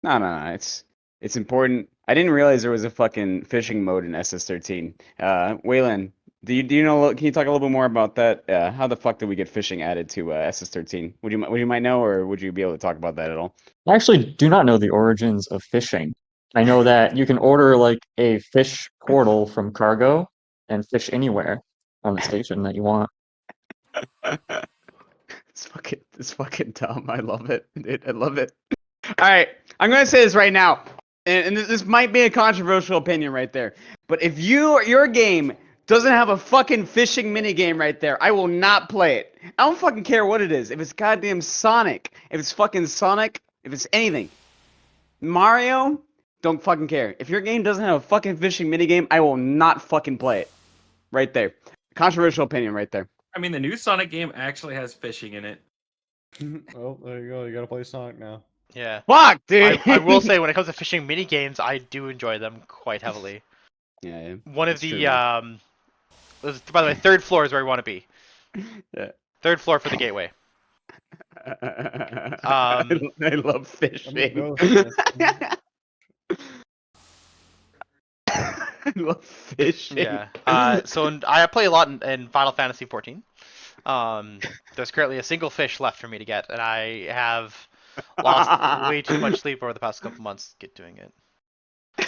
It's important. I didn't realize there was a fucking fishing mode in SS13. Waylon, do you know? Can you talk a little bit more about that? How the fuck did we get fishing added to SS13? Would you might know, or would you be able to talk about that at all? I actually do not know the origins of fishing. I know that you can order like a fish portal from Cargo and fish anywhere on the station that you want. It's fucking dumb. I love it, dude. I love it. All right, I'm gonna say this right now, and this might be a controversial opinion right there, but if your game doesn't have a fucking fishing mini game right there, I will not play it. I don't fucking care what it is. If it's goddamn Sonic, if it's fucking Sonic, if it's anything, Mario, don't fucking care. If your game doesn't have a fucking fishing mini game, I will not fucking play it. Right there, controversial opinion right there. I mean, the new Sonic game actually has fishing in it. Well, there you go. You gotta play Sonic now. Yeah. Fuck, dude. I will say when it comes to fishing mini games, I do enjoy them quite heavily. Yeah. One of It's true, the man. by the way, third floor is where we want to be. Yeah. Third floor for the gateway. I love fishing. I love fishing. Yeah. So I play a lot in Final Fantasy 14. There's currently a single fish left for me to get, and I have lost way too much sleep over the past couple months doing it.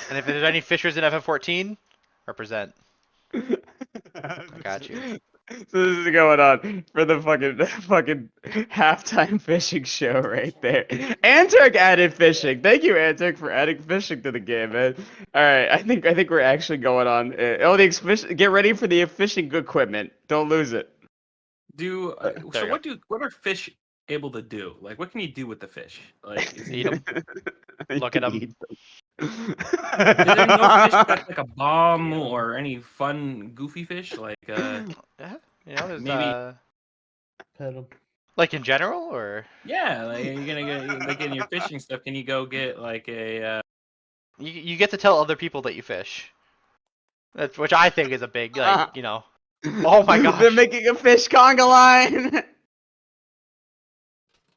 And if there's any fishers in FF14, represent. I got you. So this is going on for the fucking halftime fishing show right there. Anturk added fishing. Thank you, Anturk, for adding fishing to the game, man. All right, I think we're actually going on. Get ready for the fishing equipment. Don't lose it. What are fish able to do? Like, what can you do with the fish? Like, Eat them. Look at them. Is there no fish that's like a bomb or any fun goofy fish? Like, Yeah, there's maybe Pet 'em. like in general, or yeah, like you're gonna get like in your fishing stuff. Can you go get like a? you get to tell other people that you fish. Which I think is a big Oh my gosh. They're making a fish conga line.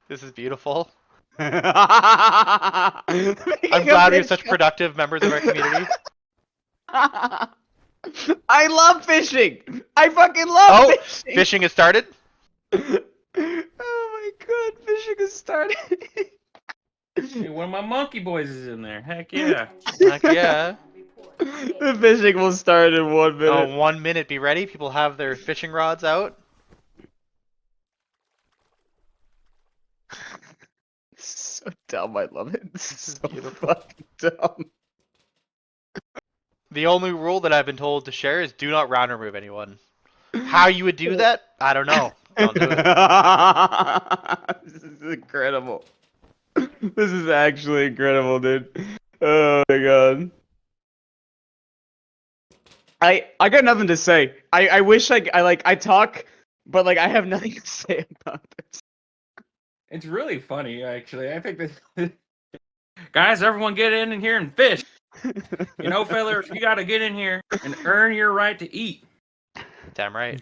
This is beautiful. I'm I'm glad we have such productive members of our community. I love fishing. I fucking love fishing. Fishing has started. Oh my god, fishing has started. Hey, one of my monkey boys is in there. Heck yeah. Heck yeah. The fishing will start in 1 minute. Oh, 1 minute. Be ready. People have their fishing rods out. So dumb. I love it. This is so beautiful. fucking dumb. The only rule that I've been told to share is do not round remove anyone. How you would do that, I don't know. Don't do it. This is incredible. This is actually incredible, dude. Oh my god. I got nothing to say. I wish I talk, but like I have nothing to say about this. It's really funny, actually. I think that guys, everyone get in here and fish. You know, fellas, you got to get in here and earn your right to eat. Damn right.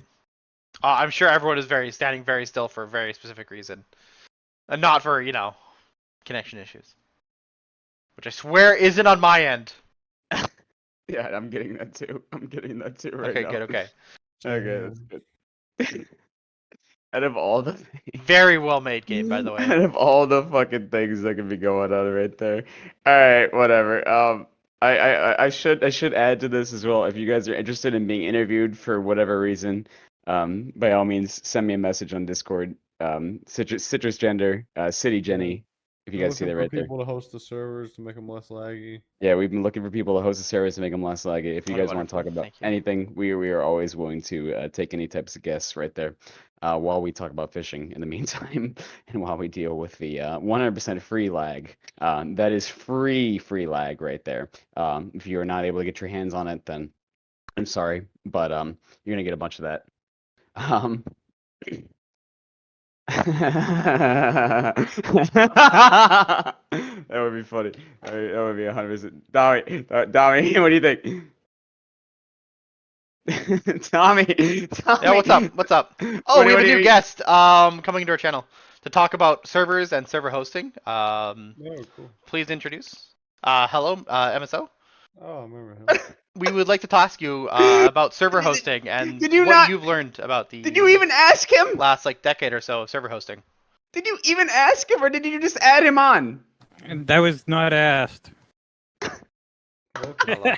I'm sure everyone is standing very still for a very specific reason, and not for connection issues, which I swear isn't on my end. Yeah, I'm getting that too. Right Okay, now. good. Okay. Okay, that's good. Out of all the Very well made game, by the way. out of all the fucking things that could be going on right there. All right, whatever. I should add to this as well. If you guys are interested in being interviewed for whatever reason, by all means, send me a message on Discord. Citrus Gender, City Jenny. If you We're guys see looking that for right there. people to host the servers to make them less laggy. Yeah, we've been looking for people to host the servers to make them less laggy. If you guys want to Wonderful. talk about Thank you. anything, we are always willing to take any types of guests right there while we talk about fishing in the meantime and while we deal with the 100% free lag. That is free lag right there. If you are not able to get your hands on it, then I'm sorry, but you're going to get a bunch of that. Um, that would be funny. That would be 100%. Tommy, what do you think? Tommy, Yeah, what's up? What's up? Oh, What we do- have what a do new you- guest coming to our channel to talk about servers and server hosting. Oh, cool. Please introduce. Hello, MSO. Oh, I remember him. We would like to ask you about server hosting and Did you what not- you've learned about the Did you even ask him? last like decade or so of server hosting. Did you even ask him, or did you just add him on? That was not asked. Okay.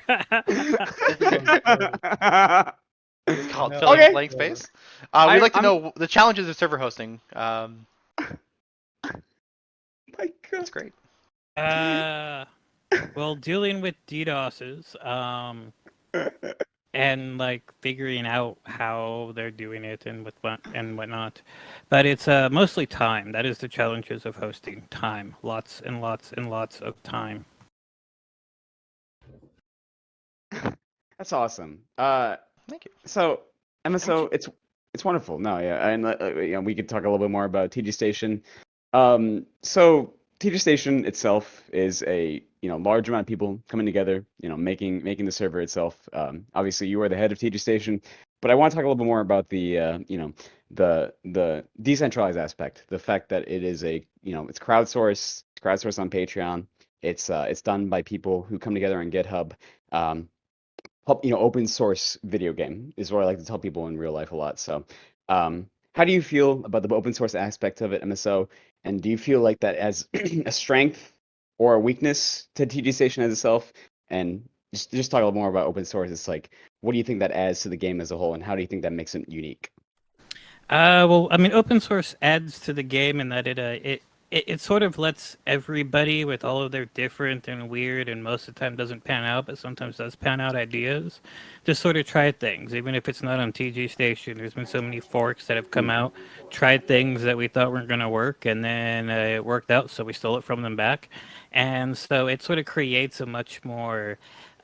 It's called Yeah. filling Okay. blank space. I- We'd like to I'm- know the challenges of server hosting. My God. That's great. Well, dealing with DDoSes, and like figuring out how they're doing it and whatnot. But it's mostly time. That is the challenges of hosting. Time. Lots and lots and lots of time. That's awesome. Thank you. So MSO, it's wonderful. No, yeah, and we could talk a little bit more about TG Station. So TG Station itself is a large amount of people coming together, making the server itself. Obviously, you are the head of TG Station, but I want to talk a little bit more about the the decentralized aspect, the fact that it is it's crowdsourced, on Patreon. It's done by people who come together on GitHub. Open source video game is what I like to tell people in real life a lot. So, how do you feel about the open source aspect of it, MSO? And do you feel like that as a strength or a weakness to TG Station as itself? And just talk a little more about open source. It's like, what do you think that adds to the game as a whole, and how do you think that makes it unique? Well, I mean, open source adds to the game in that it sort of lets everybody with all of their different and weird and most of the time doesn't pan out, but sometimes does pan out ideas, just sort of try things. Even if it's not on TG Station, there's been so many forks that have come out, tried things that we thought weren't going to work, and then it worked out, so we stole it from them back. And so it sort of creates a much more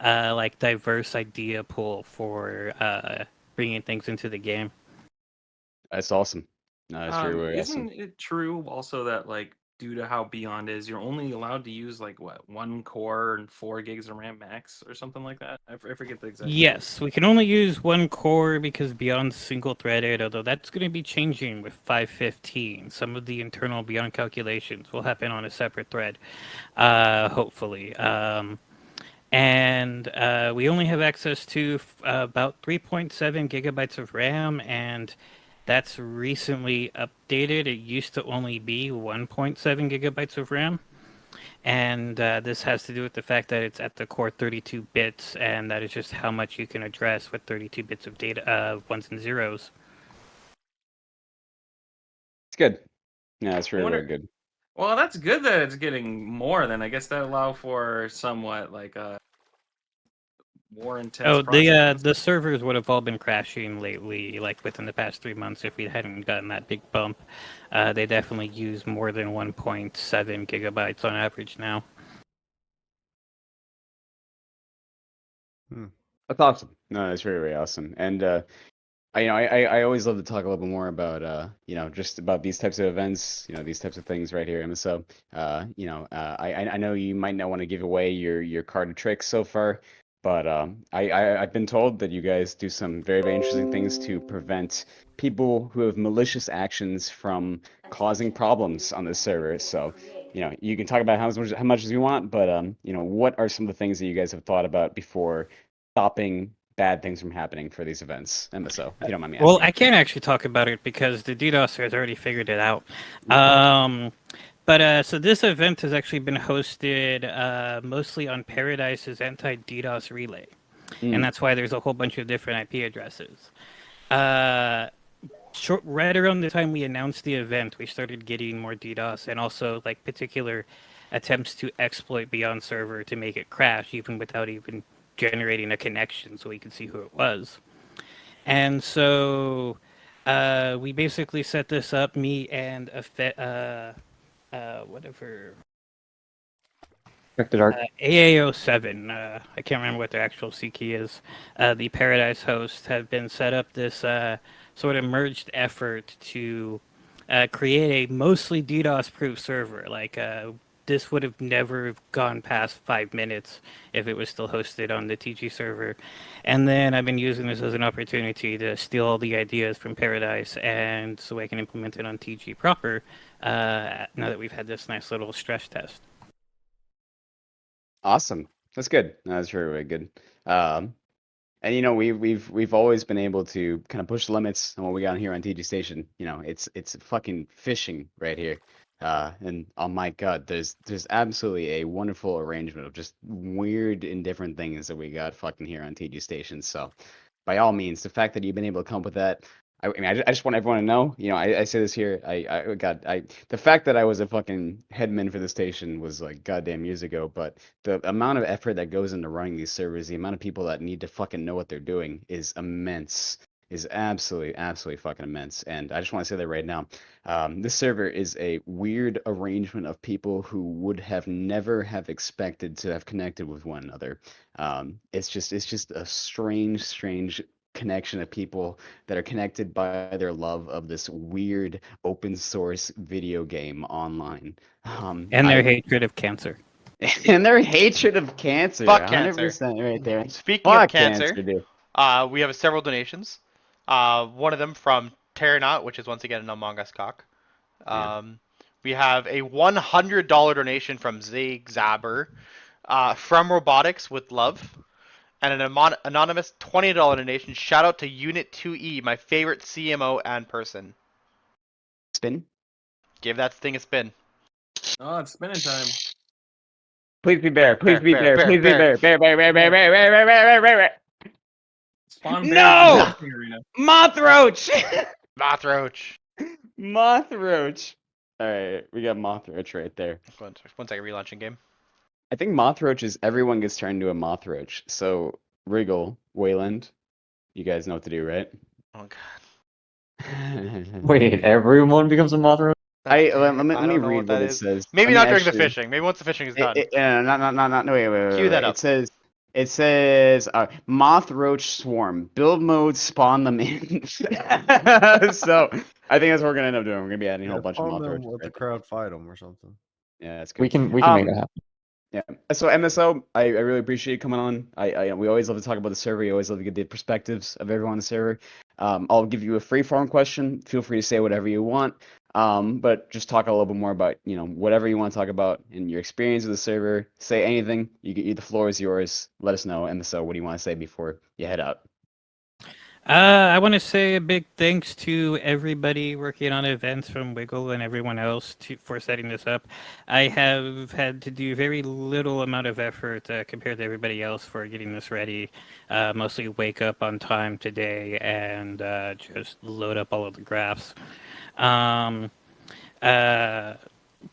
like diverse idea pool for bringing things into the game. That's awesome. No, that's very, very Isn't awesome. it true also that like due to how Beyond is, you're only allowed to use like what 1 core and 4 gigs of RAM max or something like that? I forget the exact. Yes, we can only use 1 core because Beyond's single-threaded, although that's going to be changing with 5.15. Some of the internal Beyond calculations will happen on a separate thread, hopefully. And we only have access to about 3.7 gigabytes of RAM, and that's recently updated. It used to only be 1.7 gigabytes of RAM. And this has to do with the fact that it's at the core 32 bits, and that is just how much you can address with 32 bits of data, ones and zeros. It's good. Yeah, it's very, wonder- very good. Well, that's good that it's getting more. Then I guess that allow for somewhat like a more intense. Oh, process. the servers would have all been crashing lately, like within the past 3 months if we hadn't gotten that big bump. They definitely use more than 1.7 gigabytes on average now. That's awesome. No, that's very, very awesome. And I always love to talk a little bit more about just about these types of events, these types of things right here, MSO. I know you might not want to give away your card of tricks so far, but I've been told that you guys do some very, very interesting things to prevent people who have malicious actions from causing problems on this server. So, you can talk about how much as you want, but what are some of the things that you guys have thought about before stopping bad things from happening for these events, MSO, if you don't mind me asking? Well, I can't actually talk about it because the DDoSer has already figured it out. So this event has actually been hosted mostly on Paradise's anti-DDoS relay. And that's why there's a whole bunch of different IP addresses. right around the time we announced the event, we started getting more DDoS and also like particular attempts to exploit beyond server to make it crash, even without even generating a connection, so we could see who it was. And so we basically set this up, me and whatever Affected Art. AAO7, I can't remember what their actual C key is, the Paradise host, have been set up this sort of merged effort to create a mostly DDoS-proof server. Like, this would have never gone past 5 minutes if it was still hosted on the TG server. And then I've been using this as an opportunity to steal all the ideas from Paradise, and so I can implement it on TG proper, now that we've had this nice little stress test. Awesome. That's good. No, that's very, very good. And you know, we've always been able to kind of push the limits on what we got here on TG Station. You know, it's fucking fishing right here. And oh my God, there's absolutely a wonderful arrangement of just weird and different things that we got fucking here on TG Station. So, by all means, the fact that you've been able to come up with that, I mean, I just want everyone to know. You know, I say this here. The fact that I was a fucking headman for the station was like goddamn years ago. But the amount of effort that goes into running these servers, the amount of people that need to fucking know what they're doing is immense. Is absolutely fucking immense. And I just want to say that right now. This server is a weird arrangement of people who would have never have expected to have connected with one another. It's just a strange connection of people that are connected by their love of this weird open source video game online. And their hatred of cancer. And their hatred of cancer. Fuck cancer. 100% right there. Speaking of Fuck cancer, dude. we have several donations. One of them from Terranaut, which is once again an Among Us cock. We have a $100 donation from Zig Zabber, from Robotics with Love, and an anonymous $20 donation. Shout out to Unit 2E, my favorite CMO and person. Spin. Give that thing a spin. Oh, it's spinning time. Please be bear. Please Bear, be bear, bear. Please be bear. bear. Bear. Spawn No! bears in the arena. Mothroach. Mothroach. Mothroach. All right, we got Mothroach right there. One second, relaunching game. I think Mothroach is everyone gets turned into a Mothroach. So Wriggle, Wayland, you guys know what to do, right? Oh god. Wait, everyone becomes a Mothra? Let me I don't know read what it is. says. Maybe Let not me during the actually- fishing. Maybe once the fishing is done. No, wait. Cue that up. It says Mothroach swarm. Build mode, spawn them in. So I think that's what we're gonna end up doing. We're gonna be adding a whole bunch of Mothroach. Let the crowd fight them or something. Yeah, that's good. We can make it happen. Yeah. So MSO, I really appreciate you coming on. We always love to talk about the server. We always love to get the perspectives of everyone on the server. I'll give you a free form question. Feel free to say whatever you want. But just talk a little bit more about, whatever you want to talk about in your experience with the server. Say anything. The floor is yours. Let us know. MSO, what do you want to say before you head out? I want to say a big thanks to everybody working on events from Wiggle and everyone else for setting this up. I have had to do very little amount of effort compared to everybody else for getting this ready. Mostly wake up on time today and just load up all of the graphs.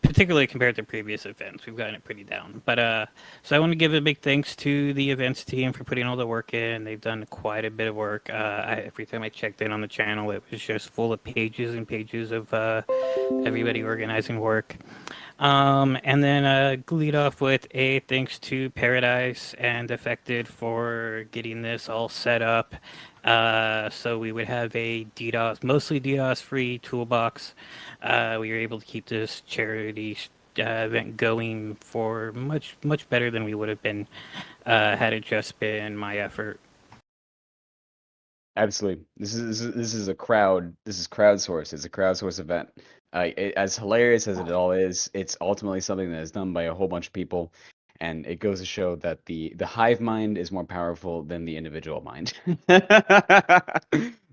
Particularly compared to previous events, we've gotten it pretty down. But so I want to give a big thanks to the events team for putting all the work in. They've done quite a bit of work. Every time I checked in on the channel, it was just full of pages and pages of everybody organizing work. And then lead off with a thanks to Paradise and Affected for getting this all set up. So we would have a mostly DDoS-free toolbox. We were able to keep this charity event going for much better than we would have been had it just been my effort. Absolutely. This is a crowd. This is crowdsourced. It's a crowdsourced event. As hilarious as it all is, it's ultimately something that is done by a whole bunch of people, and it goes to show that the hive mind is more powerful than the individual mind.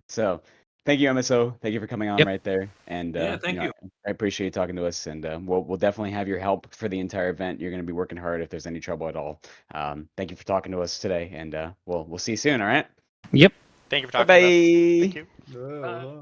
So, thank you, MSO. Thank you for coming on right there. And Yeah, thank you. I appreciate you talking to us, and we'll definitely have your help for the entire event. You're going to be working hard if there's any trouble at all. Thank you for talking to us today, and we'll see you soon. All right. Yep. Thank you for talking Bye-bye. to us. Thank you. Yeah.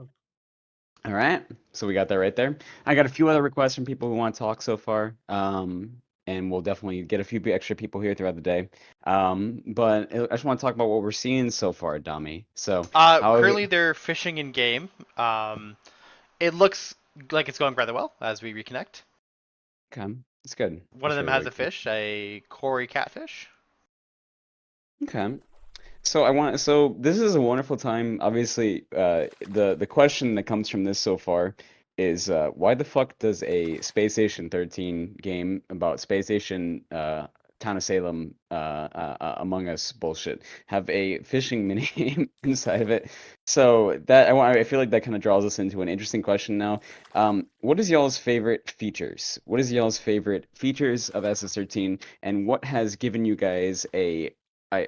All right, so we got that right there. I got a few other requests from people who want to talk so far, and we'll definitely get a few extra people here throughout the day. But I just want to talk about what we're seeing so far, Dami. So, how have Currently they're fishing in game. It looks like it's going rather well as we reconnect. okay, it's good. One of That's them really, has really a cool. fish, a Cory catfish. Okay. So this is a wonderful time. Obviously, the question that comes from this so far is why the fuck does a Space Station 13 game about Space Station Town of Salem Among Us bullshit have a fishing mini game inside of it? So that I feel like that kind of draws us into an interesting question now. What is y'all's favorite features? What is y'all's favorite features of SS13, and what has given you guys a I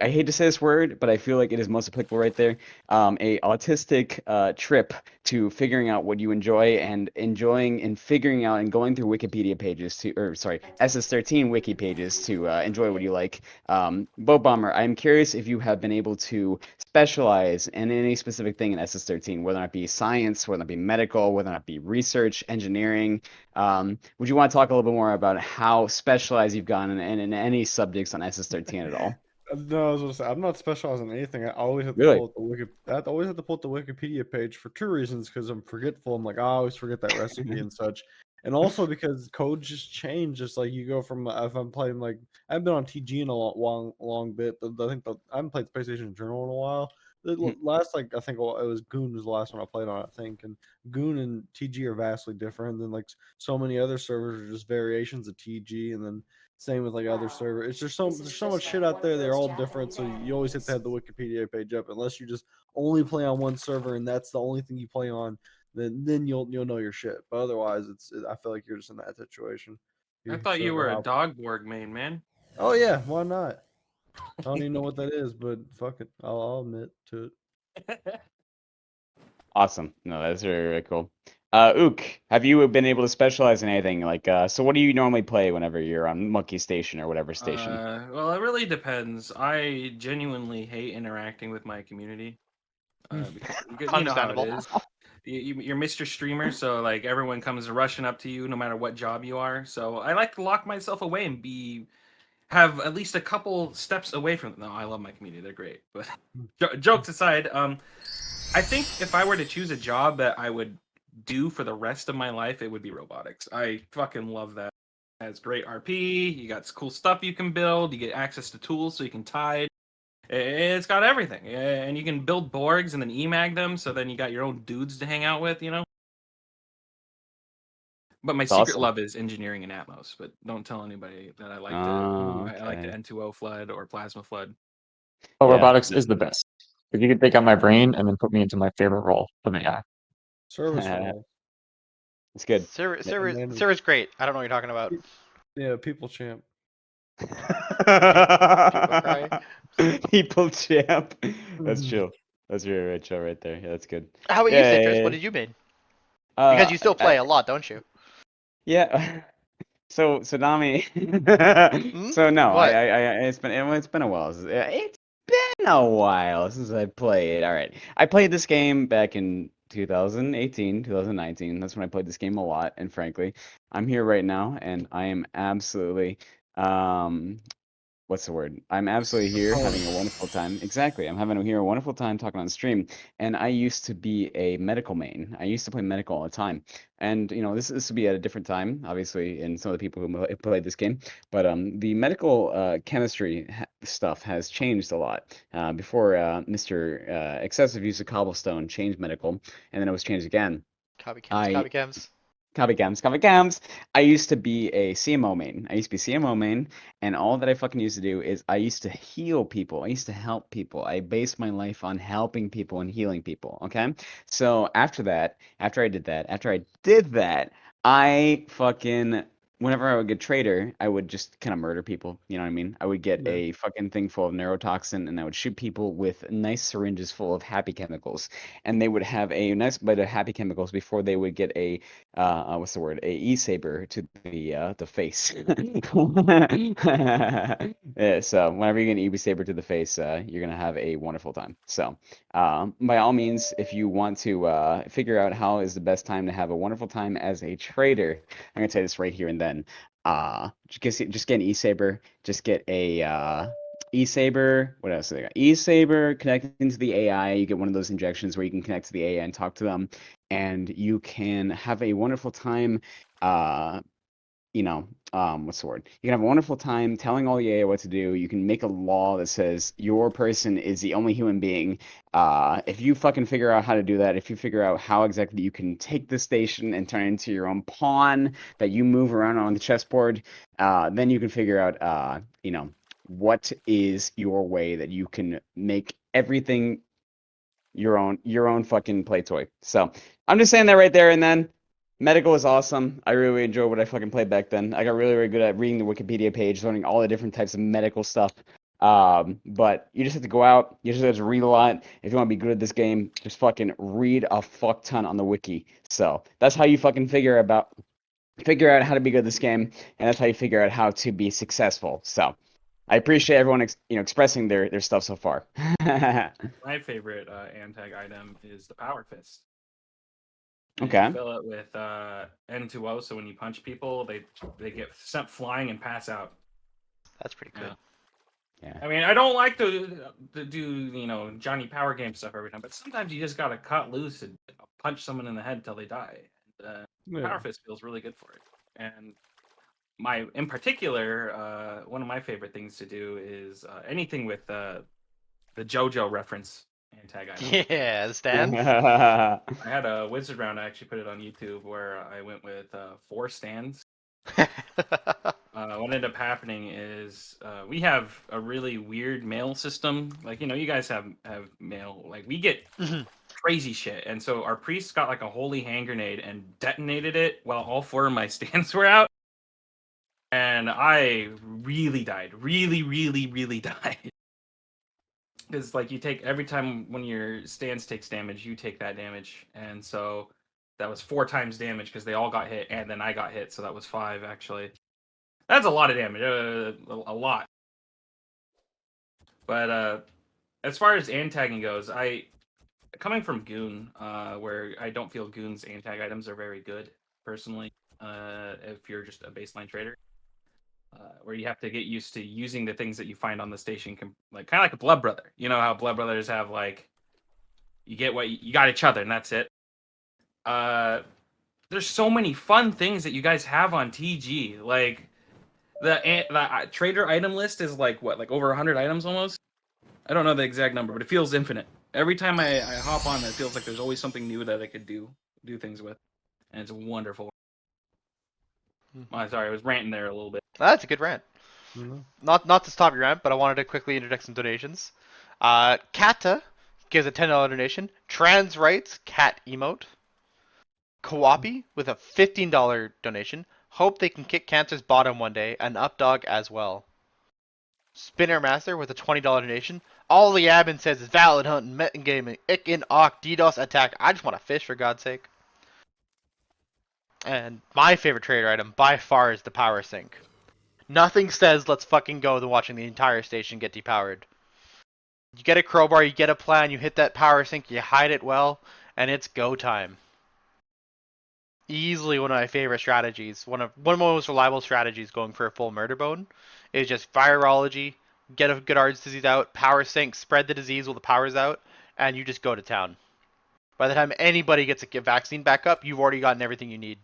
I hate to say this word, but I feel like it is most applicable right there. A autistic trip to figuring out what you enjoy and enjoying and figuring out and going through Wikipedia pages to, or sorry, SS13 wiki pages to enjoy what you like. Boat Bomber, I'm curious if you have been able to specialize in any specific thing in SS13, whether it be science, whether it be medical, whether it be research, engineering. Would you want to talk a little bit more about how specialized you've gone in any subjects on SS13 at all? No, I was gonna say I'm not specializing in anything. I always have to Really? pull up the I always have to pull up the Wikipedia page for two reasons. Because I'm forgetful. I'm like, I always forget that recipe and such, and also because codes just change. Just like you go from if I'm playing like I've been on TG in a long bit. I think I haven't played Space Station Journal in a while. The last like I think it was Goon was the last one I played on. I think and Goon and TG are vastly different. And then like so many other servers are just variations of TG, and then same with like other servers. It's just there's so much shit out there. They're all different, so you always have to have the Wikipedia page up. Unless you just only play on one server and that's the only thing you play on, then you'll know your shit. But otherwise, I feel like you're just in that situation. I You thought you server were a hop. dog Borg main, man. Oh yeah, why not? I don't even know what that is, but fuck it, I'll admit to it. Awesome. No, that's very, very cool. Ook, have you been able to specialize in anything? Like, so what do you normally play whenever you're on Monkey Station or whatever station? Well, it really depends. I genuinely hate interacting with my community. Because you know how it Understandable. is. You're Mr. Streamer, so like everyone comes rushing up to you, no matter what job you are. So I like to lock myself away and have at least a couple steps away from them. No, I love my community; they're great. But jokes aside, I think if I were to choose a job that I would do for the rest of my life, it would be robotics. I fucking love that. It has great RP. You got cool stuff you can build. You get access to tools so you can tide. It's got everything, and you can build Borgs and then emag them. So then you got your own dudes to hang out with, you know. But my It's secret awesome. love is engineering and Atmos. But don't tell anybody that I like I like the Okay. N2O flood or plasma flood. Oh, Yeah. robotics is the best. If you could take out my brain and then put me into my favorite role of AI. Service role. It's good. And then Server's great. I don't know what you're talking about. yeah, people champ. People cry. People champ. That's chill. That's very, very chill right there. Yeah, that's good. How about you, Citrus? What Yeah. did you main? Because Uh, you still I, play a lot, don't you? yeah. So Nami. Hmm? So no, What? it's been a while. It's been a while since I played. All right, I played this game back in 2018, 2019. That's when I played this game a lot. And frankly, I'm here right now, and I am absolutely what's the word? I'm absolutely here having a wonderful time. Exactly. I'm having here a wonderful time talking on stream. And I used to be a medical main. I used to play medical all the time. And this would be at a different time, obviously, in some of the people who played this game. But the medical chemistry stuff has changed a lot. Before Mr. Excessive use of cobblestone changed medical, and then it was changed again. Copy cams, I copy cams. Copy cams, copy cams. I used to be a CMO main. I used to be CMO main, and all that I fucking used to do is I used to heal people. I used to help people. I based my life on helping people and healing people. Okay. So after I did that, I fucking whenever I would get trader, I would just kind of murder people. You know what I mean? I would get Yeah. a fucking thing full of neurotoxin, and I would shoot people with nice syringes full of happy chemicals, and they would have a nice bite of happy chemicals before they would get a what's the word? A e-saber to the face. Yeah, so whenever you get an e-saber to the face, you're gonna have a wonderful time. So, by all means, if you want to figure out how is the best time to have a wonderful time as a trader, I'm gonna say this right here and then. Just get an e-saber. Just get a e-saber. What else do they got? E-saber connecting to the AI. You get one of those injections where you can connect to the AI and talk to them, and you can have a wonderful time. What's the word? You can have a wonderful time telling all the AI what to do. You can make a law that says your person is the only human being. If you fucking figure out how to do that, if you figure out how exactly you can take the station and turn it into your own pawn that you move around on the chessboard, then you can figure out, what is your way that you can make everything your own fucking play toy. So I'm just saying that right there and then. Medical is awesome. I really enjoyed what I fucking played back then. I got really, really good at reading the Wikipedia page, learning all the different types of medical stuff. But you just have to go out. You just have to read a lot. If you want to be good at this game, just fucking read a fuck ton on the wiki. So that's how you fucking figure out how to be good at this game, and that's how you figure out how to be successful. So I appreciate everyone expressing their stuff so far. My favorite Antag item is the Power Fist. And Okay. you fill it with N2O, so when you punch people, they get sent flying and pass out. That's pretty good. Yeah. I mean, I don't like to do Johnny Power Game stuff every time, but sometimes you just gotta cut loose and punch someone in the head until they die. And, Power Fist feels really good for it. And in particular, one of my favorite things to do is anything with the JoJo reference and item. Yeah, the stands. I had a wizard round. I actually put it on YouTube where I went with 4 stands. What ended up happening is we have a really weird mail system. Like, you guys have mail. Like, we get crazy shit. And so our priest got like a holy hand grenade and detonated it while all 4 of my stands were out. And I really died. Really, really, really died. Because like you take every time when your stance takes damage, you take that damage, and so that was 4 times damage because they all got hit, and then I got hit, so that was 5 actually. That's a lot of damage, a lot. But as far as antagging goes, coming from Goon, where I don't feel Goon's antag items are very good personally. If you're just a baseline trader. Where you have to get used to using the things that you find on the station, like kind of like a Blood Brother. You know how Blood Brothers have like, you get what you got each other, and that's it. There's so many fun things that you guys have on TG. Like the trader item list is like what, like over 100 items almost. I don't know the exact number, but it feels infinite. Every time I hop on, it feels like there's always something new that I could do things with, and it's wonderful. Sorry, I was ranting there a little bit. That's a good rant. Not to stop your rant, but I wanted to quickly interject some donations. Kata gives a $10 donation. Trans rights cat emote. Kawapi with a $15 donation. Hope they can kick cancer's bottom one day, and Updog as well. Spinner Master with a $20 donation. All the admin says is valid hunting, metagaming, Icken, Ock, DDoS attack. I just want to fish for God's sake. And my favorite trader item by far is the power sink. Nothing says let's fucking go than watching the entire station get depowered. You get a crowbar, you get a plan, you hit that power sink, you hide it well, and it's go time. Easily one of my favorite strategies. One of the most reliable strategies going for a full murder bone is just virology, get a good ARDS disease out, power sink, spread the disease while the power's out, and you just go to town. By the time anybody gets a vaccine back up, you've already gotten everything you need.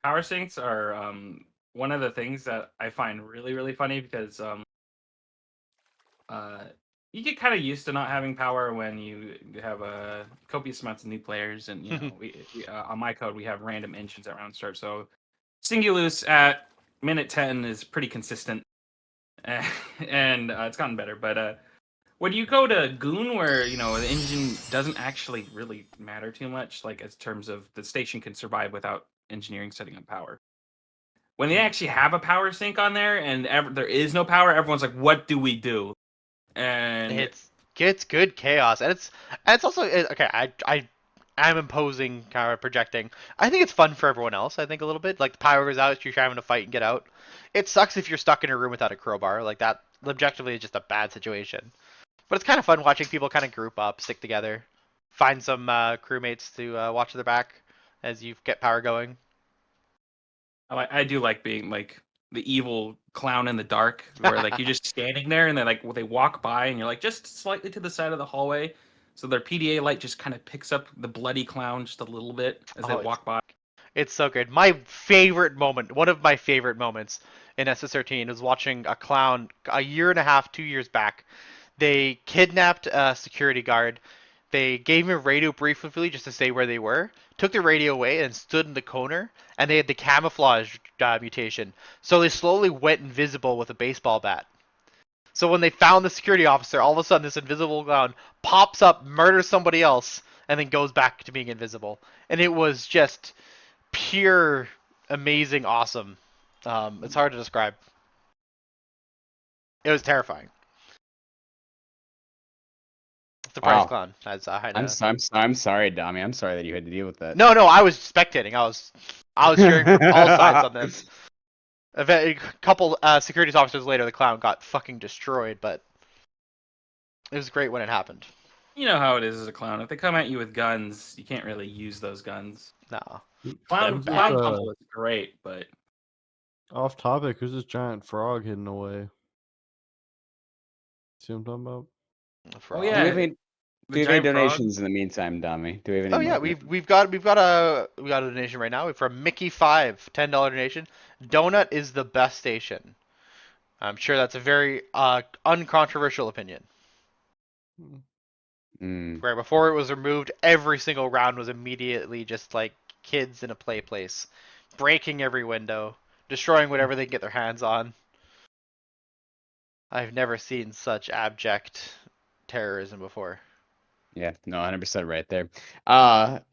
Power sinks are one of the things that I find really, really funny because you get kind of used to not having power when you have copious amounts of new players, and we on my code we have random engines at round start. So Singulus at minute 10 is pretty consistent, and it's gotten better. But when you go to Goon, where the engine doesn't actually really matter too much, like in terms of the station can survive without engineering setting up power. When they actually have a power sink on there and there is no power, everyone's like, "What do we do?" And It's good chaos, and it's also okay. I'm imposing, kind of projecting. I think it's fun for everyone else. I think a little bit like the power goes out, you're having to fight and get out. It sucks if you're stuck in a room without a crowbar. Like that, objectively, is just a bad situation. But it's kind of fun watching people kind of group up, stick together, find some crewmates to watch their back as you get power going. I do like being like the evil clown in the dark, where like you're just standing there and they walk by and you're like just slightly to the side of the hallway, so their PDA light just kind of picks up the bloody clown just a little bit as they walk by. It's so good. My favorite moment, one of my favorite moments in SS13 was watching a clown a year and a half, 2 years back. They kidnapped a security guard. They gave him a radio briefly just to say where they were, took the radio away and stood in the corner, and they had the camouflage mutation. So they slowly went invisible with a baseball bat. So when they found the security officer, all of a sudden this invisible clown pops up, murders somebody else, and then goes back to being invisible. And it was just pure, amazing, awesome. It's hard to describe. It was terrifying. Surprise clown. As I'm sorry, Dami. I'm sorry that you had to deal with that. No, I was spectating. I was hearing from all sides on this. A couple security officers later, the clown got fucking destroyed, but it was great when it happened. You know how it is as a clown. If they come at you with guns, you can't really use those guns. No. Clown tumble is great, but off topic. Who's this giant frog hidden away? See what I'm talking about? Oh yeah. Do we have any donations in the meantime, Dami? Do we have any? Oh yeah, we've got a donation right now from Mickey5, $10 donation. Donut is the best station. I'm sure that's a very uncontroversial opinion. Where before it was removed, every single round was immediately just like kids in a play place, breaking every window, destroying whatever they can get their hands on. I've never seen such abject terrorism before. Yeah, no, 100% right there.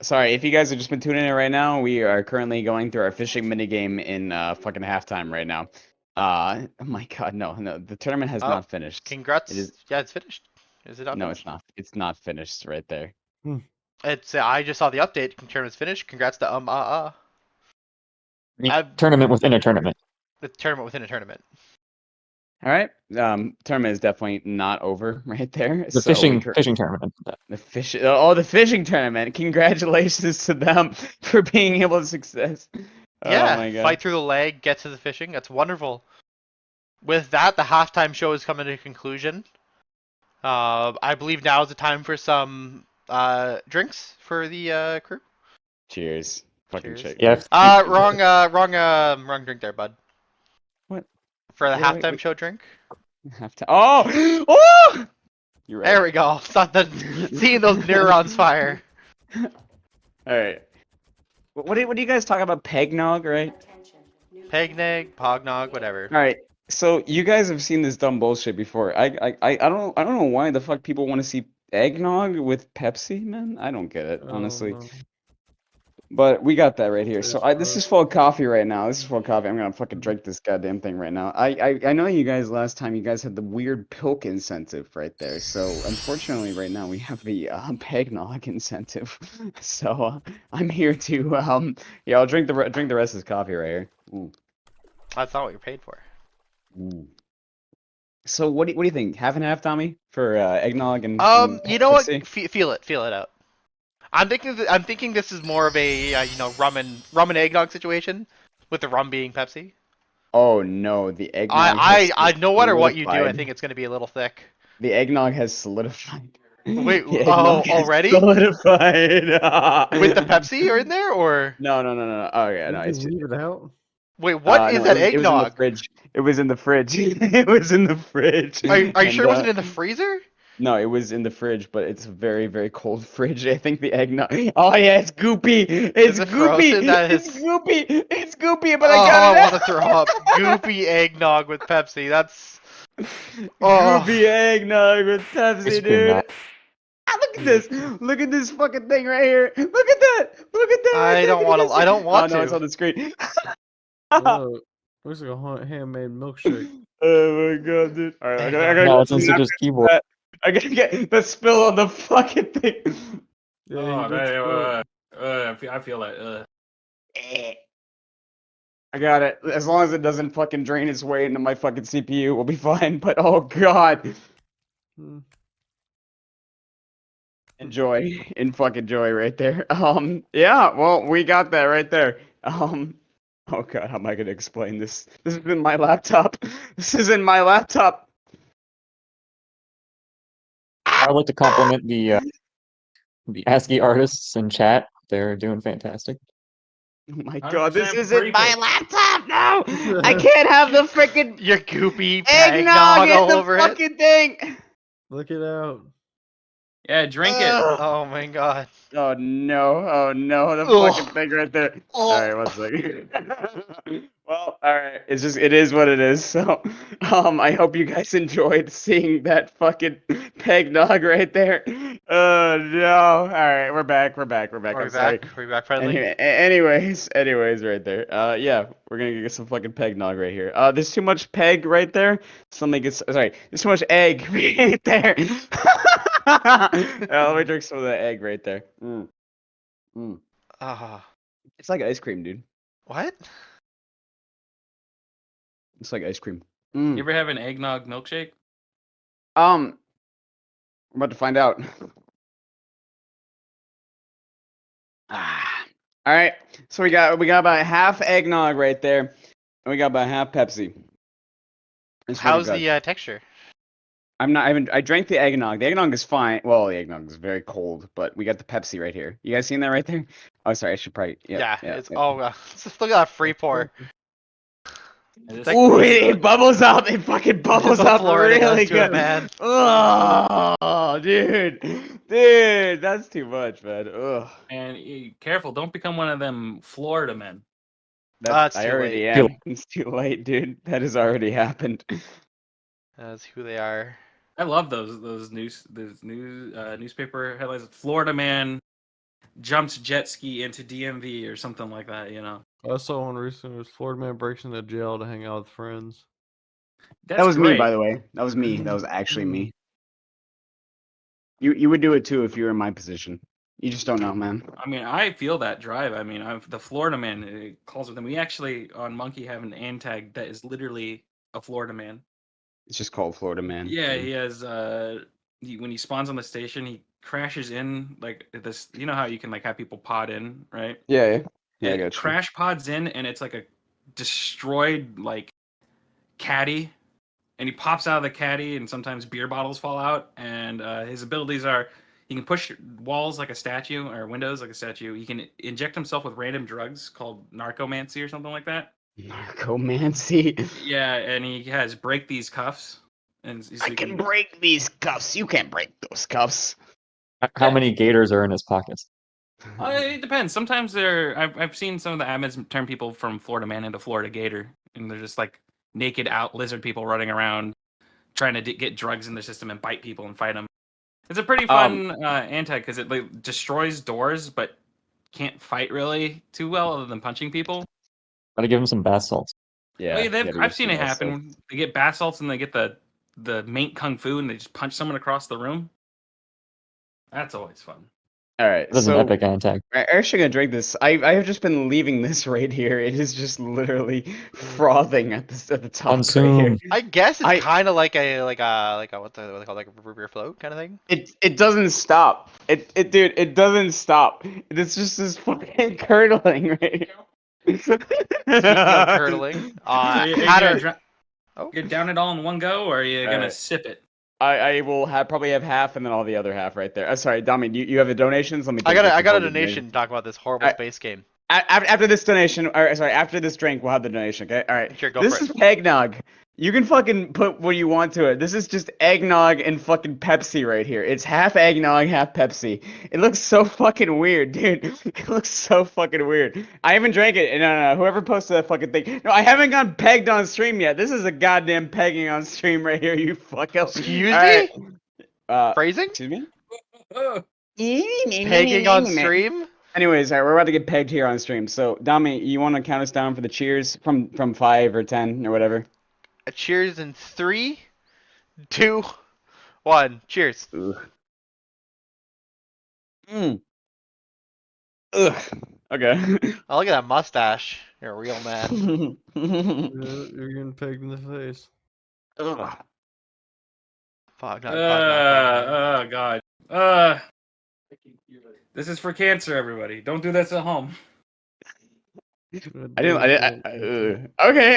Sorry, if you guys have just been tuning in right now, we are currently going through our fishing minigame in fucking halftime right now. Oh my god, no, the tournament has not finished. Congrats. Yeah, it's finished. Is it not finished? It's not. It's not finished right there. It's I just saw the update. Tournament's finished. Congrats to Tournament within a tournament. The tournament within a tournament. All right. Tournament is definitely not over right there. The fishing tournament. The fishing tournament. Congratulations to them for being able to success. Yeah, oh my God. Fight through the leg, get to the fishing. That's wonderful. With that, the halftime show is coming to a conclusion. I believe now is the time for some drinks for the crew. Cheers. Fucking shit. Yeah. Wrong drink there, bud. What? For the halftime show drink? Halftime. Oh! You're right. There we go. Seeing those neurons fire. All right. What do you guys talk about? Pegnog, right? Pegnog, pognog, whatever. All right. So you guys have seen this dumb bullshit before. I don't know why the fuck people want to see eggnog with Pepsi, man. I don't get it, honestly. No. But we got that right here. So this is full of coffee right now. This is full of coffee. I'm gonna fucking drink this goddamn thing right now. I know you guys last time you guys had the weird pilk incentive right there. So unfortunately right now we have the pegnog incentive. So I'm here to I'll drink the rest of this coffee right here. Ooh. That's not what you're paid for. Ooh. So what do you think? Half and half, Tommy, for eggnog and you know what? Pepsi? Feel it out. I'm thinking this is more of a rum and eggnog situation, with the rum being Pepsi. Oh no, the eggnog. I no matter what you do, I think it's gonna be a little thick. The eggnog has solidified. Wait, already? Solidified. With the Pepsi or in there or? No. Oh yeah, no. It's just, leave it out. Wait, what is that eggnog? It was in the fridge. It was in the fridge. Are you sure it wasn't in the freezer? No, it was in the fridge, but it's a very, very cold fridge. I think the eggnog. Oh yeah, it's goopy. It's goopy. It's goopy. It's goopy. But I got it. I want to throw up. Goopy eggnog with Pepsi. That's goopy eggnog with Pepsi, dude. Look at this. Look at this fucking thing right here. Look at that. Look at that. I right there. don't Can you want guys to. see- I don't Oh want no, it's to. on the screen. Looks like a handmade milkshake. Oh my god, dude. All right, I gotta No, go it's on clean up Suka's keyboard. that. I gotta get the spill on the fucking thing. Yeah, Oh, he did spill it. I feel that. I got it. As long as it doesn't fucking drain its way into my fucking CPU, we'll be fine. But oh god. Hmm. Enjoy. In fucking joy right there. Yeah, well, we got that right there. Oh god, how am I gonna explain this? This is in my laptop. This is in my laptop. I'd like to compliment the ASCII artists in chat. They're doing fantastic. Oh my god, this 100% is in my pre-baked. laptop now! I can't have the freaking Your goopy eggnog eggnog in all the over it. fucking thing! Look it out. Yeah, drink it. Ugh. Oh my god. Oh no, the Ugh. fucking thing right there. Oh. Alright, one second. Well, alright, it is what it is. So, I hope you guys enjoyed seeing that fucking pegnog right there. Oh no. Alright, we're back. Are I'm we sorry. back? Are we back friendly? Anyways, right there. Yeah, we're gonna get some fucking pegnog right here. There's too much peg right there. Sorry, there's too much egg right there. Let me drink some of that egg right there. Ah. It's like ice cream, dude. What? It's like ice cream. You ever have an eggnog milkshake? We're about to find out. All right, so we got about half eggnog right there, and we got about half Pepsi. I swear to How's God. the texture? I drank the eggnog. The eggnog is fine. Well, the eggnog is very cold, but we got the Pepsi right here. You guys seen that right there? Oh, sorry. I should probably. Yeah. It's oh god. Look at that free pour. Ooh, it bubbles up. It fucking bubbles The up Florida does really to it, good. man. Oh, dude, that's too much, man. Ugh. And careful, don't become one of them Florida men. That's I too already late. am. It's too late, dude. That has already happened. That's who they are. I love those newspaper headlines. Florida man jumps jet ski into DMV or something like that. You know. I saw one recently. It was Florida man breaks into jail to hang out with friends. That's That was great. me, by the way. That was me. That was actually me. You would do it too if you were in my position. You just don't know, man. I mean, I feel that drive. I mean, the Florida man calls with them. We actually on Monkey have an AN tag that is literally a Florida man. It's just called Florida Man. Yeah, he has. When he spawns on the station, he crashes in like this. You know how you can like have people pod in, right? Yeah. I It got you. crash pods in, and it's like a destroyed like caddy, and he pops out of the caddy, and sometimes beer bottles fall out. And his abilities are he can push walls like a statue or windows like a statue. He can inject himself with random drugs called narcomancy or something like that. Narcomancy. Yeah, and he has break these cuffs. And so I he can break these cuffs. You can't break those cuffs. How many gators are in his pockets? It depends. Sometimes I've seen some of the admins turn people from Florida man into Florida gator, and they're just like naked out lizard people running around trying to get drugs in their system and bite people and fight them. It's a pretty fun anti because it like destroys doors but can't fight really too well other than punching people. Gotta give him some bath salts. Yeah. Well, you gotta I've get seen some it of that stuff. happen. They get bath salts and they get the main kung fu and they just punch someone across the room. That's always fun. All right. That's an So epic antag. I'm actually gonna drink this. I have just been leaving this right here. It is just literally frothing at the top right Consume. here. I guess it's I- kind of like a what they call like a root beer float kind of thing. It doesn't stop. Dude, it doesn't stop. It's just this fucking curdling right here. Speaking of curdling, So you're had gonna a- oh. You're down it all in one go, or are you gonna Alright. sip it? I will probably have half and then all the other half right there. Sorry, Dami, you have the donations? Let me. I take this got a before the donation to talk about this horrible I- space game. After this donation, or sorry, after this drink, we'll have the donation. Okay, all right. Here, go This for is it. eggnog. You can fucking put what you want to it. This is just eggnog and fucking Pepsi right here. It's half eggnog, half Pepsi. It looks so fucking weird, dude. It looks so fucking weird. I haven't drank it. No. Whoever posted that fucking thing. No, I haven't gone pegged on stream yet. This is a goddamn pegging on stream right here. You fucking. Excuse All right. me? Phrasing? Excuse me? Pegging on stream? Anyways, all right, we're about to get pegged here on stream. So, Dami, you want to count us down for the cheers from 5 or 10 or whatever? Cheers in 3, 2, 1. Cheers. Ugh. Ugh. Okay. Oh, look at that mustache. You're a real man. You're getting pegged in the face. Ugh. Fog, Oh God. This is for cancer, everybody. Don't do this at home. Okay, it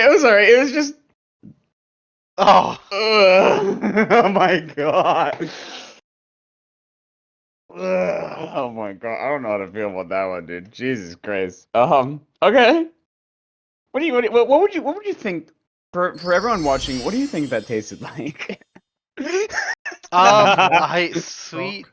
was alright. It was just. Oh. Oh my god. Oh my god. I don't know how to feel about that one, dude. Jesus Christ. Okay. What would you think for everyone watching? What do you think that tasted like? Sweet.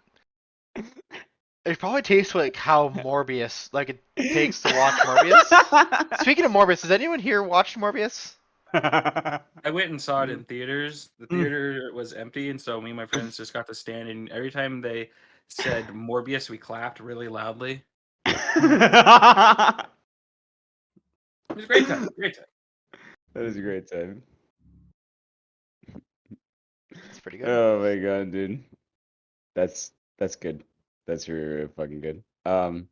It probably tastes like how Morbius, like it takes to watch Morbius. Speaking of Morbius, has anyone here watched Morbius? I went and saw it in theaters. The theater was empty, and so me and my friends just got to stand. And every time they said Morbius, we clapped really loudly. It was a great time. Great time. That is a great time. It's pretty good. Oh my god, dude. That's good. That's really fucking good. All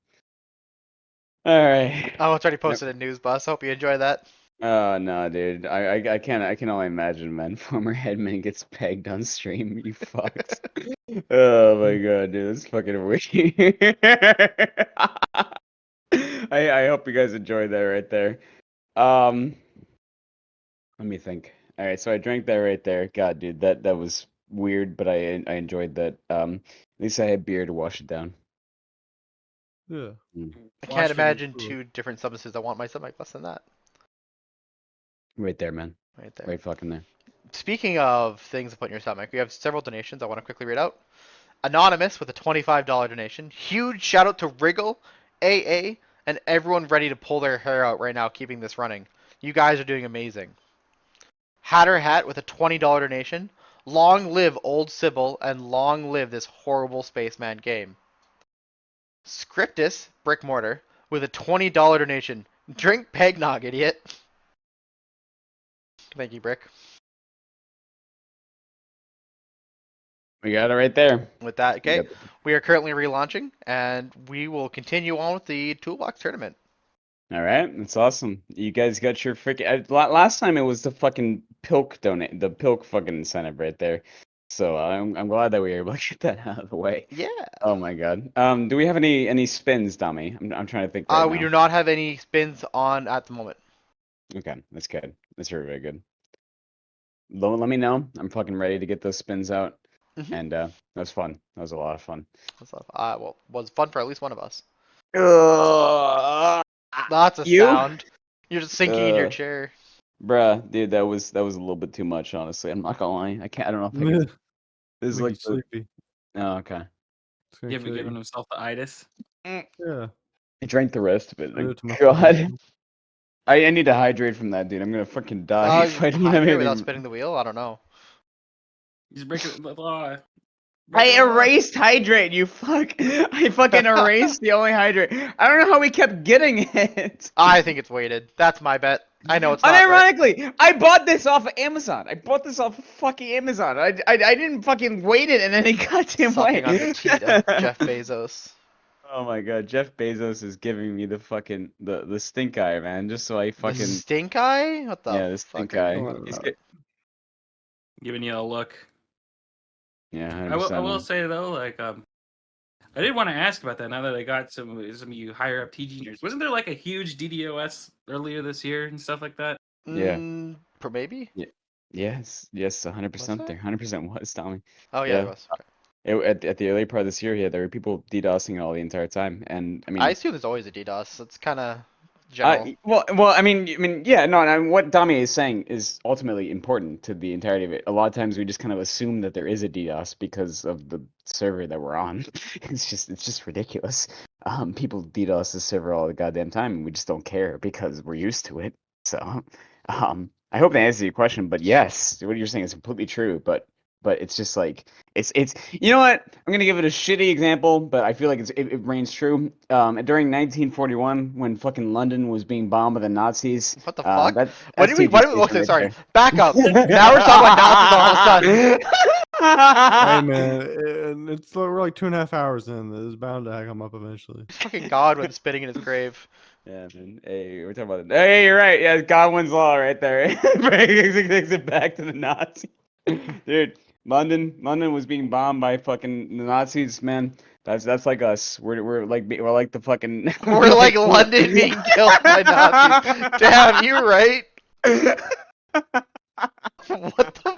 right. Oh, it's already posted in News Bus. Hope you enjoy that. Oh no, dude. I can only imagine, man. Former headman gets pegged on stream. You fucked. Oh my god, dude. That's fucking weird. I hope you guys enjoyed that right there. Let me think. All right, so I drank that right there. God, dude, that was weird, but I enjoyed that. At least I had beer to wash it down. Yeah. I can't imagine 2 different substances. I want my stomach less than that. Right there, man. Right there. Right fucking there. Speaking of things to put in your stomach, we have several donations I want to quickly read out. Anonymous with a $25 donation. Huge shout out to Wriggle, AA, and everyone ready to pull their hair out right now keeping this running. You guys are doing amazing. Hatter Hat with a $20 donation. Long live Old Sybil and long live this horrible Spaceman game. Scriptus, Brick Mortar, with a $20 donation. Drink Pegnog, idiot. Thank you, Brick. We got it right there. With that, okay, we are currently relaunching, and we will continue on with the Toolbox tournament. All right, that's awesome. You guys got your freaking. Last time it was the fucking Pilk the Pilk fucking incentive right there. So I'm glad that we were able to get that out of the way. Yeah. Oh my god. Do we have any spins, Dummy? I'm trying to think. Right We now. do not have any spins on at the moment. Okay, that's good. That's very, very good. Let me know. I'm fucking ready to get those spins out. And that was fun. That was a lot of fun. Well, was fun for at least one of us. Uh, That's a sound. You're just sinking in your chair. Bruh, dude, that was a little bit too much, honestly. I'm not gonna lie. I don't know if I can. This is like sleepy. Oh, okay. You haven't given himself the itis. Yeah. I drank the rest of it. Like, God. I need to hydrate from that, dude. I'm gonna fucking die if I don't have anything. Without spinning the wheel? I don't know. He's breaking the law. I erased hydrate, you fuck. I fucking erased the only hydrate. I don't know how we kept getting it. I think it's weighted. That's my bet. I know it's not. Unironically, I bought this off of Amazon. I bought this off of fucking Amazon. I didn't fucking wait it in any goddamn way. Sucking on the teat of Jeff Bezos. Oh my god, Jeff Bezos is giving me the fucking the stink eye, man. Just so I fucking the stink eye? What the? The stink eye. Giving you a look. Yeah, I will say though, like I did want to ask about that. Now that I got some of you higher up TGers, wasn't there like a huge DDoS earlier this year and stuff like that? Yeah. Maybe. Yeah. Yes. 100%. There, 100% was Tommy. Oh yeah, it was. Okay. At the early part of this year, yeah, there were people DDoSing it all the entire time, and I mean, I assume there's always a DDoS. It's kind of general. Well, I mean, yeah, no. And what Dami is saying is ultimately important to the entirety of it. A lot of times we just kind of assume that there is a DDoS because of the server that we're on. It's just ridiculous. People DDoS the server all the goddamn time, and we just don't care because we're used to it. So, I hope that answers your question. But yes, what you're saying is completely true. But but it's just like it's you know what? I'm gonna give it a shitty example, but I feel like it reigns true. During 1941, when fucking London was being bombed by the Nazis, What the fuck? What that's did we? TV Okay, station sorry. right Back up. Now we're talking about Nazis all of a sudden. Hey man, we're like 2.5 hours in. This is bound to come up eventually. Fucking Godwin spitting in his grave. Yeah, man. Hey, we're talking about it. Hey, you're right. Yeah, Godwin's law right there. Takes it back to the Nazis. Dude, London was being bombed by fucking the Nazis, man. That's like us. We're like the fucking. We're like London being killed by Nazis. Damn, you're right. What the?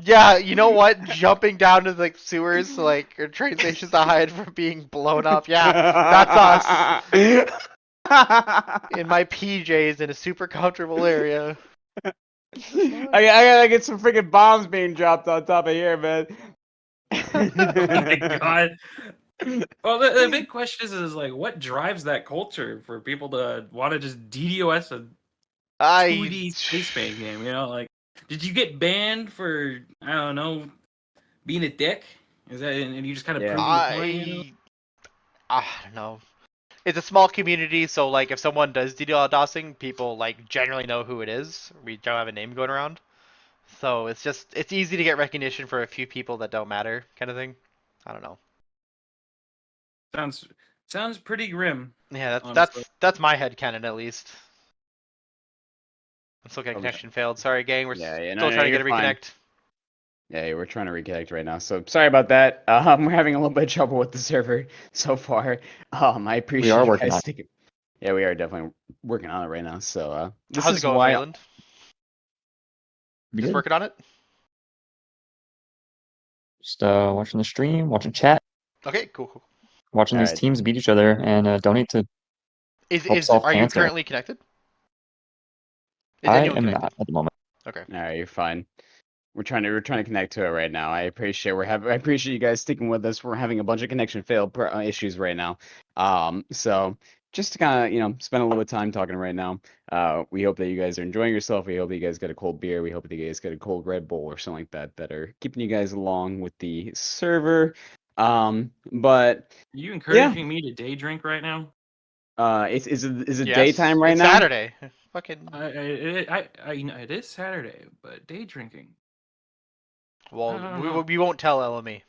Yeah, you know what? Jumping down to the sewers, like, or train stations to hide from being blown up. Yeah, that's us. In my PJs in a super comfortable area. I gotta get some freaking bombs being dropped on top of here, man. Oh my god. Well, the big question is like, what drives that culture for people to want to just DDoS a 2D space base game? You know, like, did you get banned for, I don't know, being a dick? Is that, and you just kind of Yeah. proving the point? You know? I don't know. It's a small community, so like if someone does DDoSing, people like generally know who it is. We don't have a name going around, so it's easy to get recognition for a few people that don't matter, kind of thing. I don't know. Sounds pretty grim. Yeah, honestly. that's my headcanon at least. I'm still getting Okay. connection failed. Sorry, gang. We're Yeah, still trying to get a you're fine. reconnect. Yeah, we're trying to reconnect right now. So sorry about that. We're having a little bit of trouble with the server so far. I appreciate are you working guys on it. sticking. Yeah, we are definitely working on it right now. So this How's it is going, why. Wayland? Be Just good. working on it. Just watching the stream, watching chat, Okay, cool. watching these Alright. teams beat each other, and donate to help solve Are you cancer. currently connected? Is I anyone am connected? not at the moment. Okay. All right, you're fine. We're trying to connect to it right now. I appreciate you guys sticking with us. We're having a bunch of connection fail issues right now. So just to kind of spend a little bit of time talking right now. We hope that you guys are enjoying yourself. We hope that you guys get a cold beer. We hope that you guys get a cold Red Bull or something like that are keeping you guys along with the server. But Are you encouraging me to day drink right now? is it Yes, daytime right it's now? Saturday. Fucking. It is Saturday, but day drinking. I Well, don't know. we won't tell LME.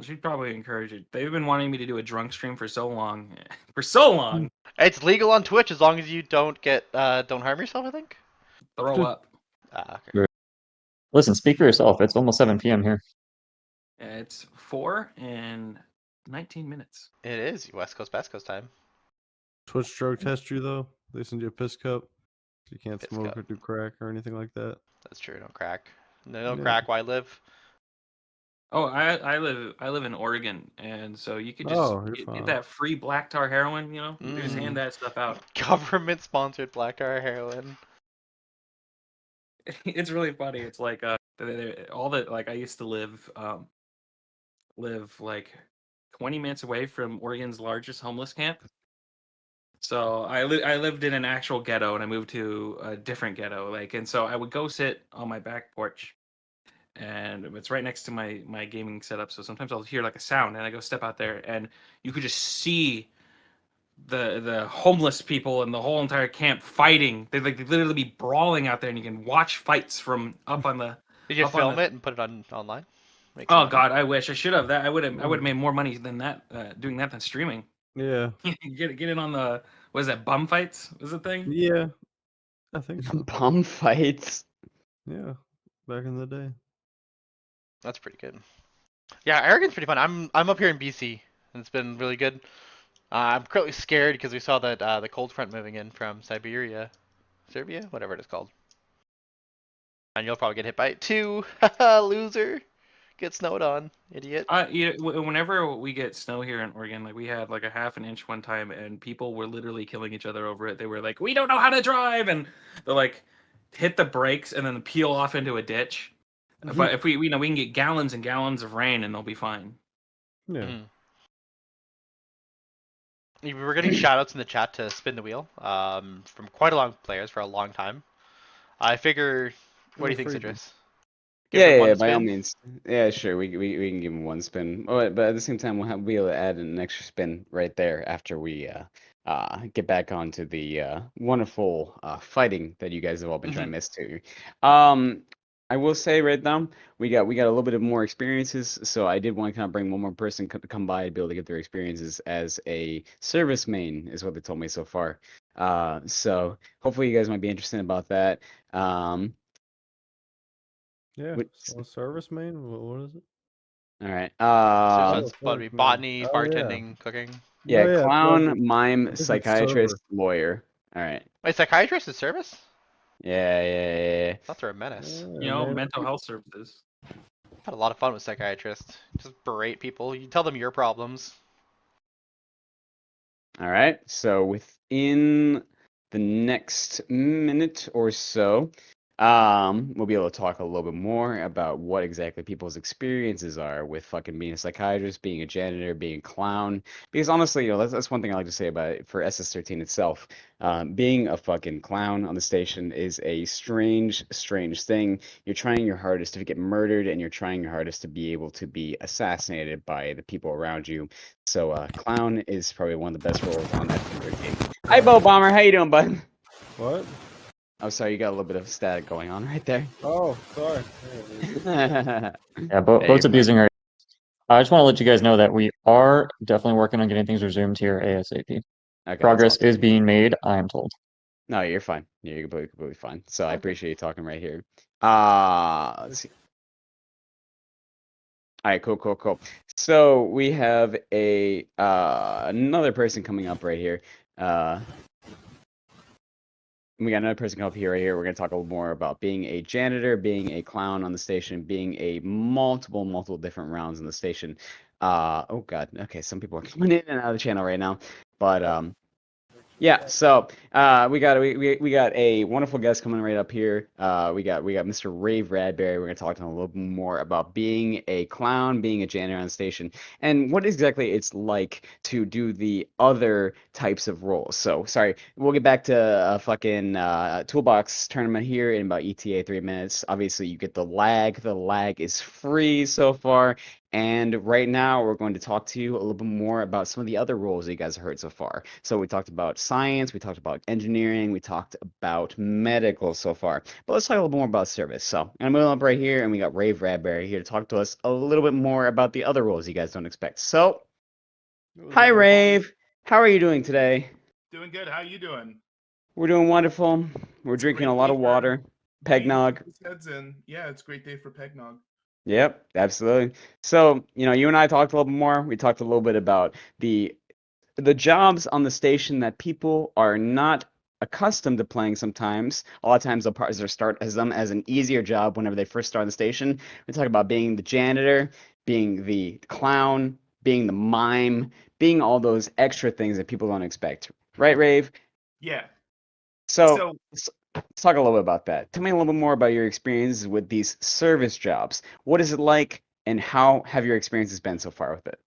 I should probably encourage it. They've been wanting me to do a drunk stream for so long. For so long. It's legal on Twitch as long as you don't harm yourself, I think. Throw up. Okay. Listen, speak for yourself. It's almost 7 p.m. here. It's 4 and 19 minutes. It is West Coast time. Twitch drug test you though. They send you a piss cup. So you can't Piss smoke cup. or do crack or anything like that. That's true. No crack. No Yeah. crack. Why live? Oh, I live in Oregon, and so you could just You're get fine. that free black tar heroin. You know, they just Mm. hand that stuff out. Government sponsored black tar heroin. It's really funny. It's like all the like I used to live like 20 minutes away from Oregon's largest homeless camp. So I lived in an actual ghetto, and I moved to a different ghetto. Like, and so I would go sit on my back porch, and it's right next to my gaming setup. So sometimes I'll hear like a sound, and I go step out there, and you could just see the homeless people and the whole entire camp fighting. They literally be brawling out there, and you can watch fights from up on the. Did you up on film the- it and put it online? Make some Oh money? God, I wish I should have. That I would have made more money than that doing that than streaming. Yeah. get it on the what is that bum fights? Was the thing? Yeah. I think so. Bum fights. Yeah. Back in the day. That's pretty good. Yeah, Oregon's pretty fun. I'm up here in BC, and it's been really good. I'm currently scared because we saw that the cold front moving in from Serbia, whatever it is called. And you'll probably get hit by it too. Haha, loser. Get snowed on, idiot. Whenever we get snow here in Oregon, like we had like a half an inch one time, and people were literally killing each other over it. They were like, "We don't know how to drive," and they're like, hit the brakes and then peel off into a ditch. But if we can get gallons and gallons of rain, and they'll be fine. Yeah. We were getting shoutouts in the chat to spin the wheel from quite a long players for a long time. I figure, what do you think, afraid to. Citrus? Give it Yeah, one by all spin. means. Yeah, sure. We can give him one spin. Oh, but at the same time, we'll be able to add an extra spin right there after we get back onto the wonderful fighting that you guys have all been trying to miss too. I will say right now we got a little bit of more experiences, so I did want to kind of bring one more person to come by to be able to get their experiences as a service main, is what they told me so far. So hopefully you guys might be interested about that. Yeah. What, So service main. What is it? all right. So Oh, that's what service be main. botany, Oh yeah. bartending, cooking. Oh Yeah, yeah. That's what clown, mime, I think it's server. psychiatrist, lawyer. All right. Wait, psychiatrist is service? Yeah. I thought they're a menace. You Yeah, know, man. mental health services. Had a lot of fun with psychiatrists. Just berate people. You tell them your problems. All right. So within the next minute or so, we'll be able to talk a little bit more about what exactly people's experiences are with fucking being a psychiatrist, being a janitor, being a clown. Because honestly, that's one thing I like to say about it for SS13 itself. Being a fucking clown on the station is a strange, strange thing. You're trying your hardest to get murdered, and you're trying your hardest to be able to be assassinated by the people around you. So, clown is probably one of the best roles on that particular game. Hi, Bo Bomber. How you doing, bud? What? Oh, sorry, you got a little bit of static going on right there. Oh, sorry. Yeah, Yeah, you're both fine. abusing our. I just want to let you guys know that we are definitely working on getting things resumed here ASAP. Okay, that's Progress awesome. is being made, I am told. No, you're fine. You're completely fine. So I appreciate you talking right here. Let's see. All right, cool. So we have a another person coming up right here. We got another person coming up here right here. We're gonna talk a little more about being a janitor, being a clown on the station, being a multiple different rounds in the station. Oh God. Okay, some people are coming in and out of the channel right now, but yeah, so we got a wonderful guest coming right up here. We got Mr. Rave Radberry. We're gonna talk to him a little bit more about being a clown, being a janitor on station, and what exactly it's like to do the other types of roles. So sorry, we'll get back to fucking Toolbox tournament here in about ETA 3 minutes. Obviously, you get the lag. The lag is free so far. And right now, we're going to talk to you a little bit more about some of the other roles that you guys have heard so far. So we talked about science, we talked about engineering, we talked about medical so far. But let's talk a little more about service. So I'm going to move up right here, and we got Rave Radberry here to talk to us a little bit more about the other roles you guys don't expect. So, hi Rave, how are you doing today? Doing good. How you doing? We're doing wonderful. We're It's a drinking great a lot day of for water. Pegnog. heads in. Yeah, it's a great day for Pegnog. Yep, absolutely. So, you and I talked a little bit more. We talked a little bit about the jobs on the station that people are not accustomed to playing sometimes. A lot of times they'll start as them as an easier job whenever they first start on the station. We talk about being the janitor, being the clown, being the mime, being all those extra things that people don't expect. Right, Rave? Yeah. So So let's talk a little bit about that. Tell me a little bit more about your experiences with these service jobs. What is it like, and how have your experiences been so far with it?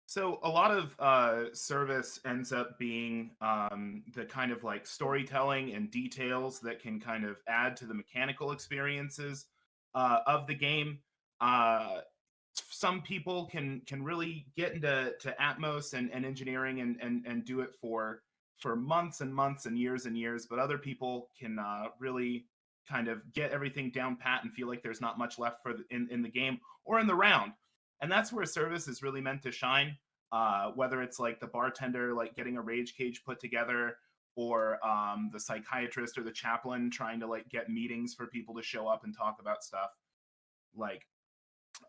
So a lot of service ends up being the kind of like storytelling and details that can kind of add to the mechanical experiences of the game. Some people can really get into Atmos and engineering and do it for months and months and years, but other people can really kind of get everything down pat and feel like there's not much left in the game or in the round, and that's where service is really meant to shine. Whether it's like the bartender like getting a rage cage put together, or the psychiatrist or the chaplain trying to like get meetings for people to show up and talk about stuff. Like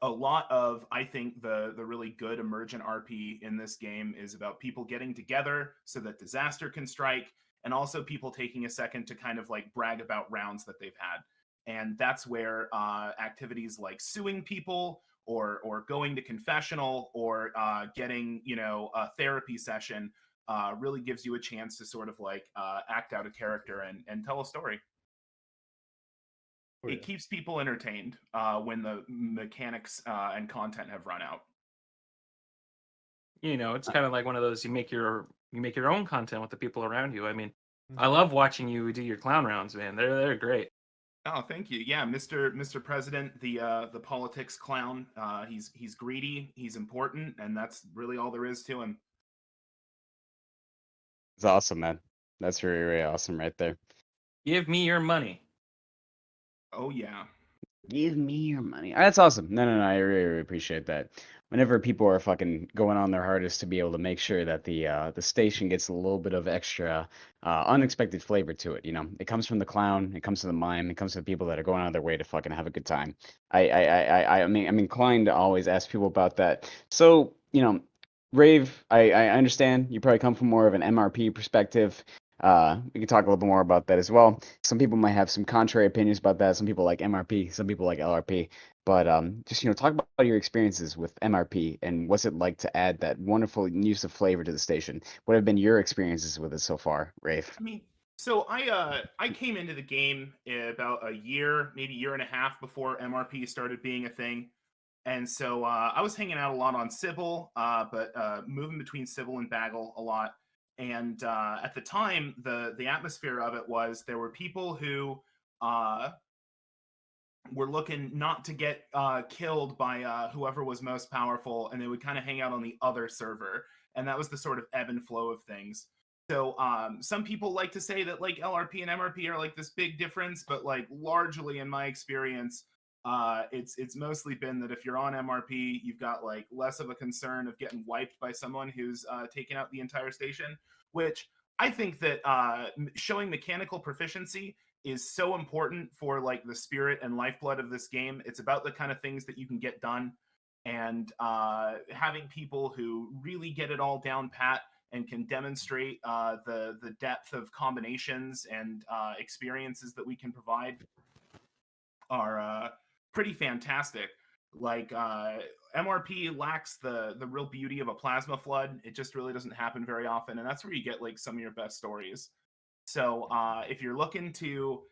a lot of, I think, the really good emergent RP in this game is about people getting together so that disaster can strike, and also people taking a second to kind of like brag about rounds that they've had. And that's where activities like suing people or going to confessional or getting a therapy session really gives you a chance to sort of like act out a character and tell a story. It keeps people entertained when the mechanics and content have run out. It's kind of like one of those you make your own content with the people around you. I mean, I love watching you do your clown rounds, man. They're great. Oh, thank you. Yeah, Mr. President, the politics clown. He's greedy. He's important, and that's really all there is to him. It's awesome, man. That's really, really awesome right there. Give me your money. Oh yeah. Give me your money. That's awesome. No. I really, really appreciate that. Whenever people are fucking going on their hardest to be able to make sure that the station gets a little bit of extra unexpected flavor to it, it comes from the clown, it comes from the mime, it comes from people that are going out of their way to fucking have a good time. I mean, I'm inclined to always ask people about that. So, Rave, I understand you probably come from more of an MRP perspective. We can talk a little bit more about that as well. Some people might have some contrary opinions about that. Some people like MRP, some people like LRP. But just talk about your experiences with MRP and what's it like to add that wonderful use of flavor to the station. What have been your experiences with it so far, Rafe? I mean, so I came into the game about a year, maybe year and a half before MRP started being a thing. And so I was hanging out a lot on Sybil, but moving between Sybil and Bagel a lot. And at the time, the atmosphere of it was there were people who were looking not to get killed by whoever was most powerful, and they would kind of hang out on the other server. And that was the sort of ebb and flow of things. So some people like to say that like LRP and MRP are like this big difference, but like largely in my experience, it's mostly been that if you're on MRP, you've got like less of a concern of getting wiped by someone who's taken out the entire station, which I think that showing mechanical proficiency is so important for like the spirit and lifeblood of this game. It's about the kind of things that you can get done, and having people who really get it all down pat and can demonstrate the depth of combinations and experiences that we can provide are pretty fantastic. Like MRP lacks the real beauty of a plasma flood. It just really doesn't happen very often, and that's where you get like some of your best stories. So if you're looking to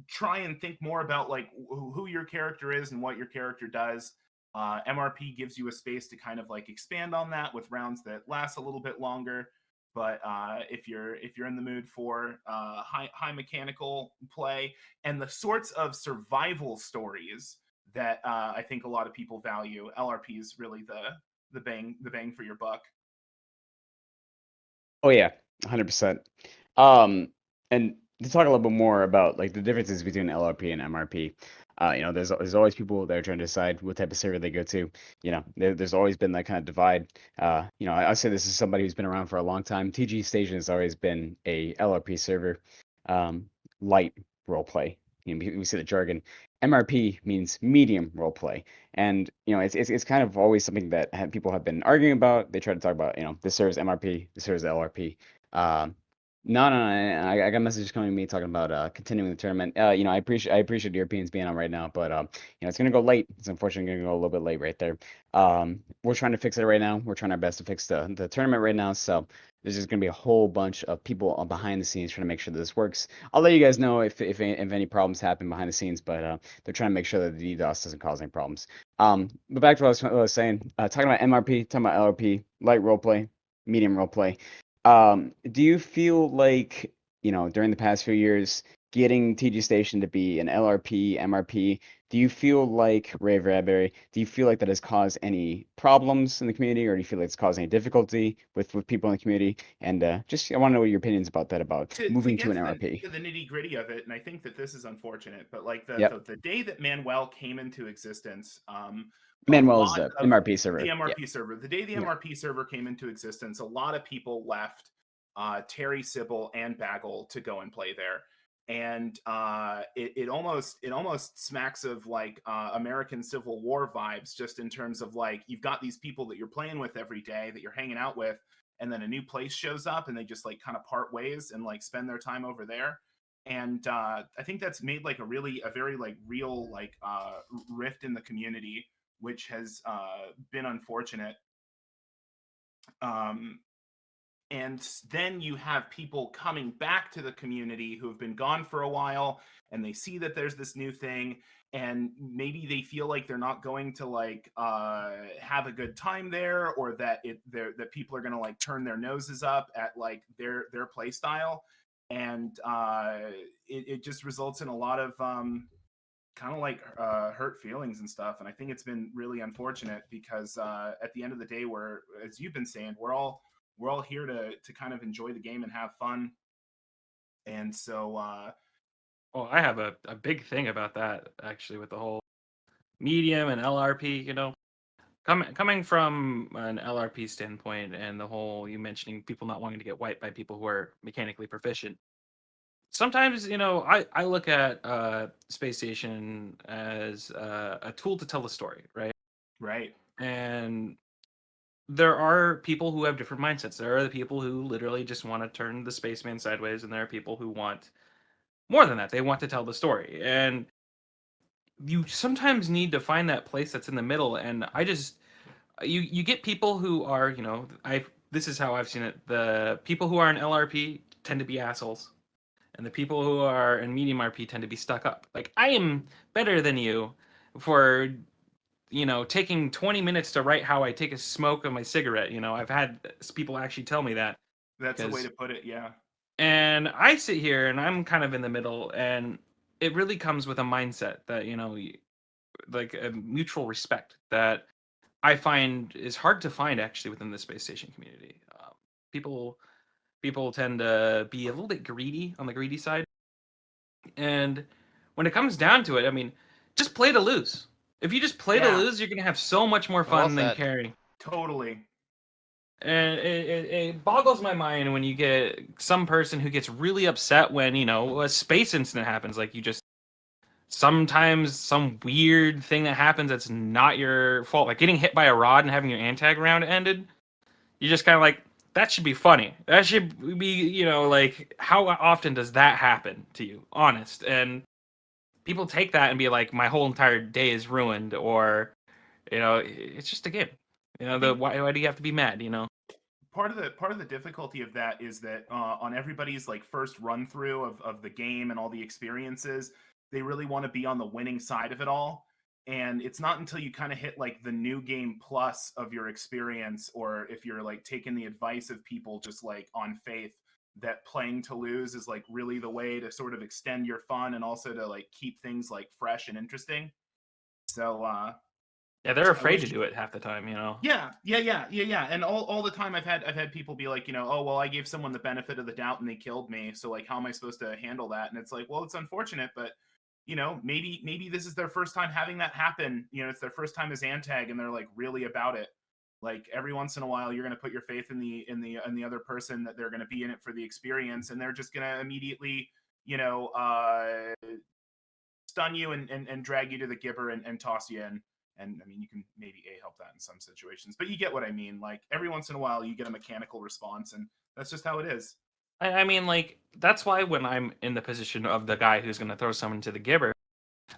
try and think more about like who your character is and what your character does, MRP gives you a space to kind of like expand on that with rounds that last a little bit longer. But if you're in the mood for high mechanical play and the sorts of survival stories that I think a lot of people value, LRP is really the bang for your buck. Oh yeah, 100%. And to talk a little bit more about like the differences between LRP and MRP, there's always people that are trying to decide what type of server they go to. There's always been that kind of divide. I say this is somebody who's been around for a long time. TG Station has always been a LRP server, light roleplay. We see the jargon. MRP means medium roleplay, and it's kind of always something that people have been arguing about. They try to talk about this serves MRP, this serves LRP. No. I got messages coming to me talking about continuing the tournament. I appreciate the Europeans being on right now, but it's gonna go late. It's unfortunately gonna go a little bit late right there. We're trying to fix it right now. We're trying our best to fix the tournament right now. So there's just gonna be a whole bunch of people behind the scenes trying to make sure that this works. I'll let you guys know if any problems happen behind the scenes, but they're trying to make sure that the DDoS doesn't cause any problems. But back to what I was saying, talking about MRP, talking about LRP, light roleplay, medium roleplay. Do you feel like, during the past few years, getting TG Station to be an LRP, MRP, do you feel like, Rave Radberry, do you feel like that has caused any problems in the community, or do you feel like it's caused any difficulty with people in the community? And I want to know what your opinions about that, about To moving to get an MRP. to the nitty gritty of it, and I think that this is unfortunate, but like Yep. the day that Manuel came into existence, a Manuel is lot the of MRP the server. Yeah. MRP server, the day the Yeah. MRP server came into existence, a lot of people left Terry, Sybil, and Bagel to go and play there. And it almost smacks of like American Civil War vibes, just in terms of like you've got these people that you're playing with every day, that you're hanging out with, and then a new place shows up and they just like kind of part ways and like spend their time over there. And I think that's made like a very like real like rift in the community, which has been unfortunate. And then you have people coming back to the community who have been gone for a while, and they see that there's this new thing, and maybe they feel like they're not going to like have a good time there, or that that people are going to like turn their noses up at like their play style. and it just results in a lot of kind of like hurt feelings and stuff. And I think it's been really unfortunate because at the end of the day, as you've been saying, we're all here to kind of enjoy the game and have fun. And so Well, I have a big thing about that actually with the whole medium and LRP. You know, coming from an LRP standpoint, and the whole you mentioning people not wanting to get wiped by people who are mechanically proficient. Sometimes, you know, I look at Space Station as a tool to tell a story, right? right. And there are people who have different mindsets. There are the people who literally just want to turn the spaceman sideways, and there are people who want more than that. They want to tell the story. And you sometimes need to find that place that's in the middle. And you get people who are, you know, this is how I've seen it. The people who are in LRP tend to be assholes, and the people who are in medium RP tend to be stuck up. Like, I am better than you for, you know, taking 20 minutes to write how I take a smoke of my cigarette. You know, I've had people actually tell me that. That's the way to put it. Yeah. And I sit here and I'm kind of in the middle, and it really comes with a mindset that, you know, like a mutual respect that I find is hard to find actually within the space station community. People tend to be a little bit greedy on the greedy side, and when it comes down to it, I mean, just play to lose. If you just play to lose, you're gonna have so much more fun than caring. Totally. And it boggles my mind when you get some person who gets really upset when, you know, a space incident happens. Like, you just sometimes some weird thing that happens that's not your fault, like getting hit by a rod and having your antag round ended. You're just kind of like, that should be funny. That should be, you know, like, how often does that happen to you? Honest. And people take that and be like, my whole entire day is ruined, or, you know, it's just a game. You know, why do you have to be mad? You know. Part of the difficulty of that is that on everybody's like first run through of the game and all the experiences, they really want to be on the winning side of it all. And it's not until you kind of hit like the new game plus of your experience, or if you're like taking the advice of people just like on faith, that playing to lose is like really the way to sort of extend your fun and also to like keep things like fresh and interesting. So yeah, they're afraid to do it half the time, you know. Yeah. And all the time I've had people be like, you know, oh well, I gave someone the benefit of the doubt and they killed me, so like how am I supposed to handle that? And it's like, well, it's unfortunate, but you know, maybe this is their first time having that happen. You know, it's their first time as Antag and they're like really about it. Like, every once in a while you're going to put your faith in the other person, that they're going to be in it for the experience, and they're just going to immediately, you know, stun you and drag you to the gibber and toss you in. And I mean, you can maybe help that in some situations, but you get what I mean. Like, every once in a while you get a mechanical response, and that's just how it is. I mean, like, that's why when I'm in the position of the guy who's going to throw someone to the gibber,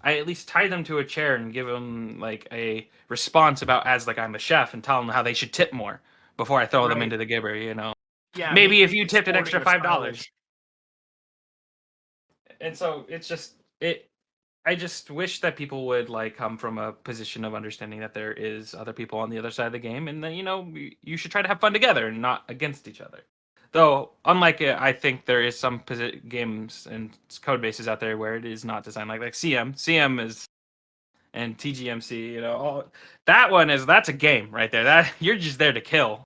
I at least tie them to a chair and give them like a response about, as like I'm a chef, and tell them how they should tip more before I throw them into the gibber. You know, yeah. Maybe if you tipped an extra $5. And so it's just it. I just wish that people would like come from a position of understanding that there is other people on the other side of the game, and that, you know, you should try to have fun together and not against each other. Though, unlike it, I think there is some games and code bases out there where it is not designed like CM is, and TGMC. You know, that's a game right there. That you're just there to kill,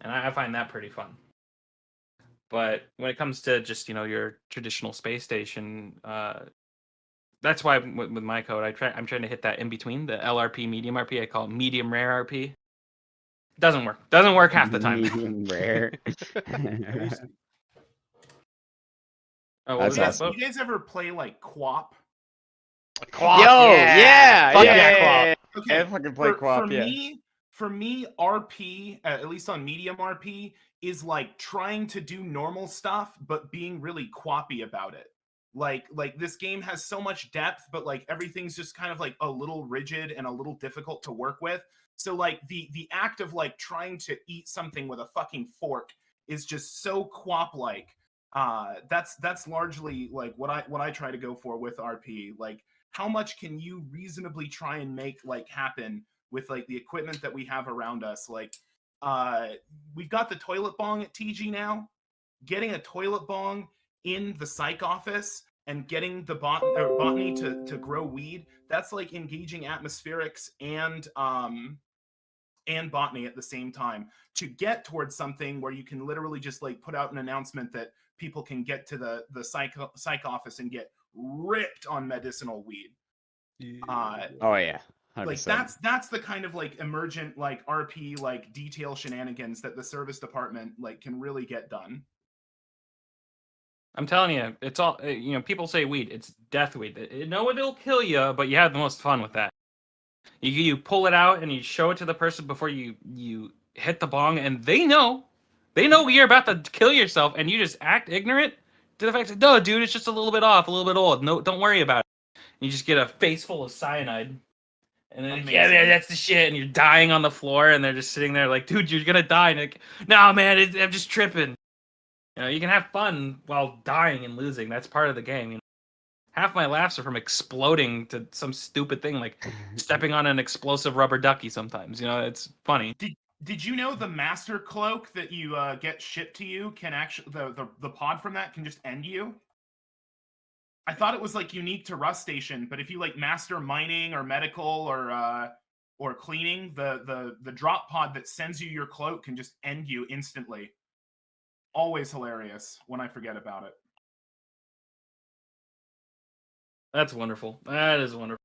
and I find that pretty fun. But when it comes to just, you know, your traditional space station, that's why with my code, I'm trying to hit that in between, the LRP, medium RP. I call it medium rare RP. Doesn't work half the time. Medium rare. Oh, That's awesome. You guys ever play like QWOP? QWOP, Yo, yeah. Fuck yeah, yeah. QWOP. Okay. I fucking play QWOP, For me, RP, at least on medium RP, is like trying to do normal stuff, but being really QWOPy about it. Like this game has so much depth, but like everything's just kind of like a little rigid and a little difficult to work with. So like the act of like trying to eat something with a fucking fork is just so QWOP like. That's largely like what I try to go for with RP. Like, how much can you reasonably try and make like happen with like the equipment that we have around us? Like, we've got the toilet bong at TG now. Getting a toilet bong in the psych office and getting the botany to grow weed, that's like engaging atmospherics and botany at the same time to get towards something where you can literally just like put out an announcement that people can get to the psych office and get ripped on medicinal weed. Oh yeah, 100%. Like that's the kind of like emergent like RP like detail shenanigans that the service department like can really get done. I'm telling you, it's all people say weed, it's death weed. No, it'll kill you, but you have the most fun with that. You pull it out and you show it to the person before you hit the bong, and they know you're about to kill yourself, and you just act ignorant to the fact that no, dude, it's just a little bit off, a little bit old. No, don't worry about it. You just get a face full of cyanide, and then yeah, that's the shit, and you're dying on the floor, and they're just sitting there like, dude, you're gonna die. And like, no, man, I'm just tripping. You can have fun while dying and losing. That's part of the game. Half my laughs are from exploding to some stupid thing like stepping on an explosive rubber ducky sometimes. It's funny. Did you know the master cloak that you get shipped to you can actually the pod from that can just end you? I thought it was like unique to Rust Station, but if you like master mining or medical or cleaning, the drop pod that sends you your cloak can just end you instantly. Always hilarious when I forget about it. That's wonderful. That is wonderful.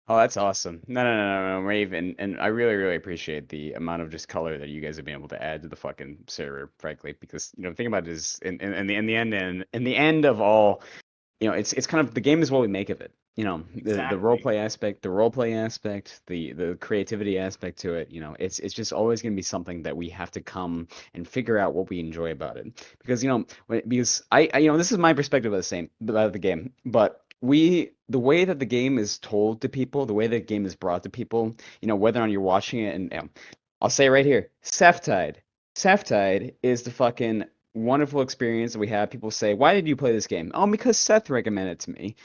Oh, that's awesome. No, Raven, and I really, really appreciate the amount of just color that you guys have been able to add to the fucking server, frankly, because the thing about it is, in the end of all, it's kind of the game is what we make of it. The Exactly. role play aspect, the creativity aspect to it. It's just always going to be something that we have to come and figure out what we enjoy about it, because I this is my perspective about the game, but the way that the game is told to people, the way that the game is brought to people, whether or not you're watching it, and I'll say right here, Septide is the fucking wonderful experience that we have. People say, "Why did you play this game?" Oh, because Seth recommended it to me.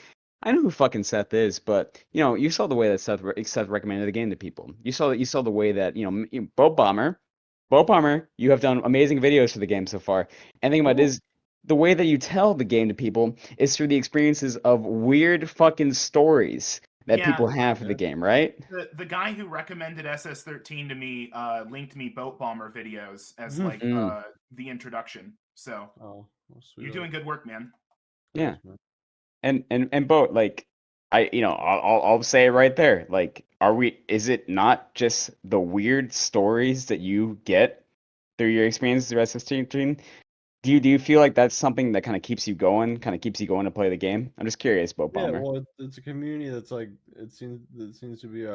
I know who fucking Seth is, but you saw the way that Seth recommended the game to people. You saw the way that Boat Bomber, you have done amazing videos for the game so far. And the thing about it is, the way that you tell the game to people is through the experiences of weird fucking stories that people have for the game, right? The guy who recommended SS13 to me linked me Boat Bomber videos as Mhm. like the introduction. So you're doing good work, man. Yeah. And Boat, like I'll say it right there. Like, is it not just the weird stories that you get through your experiences through SS13? Do you feel like that's something that kind of keeps you going to play the game? I'm just curious, Boat Yeah, Bomber. well, it's a community that's like it seems to be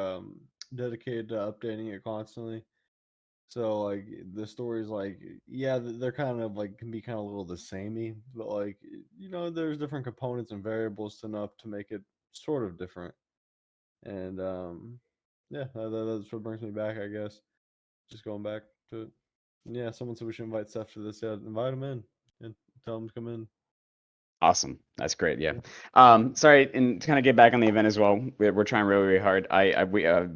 dedicated to updating it constantly. So like the stories, like they're kind of like can be kind of a little the samey, but like there's different components and variables enough to make it sort of different. And that's what brings me back, I guess. Just going back to it. Yeah, someone said we should invite Seth to this. Yeah, invite him in and tell him to come in. Awesome. That's great. Yeah. Sorry, and to kind of get back on the event as well, we're trying really, really hard. We having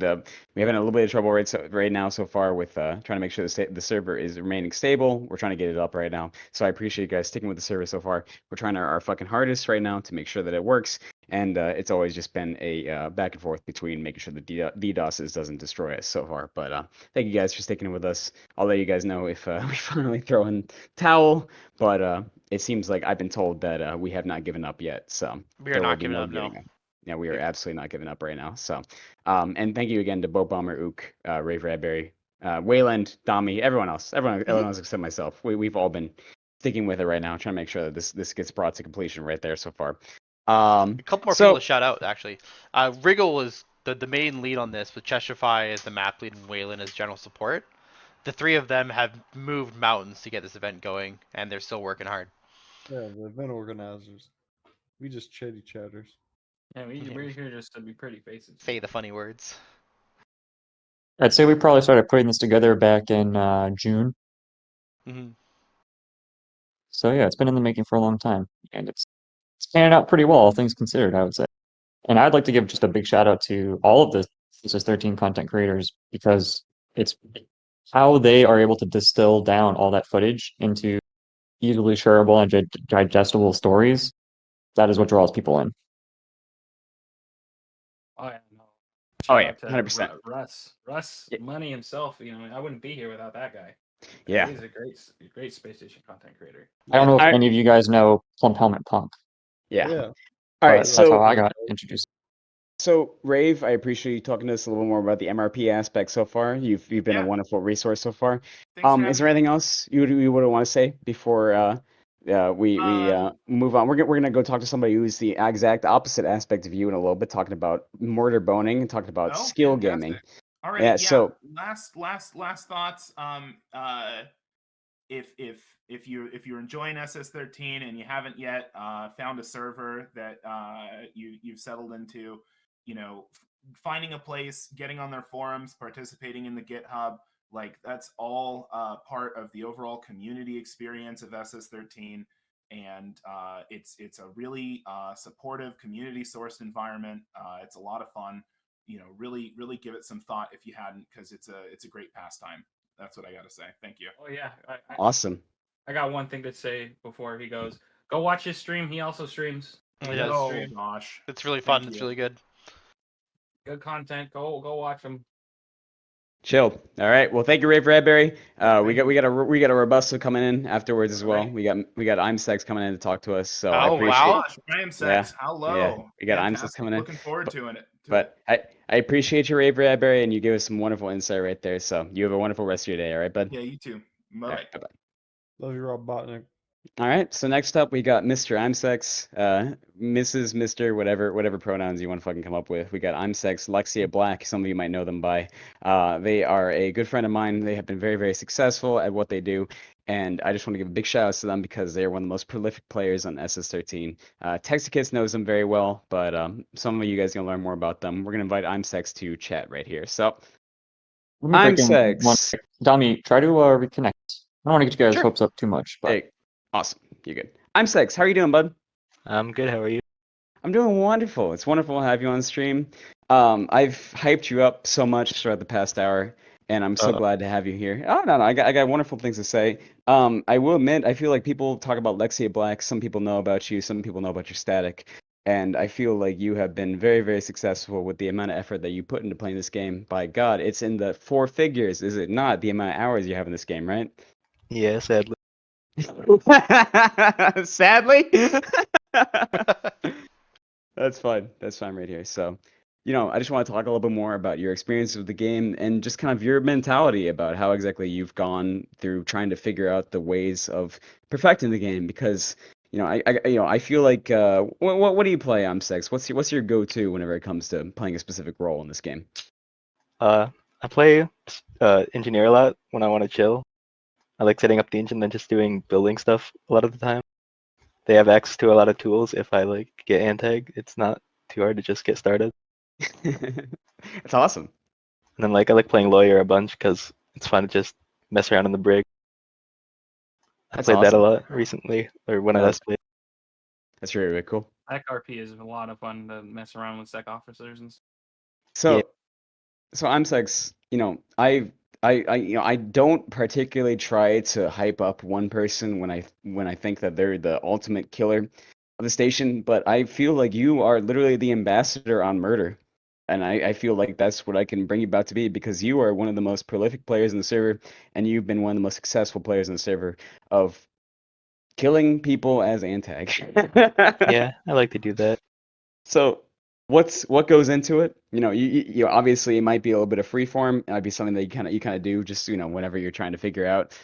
a little bit of trouble right now so far with trying to make sure the server is remaining stable. We're trying to get it up right now. So I appreciate you guys sticking with the server so far. We're trying our fucking hardest right now to make sure that it works. And it's always just been a back and forth between making sure the DDoSes doesn't destroy us so far. But thank you guys for sticking with us. I'll let you guys know if we finally throw in towel. But it seems like I've been told that we have not given up yet. So We are not giving up, no. Yeah, we are absolutely not giving up right now. So, and thank you again to Boat Bomber, Ook, Rave Radberry, Wayland, Dami, everyone else except myself. We've all been sticking with it right now, trying to make sure that this gets brought to completion right there so far. A couple more people to shout out, actually. Wriggle was the main lead on this, with Cheshify as the map lead and Wayland as general support. The three of them have moved mountains to get this event going, and they're still working hard. Yeah, the event organizers. We just chitty chatters. Yeah, we're here just to be pretty faces. Say the funny words. I'd say we probably started putting this together back in June. Mm-hmm. So yeah, it's been in the making for a long time, and it's panning out pretty well, all things considered, I would say. And I'd like to give just a big shout out to all of the CSS13 content creators, because it's how they are able to distill down all that footage into easily shareable and digestible stories, that is what draws people in. Oh yeah, no. Oh Shout yeah, out to 100%. Russ Yeah. Money himself. You know, I wouldn't be here without that guy. Yeah. He's a great space station content creator. I don't know if I- any of you guys know Plump Helmet Punk, Yeah. Yeah. All but right. that's how So I got introduced. So, Rave, I appreciate you talking to us a little more about the MRP aspect so far. You've been a Yeah. wonderful resource so far. Thanks for Is having there anything else you would want to say before we move on? We're gonna go talk to somebody who's the exact opposite aspect of you in a little bit, talking about mortar boning and talking about Oh, skill gaming. fantastic. All right, Yeah. yeah. So, Last thoughts. If you're enjoying SS13 and you haven't yet found a server that you've settled into, you know, finding a place, getting on their forums, participating in the GitHub, like that's all part of the overall community experience of SS13. And it's a really supportive, community sourced environment. It's a lot of fun. You know, really give it some thought if you hadn't, because it's a great pastime. That's what I got to say. Thank you. Oh yeah, awesome. I got one thing to say before he goes. Go watch his stream. He also streams. He does Oh stream. gosh, It's really Thank fun. It's you. really good. Good content. Go watch him. Chilled. All right. Well, thank you, Rave Bradbury. We Thank got a Robusto coming in afterwards as well. Alright. We got IMSEX coming in to talk to us. So I Oh, Oh my appreciate. wow. gosh, Graham Yeah. Sex, hello. Yeah. We got IMSEX Fantastic. coming in. Looking forward to it. But I appreciate your Rave Bradbury, and you gave us some wonderful insight right there. So you have a wonderful rest of your day. All right, bud. Yeah, you too. Bye All bye. right. Bye. Love you, Rob Botnick. All right. So next up, we got Mr. IMSEX, Mrs., Mr., whatever pronouns you want to fucking come up with. We got IMSEX, Lexia Black. Some of you might know them by. They are a good friend of mine. They have been very, very successful at what they do. And I just want to give a big shout out to them because they are one of the most prolific players on SS13. Texakits knows them very well, but some of you guys are going to learn more about them. We're going to invite IMSEX to chat right here. So, Let me break in one. IMSEX. Dami, try to reconnect. I don't want to get you guys' Sure. hopes up too much, but Hey, awesome. You're good. IMSEX, how are you doing, bud? I'm good. How are you? I'm doing wonderful. It's wonderful to have you on stream. I've hyped you up so much throughout the past hour, and I'm so glad to have you here. Oh no, I got wonderful things to say. I will admit, I feel like people talk about Lexia Black. Some people know about you. Some people know about your static. And I feel like you have been very, very successful with the amount of effort that you put into playing this game. By God, it's in the 4 figures, is it not? The amount of hours you have in this game, right? Yeah, sadly. Sadly. That's fine. That's fine right here. So, I just want to talk a little bit more about your experience with the game and just kind of your mentality about how exactly you've gone through trying to figure out the ways of perfecting the game. Because, I feel like, what do you play, Sex? What's your go-to whenever it comes to playing a specific role in this game? I play engineer a lot when I want to chill. I like setting up the engine and just doing building stuff a lot of the time. They have access to a lot of tools. If I like get antag, it's not too hard to just get started. That's awesome. And then I like playing lawyer a bunch because it's fun to just mess around in the brig. I That's played that a awesome. lot recently, or when I No, last played. That's really, really cool. Sec RP is a lot of fun to mess around with sec officers and stuff. So, Yeah. so IMSEX, I don't particularly try to hype up one person when I think that they're the ultimate killer of the station, but I feel like you are literally the ambassador on murder. And I feel like that's what I can bring you about to be because you are one of the most prolific players in the server, and you've been one of the most successful players in the server of killing people as antag. Yeah, I like to do that. So what goes into it? You obviously it might be a little bit of free form. It might be something that you kind of do just whenever you're trying to figure out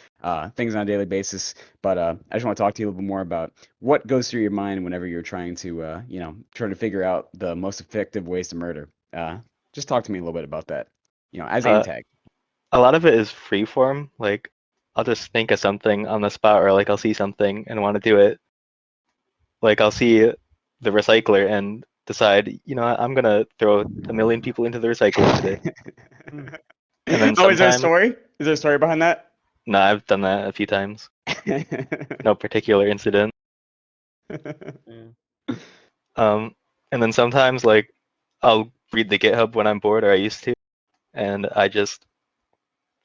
things on a daily basis. But I just want to talk to you a little bit more about what goes through your mind whenever you're trying to figure out the most effective ways to murder. Just talk to me a little bit about that. As antag. A lot of it is freeform. Like I'll just think of something on the spot, or I'll see something and want to do it. Like I'll see the recycler and decide, I'm gonna throw 1,000,000 people into the recycler today. And then Oh, is there a sometimes, story? Is there a story behind that? no, I've done that a few times. No particular incident. Yeah. And then sometimes I'll read the GitHub when I'm bored, or I used to, and I just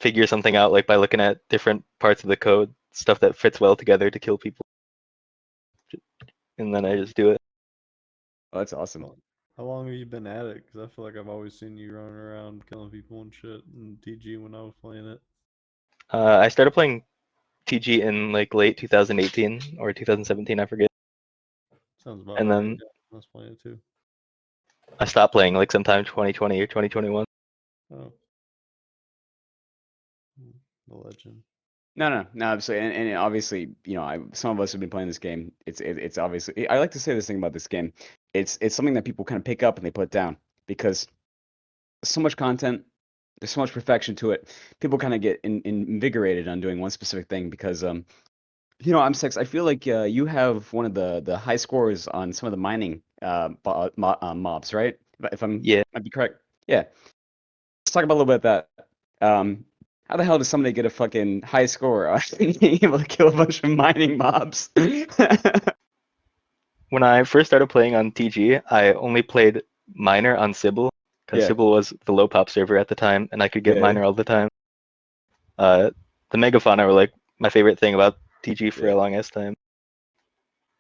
figure something out like by looking at different parts of the code, stuff that fits well together to kill people, and then I just do it. Oh, that's awesome. How long have you been at it? Because I feel like I've always seen you running around killing people and shit in TG when I was playing it. I started playing TG in like late 2018 or 2017, I forget. Sounds about And right. then Yeah, I was playing it too. I stopped playing like sometime 2020 or 2021. Oh. The legend. No, absolutely, and obviously, some of us have been playing this game. It's obviously. I like to say this thing about this game. It's something that people kind of pick up and they put down because there's so much content. There's so much perfection to it. People kind of get invigorated on doing one specific thing because I'm Sex. I feel like you have one of the high scores on some of the mining mobs, right? If Yeah. might be correct. Yeah. Let's talk about a little bit about that. How the hell does somebody get a fucking high score on being able to kill a bunch of mining mobs? When I first started playing on TG, I only played Miner on Sybil because Yeah. Sybil was the low pop server at the time, and I could get Yeah. Miner all the time. The Megafauna were like my favorite thing about TG for Yeah. a long ass time,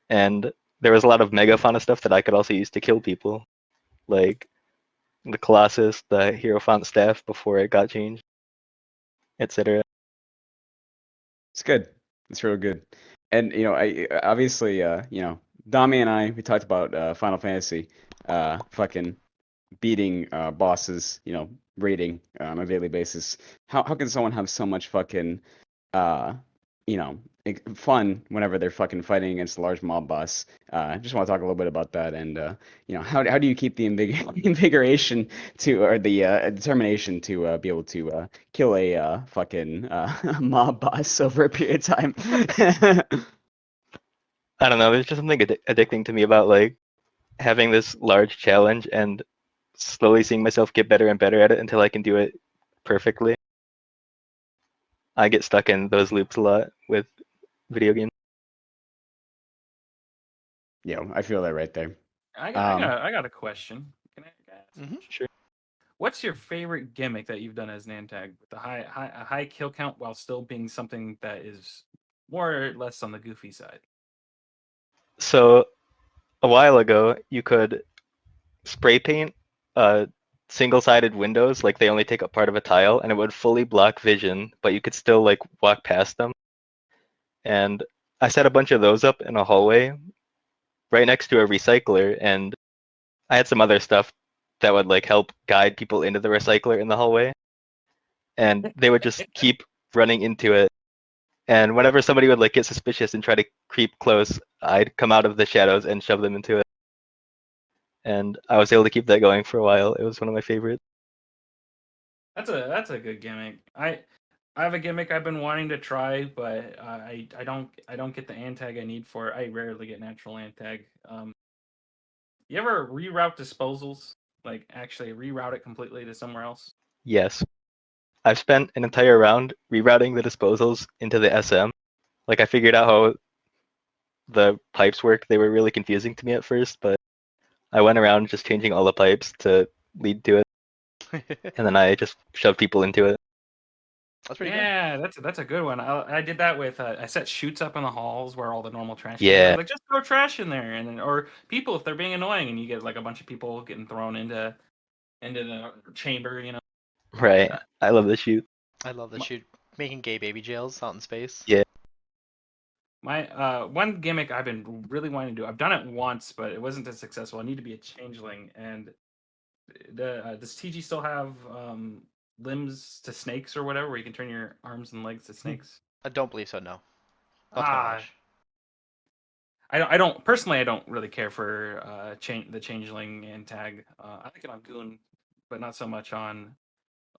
and there was a lot of Megafauna stuff that I could also use to kill people, like the Colossus, the Hierophant staff before it got changed, etc. It's good. It's real good. And I obviously Dami and I we talked about Final Fantasy fucking beating bosses, rating on a daily basis. How can someone have so much fucking uh fun whenever they're fucking fighting against a large mob boss? I just want to talk a little bit about that, and how do you keep the invigoration to, or the determination to be able to kill a fucking mob boss over a period of time? I don't know. There's just something addicting to me about like having this large challenge and slowly seeing myself get better and better at it until I can do it perfectly. I get stuck in those loops a lot with video games. I feel that right there. I got a question. Can I ask? Mhm. Sure. What's your favorite gimmick that you've done as Nantag with a high kill count while still being something that is more or less on the goofy side? So a while ago, you could spray paint single-sided windows, like they only take up part of a tile, and it would fully block vision, but you could still like walk past them. And I set a bunch of those up in a hallway right next to a recycler, and I had some other stuff that would like help guide people into the recycler in the hallway. And they would just keep running into it. And whenever somebody would like get suspicious and try to creep close, I'd come out of the shadows and shove them into it. And I was able to keep that going for a while. It was one of my favorites. That's a good gimmick. I have a gimmick I've been wanting to try, but I don't get the antag I need for it. I rarely get natural antag. You ever reroute disposals? Like actually reroute it completely to somewhere else? Yes. I've spent an entire round rerouting the disposals into the SM. Like I figured out how the pipes work. They were really confusing to me at first, but I went around just changing all the pipes to lead to it, and then I just shoved people into it. That's pretty good. Yeah, that's a good one. I did that with I set chutes up in the halls where all the normal trash cans are. Yeah. Like just throw trash in there, and or people if they're being annoying, and you get like a bunch of people getting thrown into the chamber. Right. I love the shoot. I love the shoot. Making gay baby jails out in space. Yeah. My one gimmick I've been really wanting to do. I've done it once, but it wasn't as successful. I need to be a changeling. And does TG still have limbs to snakes or whatever, where you can turn your arms and legs to snakes? I don't believe so. No. Not to my knowledge. I don't personally. I don't really care for the changeling and tag. I like it on Goon, but not so much on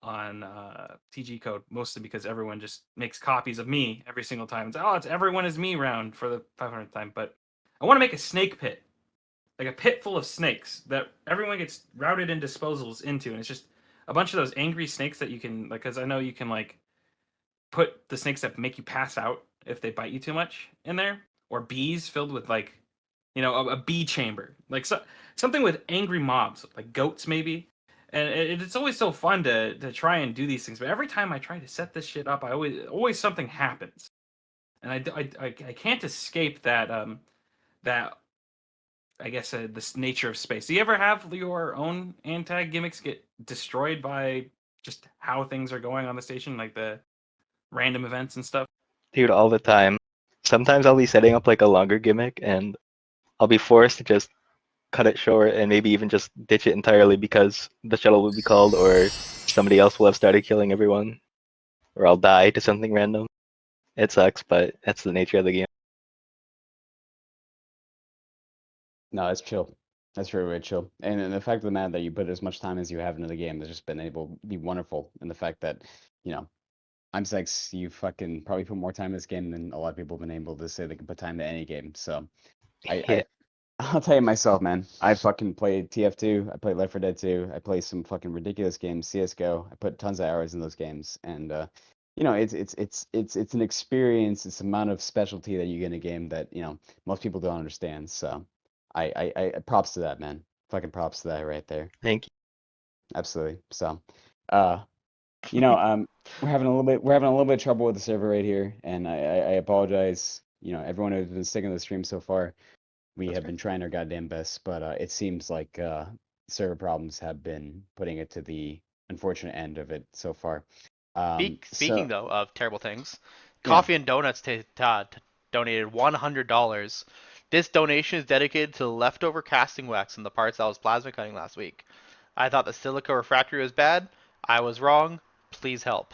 TG code. Mostly because everyone just makes copies of me every single time. It's everyone is me round for the 500th time. But I want to make a snake pit, like a pit full of snakes that everyone gets routed in disposals into, and it's just a bunch of those angry snakes that you can like. Because I know you can like put the snakes that make you pass out if they bite you too much in there, or bees filled with like, a bee chamber, like something with angry mobs, like goats maybe, and it's always so fun to try and do these things. But every time I try to set this shit up, I always something happens, and I can't escape that that I guess this nature of space. Do you ever have your own anti gimmicks get destroyed by just how things are going on the station, like the random events and stuff? Dude, all the time. Sometimes I'll be setting up like a longer gimmick and I'll be forced to just cut it short and maybe even just ditch it entirely because the shuttle will be called or somebody else will have started killing everyone. Or I'll die to something random. It sucks, but that's the nature of the game. No, that's chill. That's very, very chill. And the fact of the matter that you put as much time as you have into the game has just been able to be wonderful. And the fact that, you know, I'm Sex, you fucking probably put more time in this game than a lot of people have been able to say they can put time to any game. So Yeah. I'll tell you myself, man. I fucking played TF2. I played Left 4 Dead 2. I played some fucking ridiculous games, CS:GO. I put tons of hours in those games, and you know, it's an experience. It's the amount of specialty that you get in a game that most people don't understand. So, I props to that, man. Fucking props to that right there. Thank you. Absolutely. So, uh, you know, we're having a little bit of trouble with the server right here, and I apologize. You know, everyone who's been sticking to the stream so far. We have been trying our goddamn best, but it seems like server problems have been putting it to the unfortunate end of it so far. Speaking though of terrible things, Yeah. Coffee and Donuts donated $100. This donation is dedicated to the leftover casting wax and the parts that was plasma cutting last week. I thought the silica refractory was bad. I was wrong. Please help.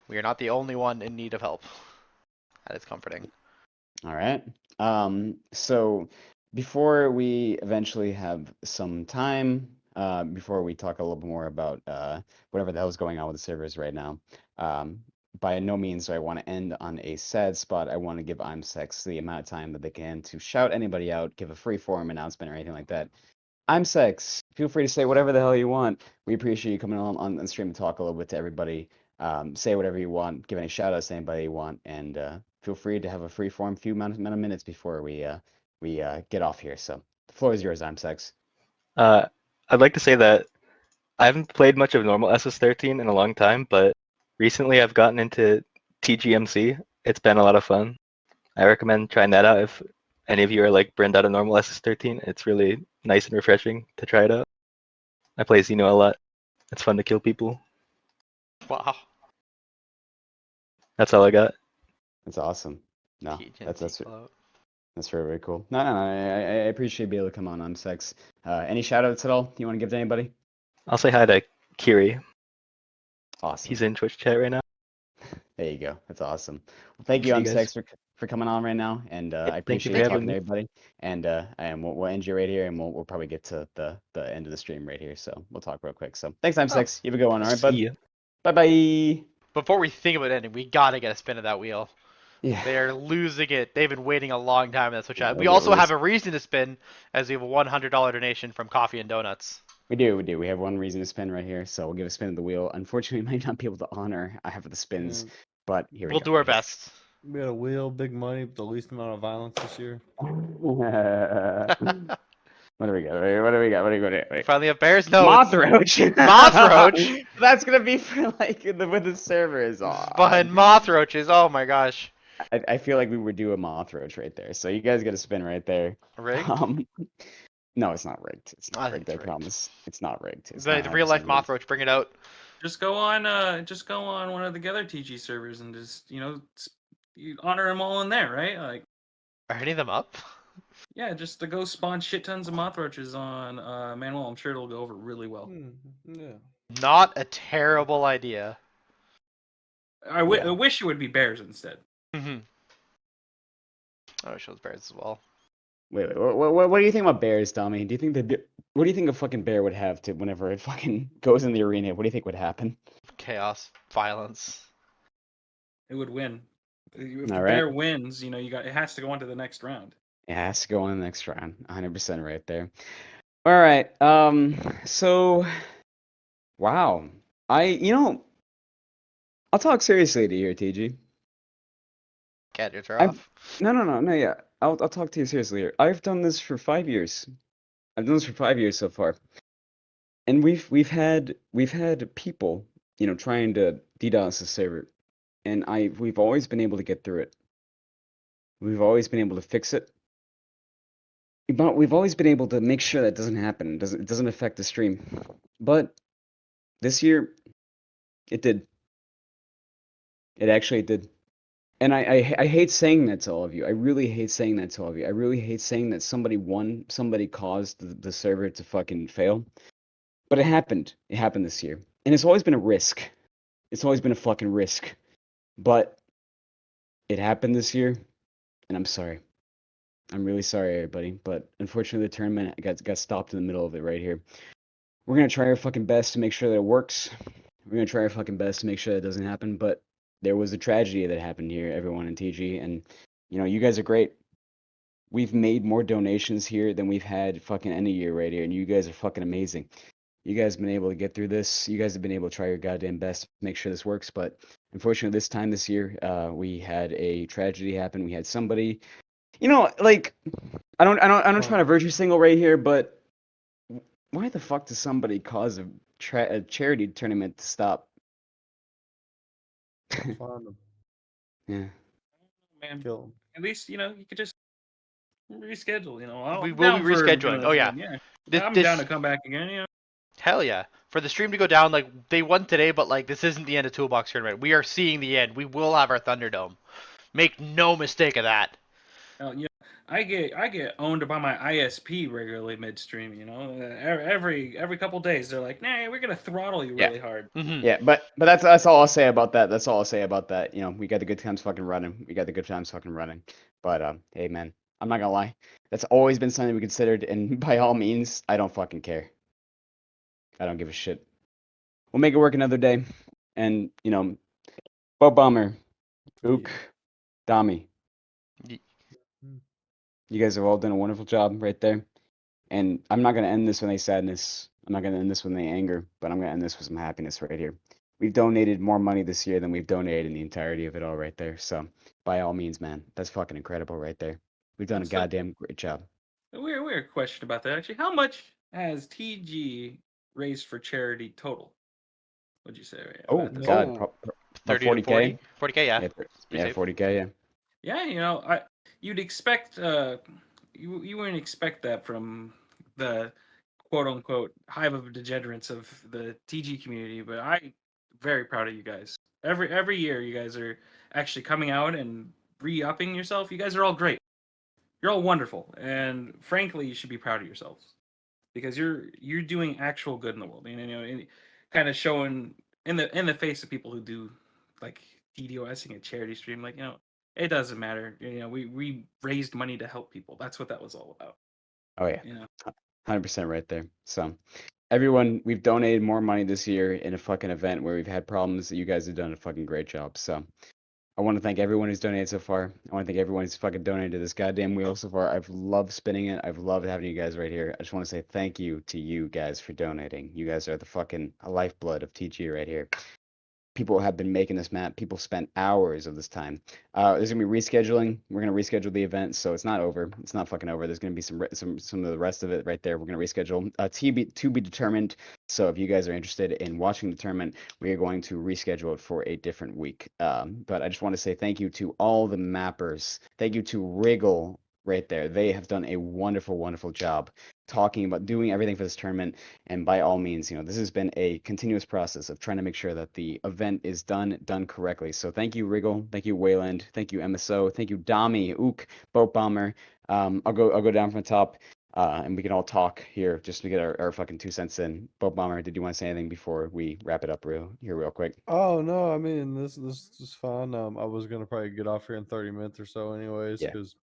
We are not the only one in need of help. That is comforting. All right. So before we eventually have some time, before we talk a little bit more about whatever the hell is going on with the servers right now, by no means do I want to end on a sad spot. I want to give IMSEX the amount of time that they can to shout anybody out, give a free forum announcement or anything like that. IMSEX, feel free to say whatever the hell you want. We appreciate you coming on the stream and talk a little bit to everybody. Say whatever you want, give any shout outs to anybody you want, and feel free to have a free form few amount of minutes before we get off here. So the floor is yours, IMSEX. I'd like to say that I haven't played much of normal SS13 in a long time, but recently I've gotten into TGMC. It's been a lot of fun. I recommend trying that out if any of you are like burned out of normal SS13. It's really nice and refreshing to try it out. I play Xeno a lot. It's fun to kill people. Wow. That's all I got. That's awesome. No, that's float. that's very, very cool. No, I appreciate being able to come on IMSEX. Any shout outs at all you want to give to anybody? I'll say hi to Kiri. Awesome. He's in Twitch chat right now. There you go. That's awesome. Well, thank you, See you guys. IMSEX, for coming on right now, and I thank you appreciate for talking having to me. everybody. And we'll end you right here, and we'll probably get to the end of the stream right here. So we'll talk real quick. So thanks, IMSEX. You have a good one. All right, bud. See ya. Bye bye. Before we think about ending, we gotta get a spin of that wheel. Yeah. They're losing it. They've been waiting a long time in that Switch chat. We Yeah, also have a reason to spin, as we have a $100 donation from Coffee and Donuts. We do. We have one reason to spin right here, so we'll give a spin of the wheel. Unfortunately, we might not be able to honor half of the spins, but here we We'll go. do our best. We got a wheel, big money, with the least amount of violence this year. What do we got? What do we got? What do we got? Wait. Finally have bears? No. Mothroach. Mothroach? That's gonna be for like when the server is on. Behind Mothroaches. Oh my gosh. I feel like we would do a Mothroach right there. So you guys get a spin right there. Rigged? No, it's not rigged. It's not I rigged. think I it's rigged. promise. It's not rigged. It's The not real life 100% rigged. Mothroach, bring it out. Just go on one of the other TG servers and just you honor them all in there, right? Like, Are any of them up? yeah, just to go spawn shit tons of mothroaches on Manuel. I'm sure it'll go over really well. Yeah. Not a terrible idea. I wish it would be bears instead. Mm-hmm. I wish it was bears as well. Wait. What do you think about bears, Tommy? Do you think what do you think a fucking bear would have to whenever it fucking goes in the arena? What do you think would happen? Chaos, violence. It would win. If the All bear right. wins, it has to go on to the next round. It has to go on the next round. 100% right there. All right. So, wow. I'll talk seriously to you here, TG. Cat ears are off. No, yeah. I'll talk to you seriously here. I've done this for 5 years. I've done this for 5 years so far. And we've had people, trying to DDoS the server, and we've always been able to get through it. We've always been able to fix it. But we've always been able to make sure that doesn't happen. It doesn't affect the stream. But this year, it did. It actually did. And I hate saying that to all of you. I really hate saying that to all of you. I really hate saying that somebody caused the server to fucking fail. But it happened. It happened this year. And it's always been a risk. It's always been a fucking risk. But it happened this year, and I'm sorry. I'm really sorry, everybody. But unfortunately, the tournament got stopped in the middle of it right here. We're gonna try our fucking best to make sure that it works. We're gonna try our fucking best to make sure that doesn't happen. But there was a tragedy that happened here, everyone in TG, and you guys are great. We've made more donations here than we've had fucking any year right here, and you guys are fucking amazing. You guys have been able to get through this. You guys have been able to try your goddamn best to make sure this works. But unfortunately, this year, we had a tragedy happen. We had somebody, like, I don't try to virtue single right here, but why the fuck does somebody cause a charity tournament to stop? Find them. Yeah. Man, Kill them. at least you could just reschedule. We I'm will be down for rescheduling. Oh yeah. Yeah, I'm This down to come back again. hell yeah. For the stream to go down, like they won today, but like this isn't the end of Toolbox tournament. We are seeing the end. We will have our Thunderdome. Make no mistake of that. I get owned by my ISP regularly midstream. Every couple days they're like, "Nah, we're gonna throttle you Yeah. really hard." Mm-hmm. Yeah, but that's all I'll say about that. That's all I'll say about that. We got the good times fucking running. We got the good times fucking running. But hey man, I'm not gonna lie. That's always been something we considered, and by all means, I don't fucking care. I don't give a shit. We'll make it work another day. And Bo Bomber, Ook, Dami, you guys have all done a wonderful job right there. And I'm not gonna end this with any sadness. I'm not gonna end this with any anger, but I'm gonna end this with some happiness right here. We've donated more money this year than we've donated in the entirety of it all right there. So by all means, man, that's fucking incredible right there. We've done a goddamn great job. Weird question about that actually. How much has TG raised for charity total? What'd you say? Oh About this? God, Oh, about 30 to 40? 40K. 40K, yeah. Yeah, Pretty safe. 40K. Yeah. Yeah, you'd expect you wouldn't expect that from the quote unquote hive of degenerates of the TG community, but I'm very proud of you guys. Every year you guys are actually coming out and re-upping yourself. You guys are all great. You're all wonderful, and frankly, you should be proud of yourselves because you're doing actual good in the world. And kind of showing in the face of people who do like DDoSing a charity stream, like it doesn't matter. We raised money to help people. That's what that was all about. Oh yeah. You know. 100% right there. So, everyone, we've donated more money this year in a fucking event where we've had problems. You guys have done a fucking great job. So, I want to thank everyone who's donated so far. I want to thank everyone who's fucking donated to this goddamn wheel so far. I've loved spinning it. I've loved having you guys right here. I just want to say thank you to you guys for donating. You guys are the fucking lifeblood of TG right here. People have been making this map. People spent hours of this time. There's gonna be rescheduling. We're gonna reschedule the event, so it's not over. It's not fucking over. There's gonna be some of the rest of it right there. We're gonna reschedule. To be determined. So if you guys are interested in watching the tournament, we are going to reschedule it for a different week. But I just want to say thank you to all the mappers. Thank you to Wriggle right there. They have done a wonderful, wonderful job talking about doing everything for this tournament. And by all means, this has been a continuous process of trying to make sure that the event is done correctly. So thank you, Wriggle. Thank you, Wayland. Thank you, MSO. Thank you, Dami, Ook, Boat Bomber. I'll go down from the top, and we can all talk here just to get our fucking 2 cents in. Boat Bomber, did you want to say anything before we wrap it up real quick? Oh no, I mean this is fine. I was gonna probably get off here in 30 minutes or so, anyways, Yeah. because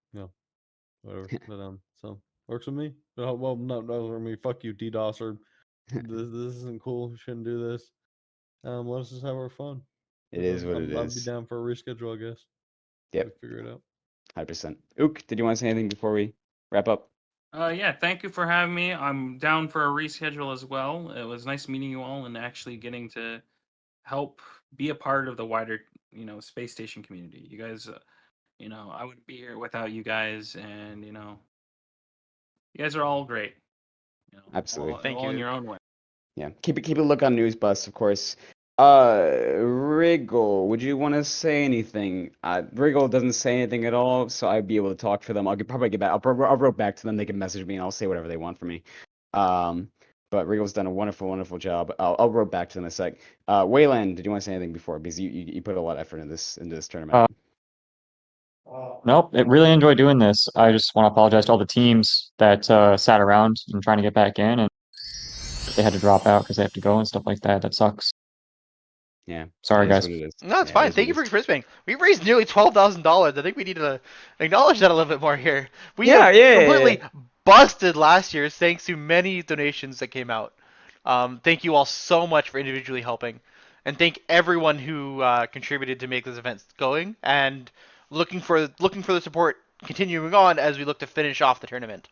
whatever. But so works with me. Well, no, for me. Fuck you, DDoSer. This isn't cool. We shouldn't do this. Let us just have our fun. It is what it I'd be is. down for a reschedule, I guess. Yep. We figure it out. 100%. Ook, did you want to say anything before we wrap up? Yeah, thank you for having me. I'm down for a reschedule as well. It was nice meeting you all and actually getting to help be a part of the wider, space station community. You guys, I wouldn't be here without you guys, and you guys are all great. Absolutely. All in your own way. Yeah, keep a look on News Bus, of course. Wriggle, would you want to say anything? Wriggle doesn't say anything at all, so I'd be able to talk for them. Probably get back. I'll wrote back to them. They can message me, and I'll say whatever they want from me. But Wriggle's done a wonderful job. I'll wrote back to them in a sec. Wayland, did you want to say anything before? Because you put a lot of effort into this tournament. Nope, I really enjoyed doing this. I just want to apologize to all the teams that sat around and trying to get back in, and they had to drop out because they have to go and stuff like that. That sucks. Yeah. Sorry, It is guys. what it is. No, it's Yeah, it fine. is Thank what you it for is. participating. We raised nearly $12,000. I think we need to acknowledge that a little bit more here. We Yeah, yeah. completely busted last year thanks to many donations that came out. Thank you all so much for individually helping, and thank everyone who contributed to make this event going. And looking for the support continuing on as we look to finish off the tournament.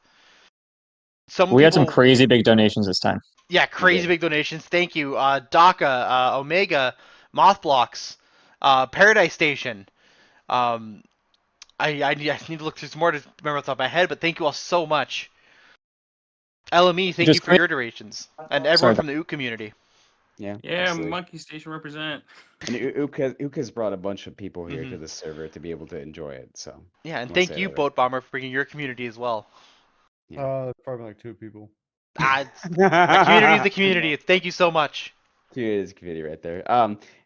Some We had some people, crazy big donations this time. yeah, crazy big donations. Thank you, DACA, Omega, Mothblocks, Paradise Station. Um, I need to look through some more to remember off the top of my head, but thank you all so much. LME, thank you Just for your donations, and everyone Sorry. from the OOT community. Yeah. Yeah, absolutely. Monkey Station represent. And Uka's brought a bunch of people here to Mhm. the server to be able to enjoy it. So Yeah, I and wanna thank say you, that, right? Boat Bomber, for bringing your community as well. Probably like 2 people. A community is a community. Thank you so much. Community right there.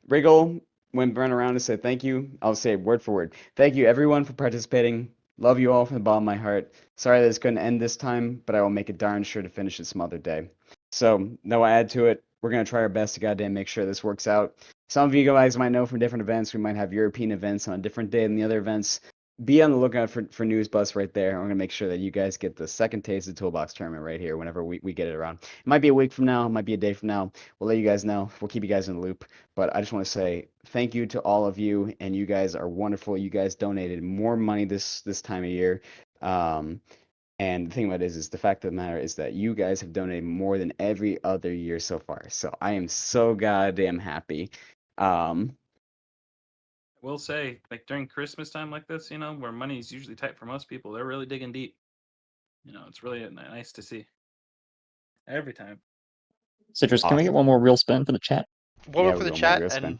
Wriggle went around and said thank you. I'll say word for word. Thank you everyone for participating. Love you all from the bottom of my heart. Sorry that it's going to end this time, but I will make it darn sure to finish it some other day. So no add to it. We're gonna try our best to goddamn make sure this works out. Some of you guys might know from different events, we might have European events on a different day than the other events. Be on the lookout for News Bus right there. I'm gonna make sure that you guys get the second taste of Toolbox tournament right here whenever we get it around. It might be a week from now, it might be a day from now. We'll let you guys know. We'll keep you guys in the loop. But I just want to say thank you to all of you, and you guys are wonderful. You guys donated more money this time of year. And the thing about it is the fact of the matter is that you guys have donated more than every other year so far. So I am so goddamn happy. I will say, like during Christmas time like this, where money is usually tight for most people, they're really digging deep. It's really nice to see. Every time. Citrus, can we get Awesome. one more real spin for the chat? One more for the chat, and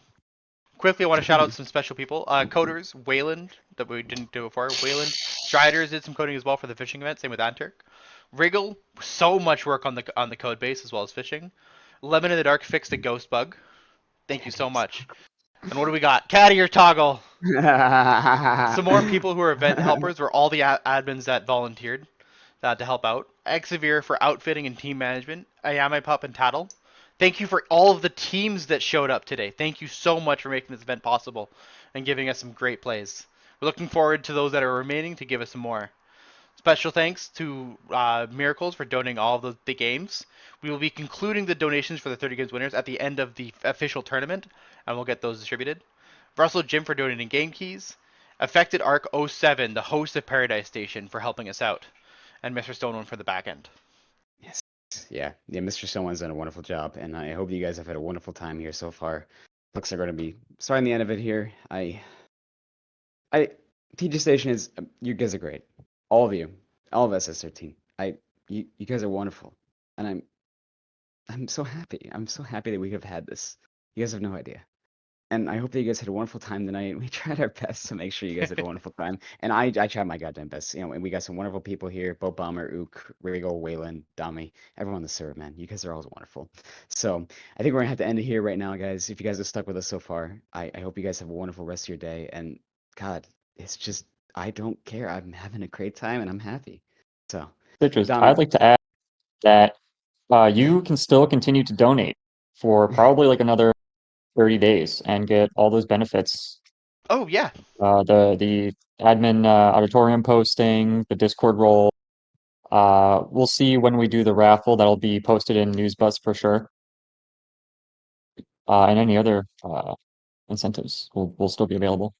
quickly I want to shout out some special people. Coders, Wayland, that we didn't do before. Wayland, Striders did some coding as well for the fishing event. Same with Anturk. Wriggle, so much work on the code base as well as fishing. Lemon in the Dark fixed a ghost bug. Thank you so much. And what do we got? Caddy or Toggle? Some more people who are event helpers were all the admins that volunteered to help out. Exavir for outfitting and team management. Ayame Pup and Tattle. Thank you for all of the teams that showed up today. Thank you so much for making this event possible and giving us some great plays. We're looking forward to those that are remaining to give us some more. Special thanks to Miracles for donating all of the games. We will be concluding the donations for the 30 games winners at the end of the official tournament, and we'll get those distributed. Russell Jim for donating game keys. Affected Arc 07, the host of Paradise Station, for helping us out. And Mr. Stoneman for the back end. Yes. Yeah. Mr. Someone's done a wonderful job, and I hope you guys have had a wonderful time here so far. Looks like we're gonna be starting the end of it here. TG Station is you guys are great. All of you. All of SS13. You guys are wonderful. And I'm so happy. I'm so happy that we have had this. You guys have no idea. And I hope that you guys had a wonderful time tonight. We tried our best to make sure you guys had a wonderful time. And I tried my goddamn best. And we got some wonderful people here. Boat Bomber, Ook, Rigo, Wayland, Dami, everyone on the server, man. You guys are always wonderful. So I think we're gonna have to end it here right now, guys. If you guys have stuck with us so far, I hope you guys have a wonderful rest of your day. And God, it's just I don't care. I'm having a great time and I'm happy. So Citrus, Dami. I'd like to add that you can still continue to donate for probably like another 30 days and get all those benefits. Oh, yeah. The admin auditorium posting, the Discord role. We'll see when we do the raffle. That'll be posted in Newsbus for sure. And any other incentives will still be available.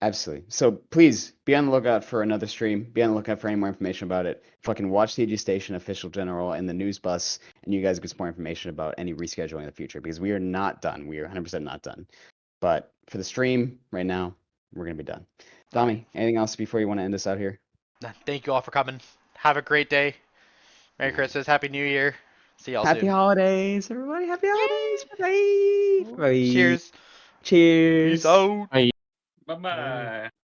Absolutely. So please be on the lookout for another stream. Be on the lookout for any more information about it. Fucking watch TG Station Official General and the News Bus, and you guys get some more information about any rescheduling in the future because we are not done. We are 100% not done. But for the stream right now, we're gonna be done. Dami, anything else before you want to end us out here? Thank you all for coming. Have a great day. Merry Christmas. Happy New Year. See y'all Happy soon. holidays, everybody. Happy holidays. Bye. Bye. Cheers. Cheers. Peace out. Bye bye.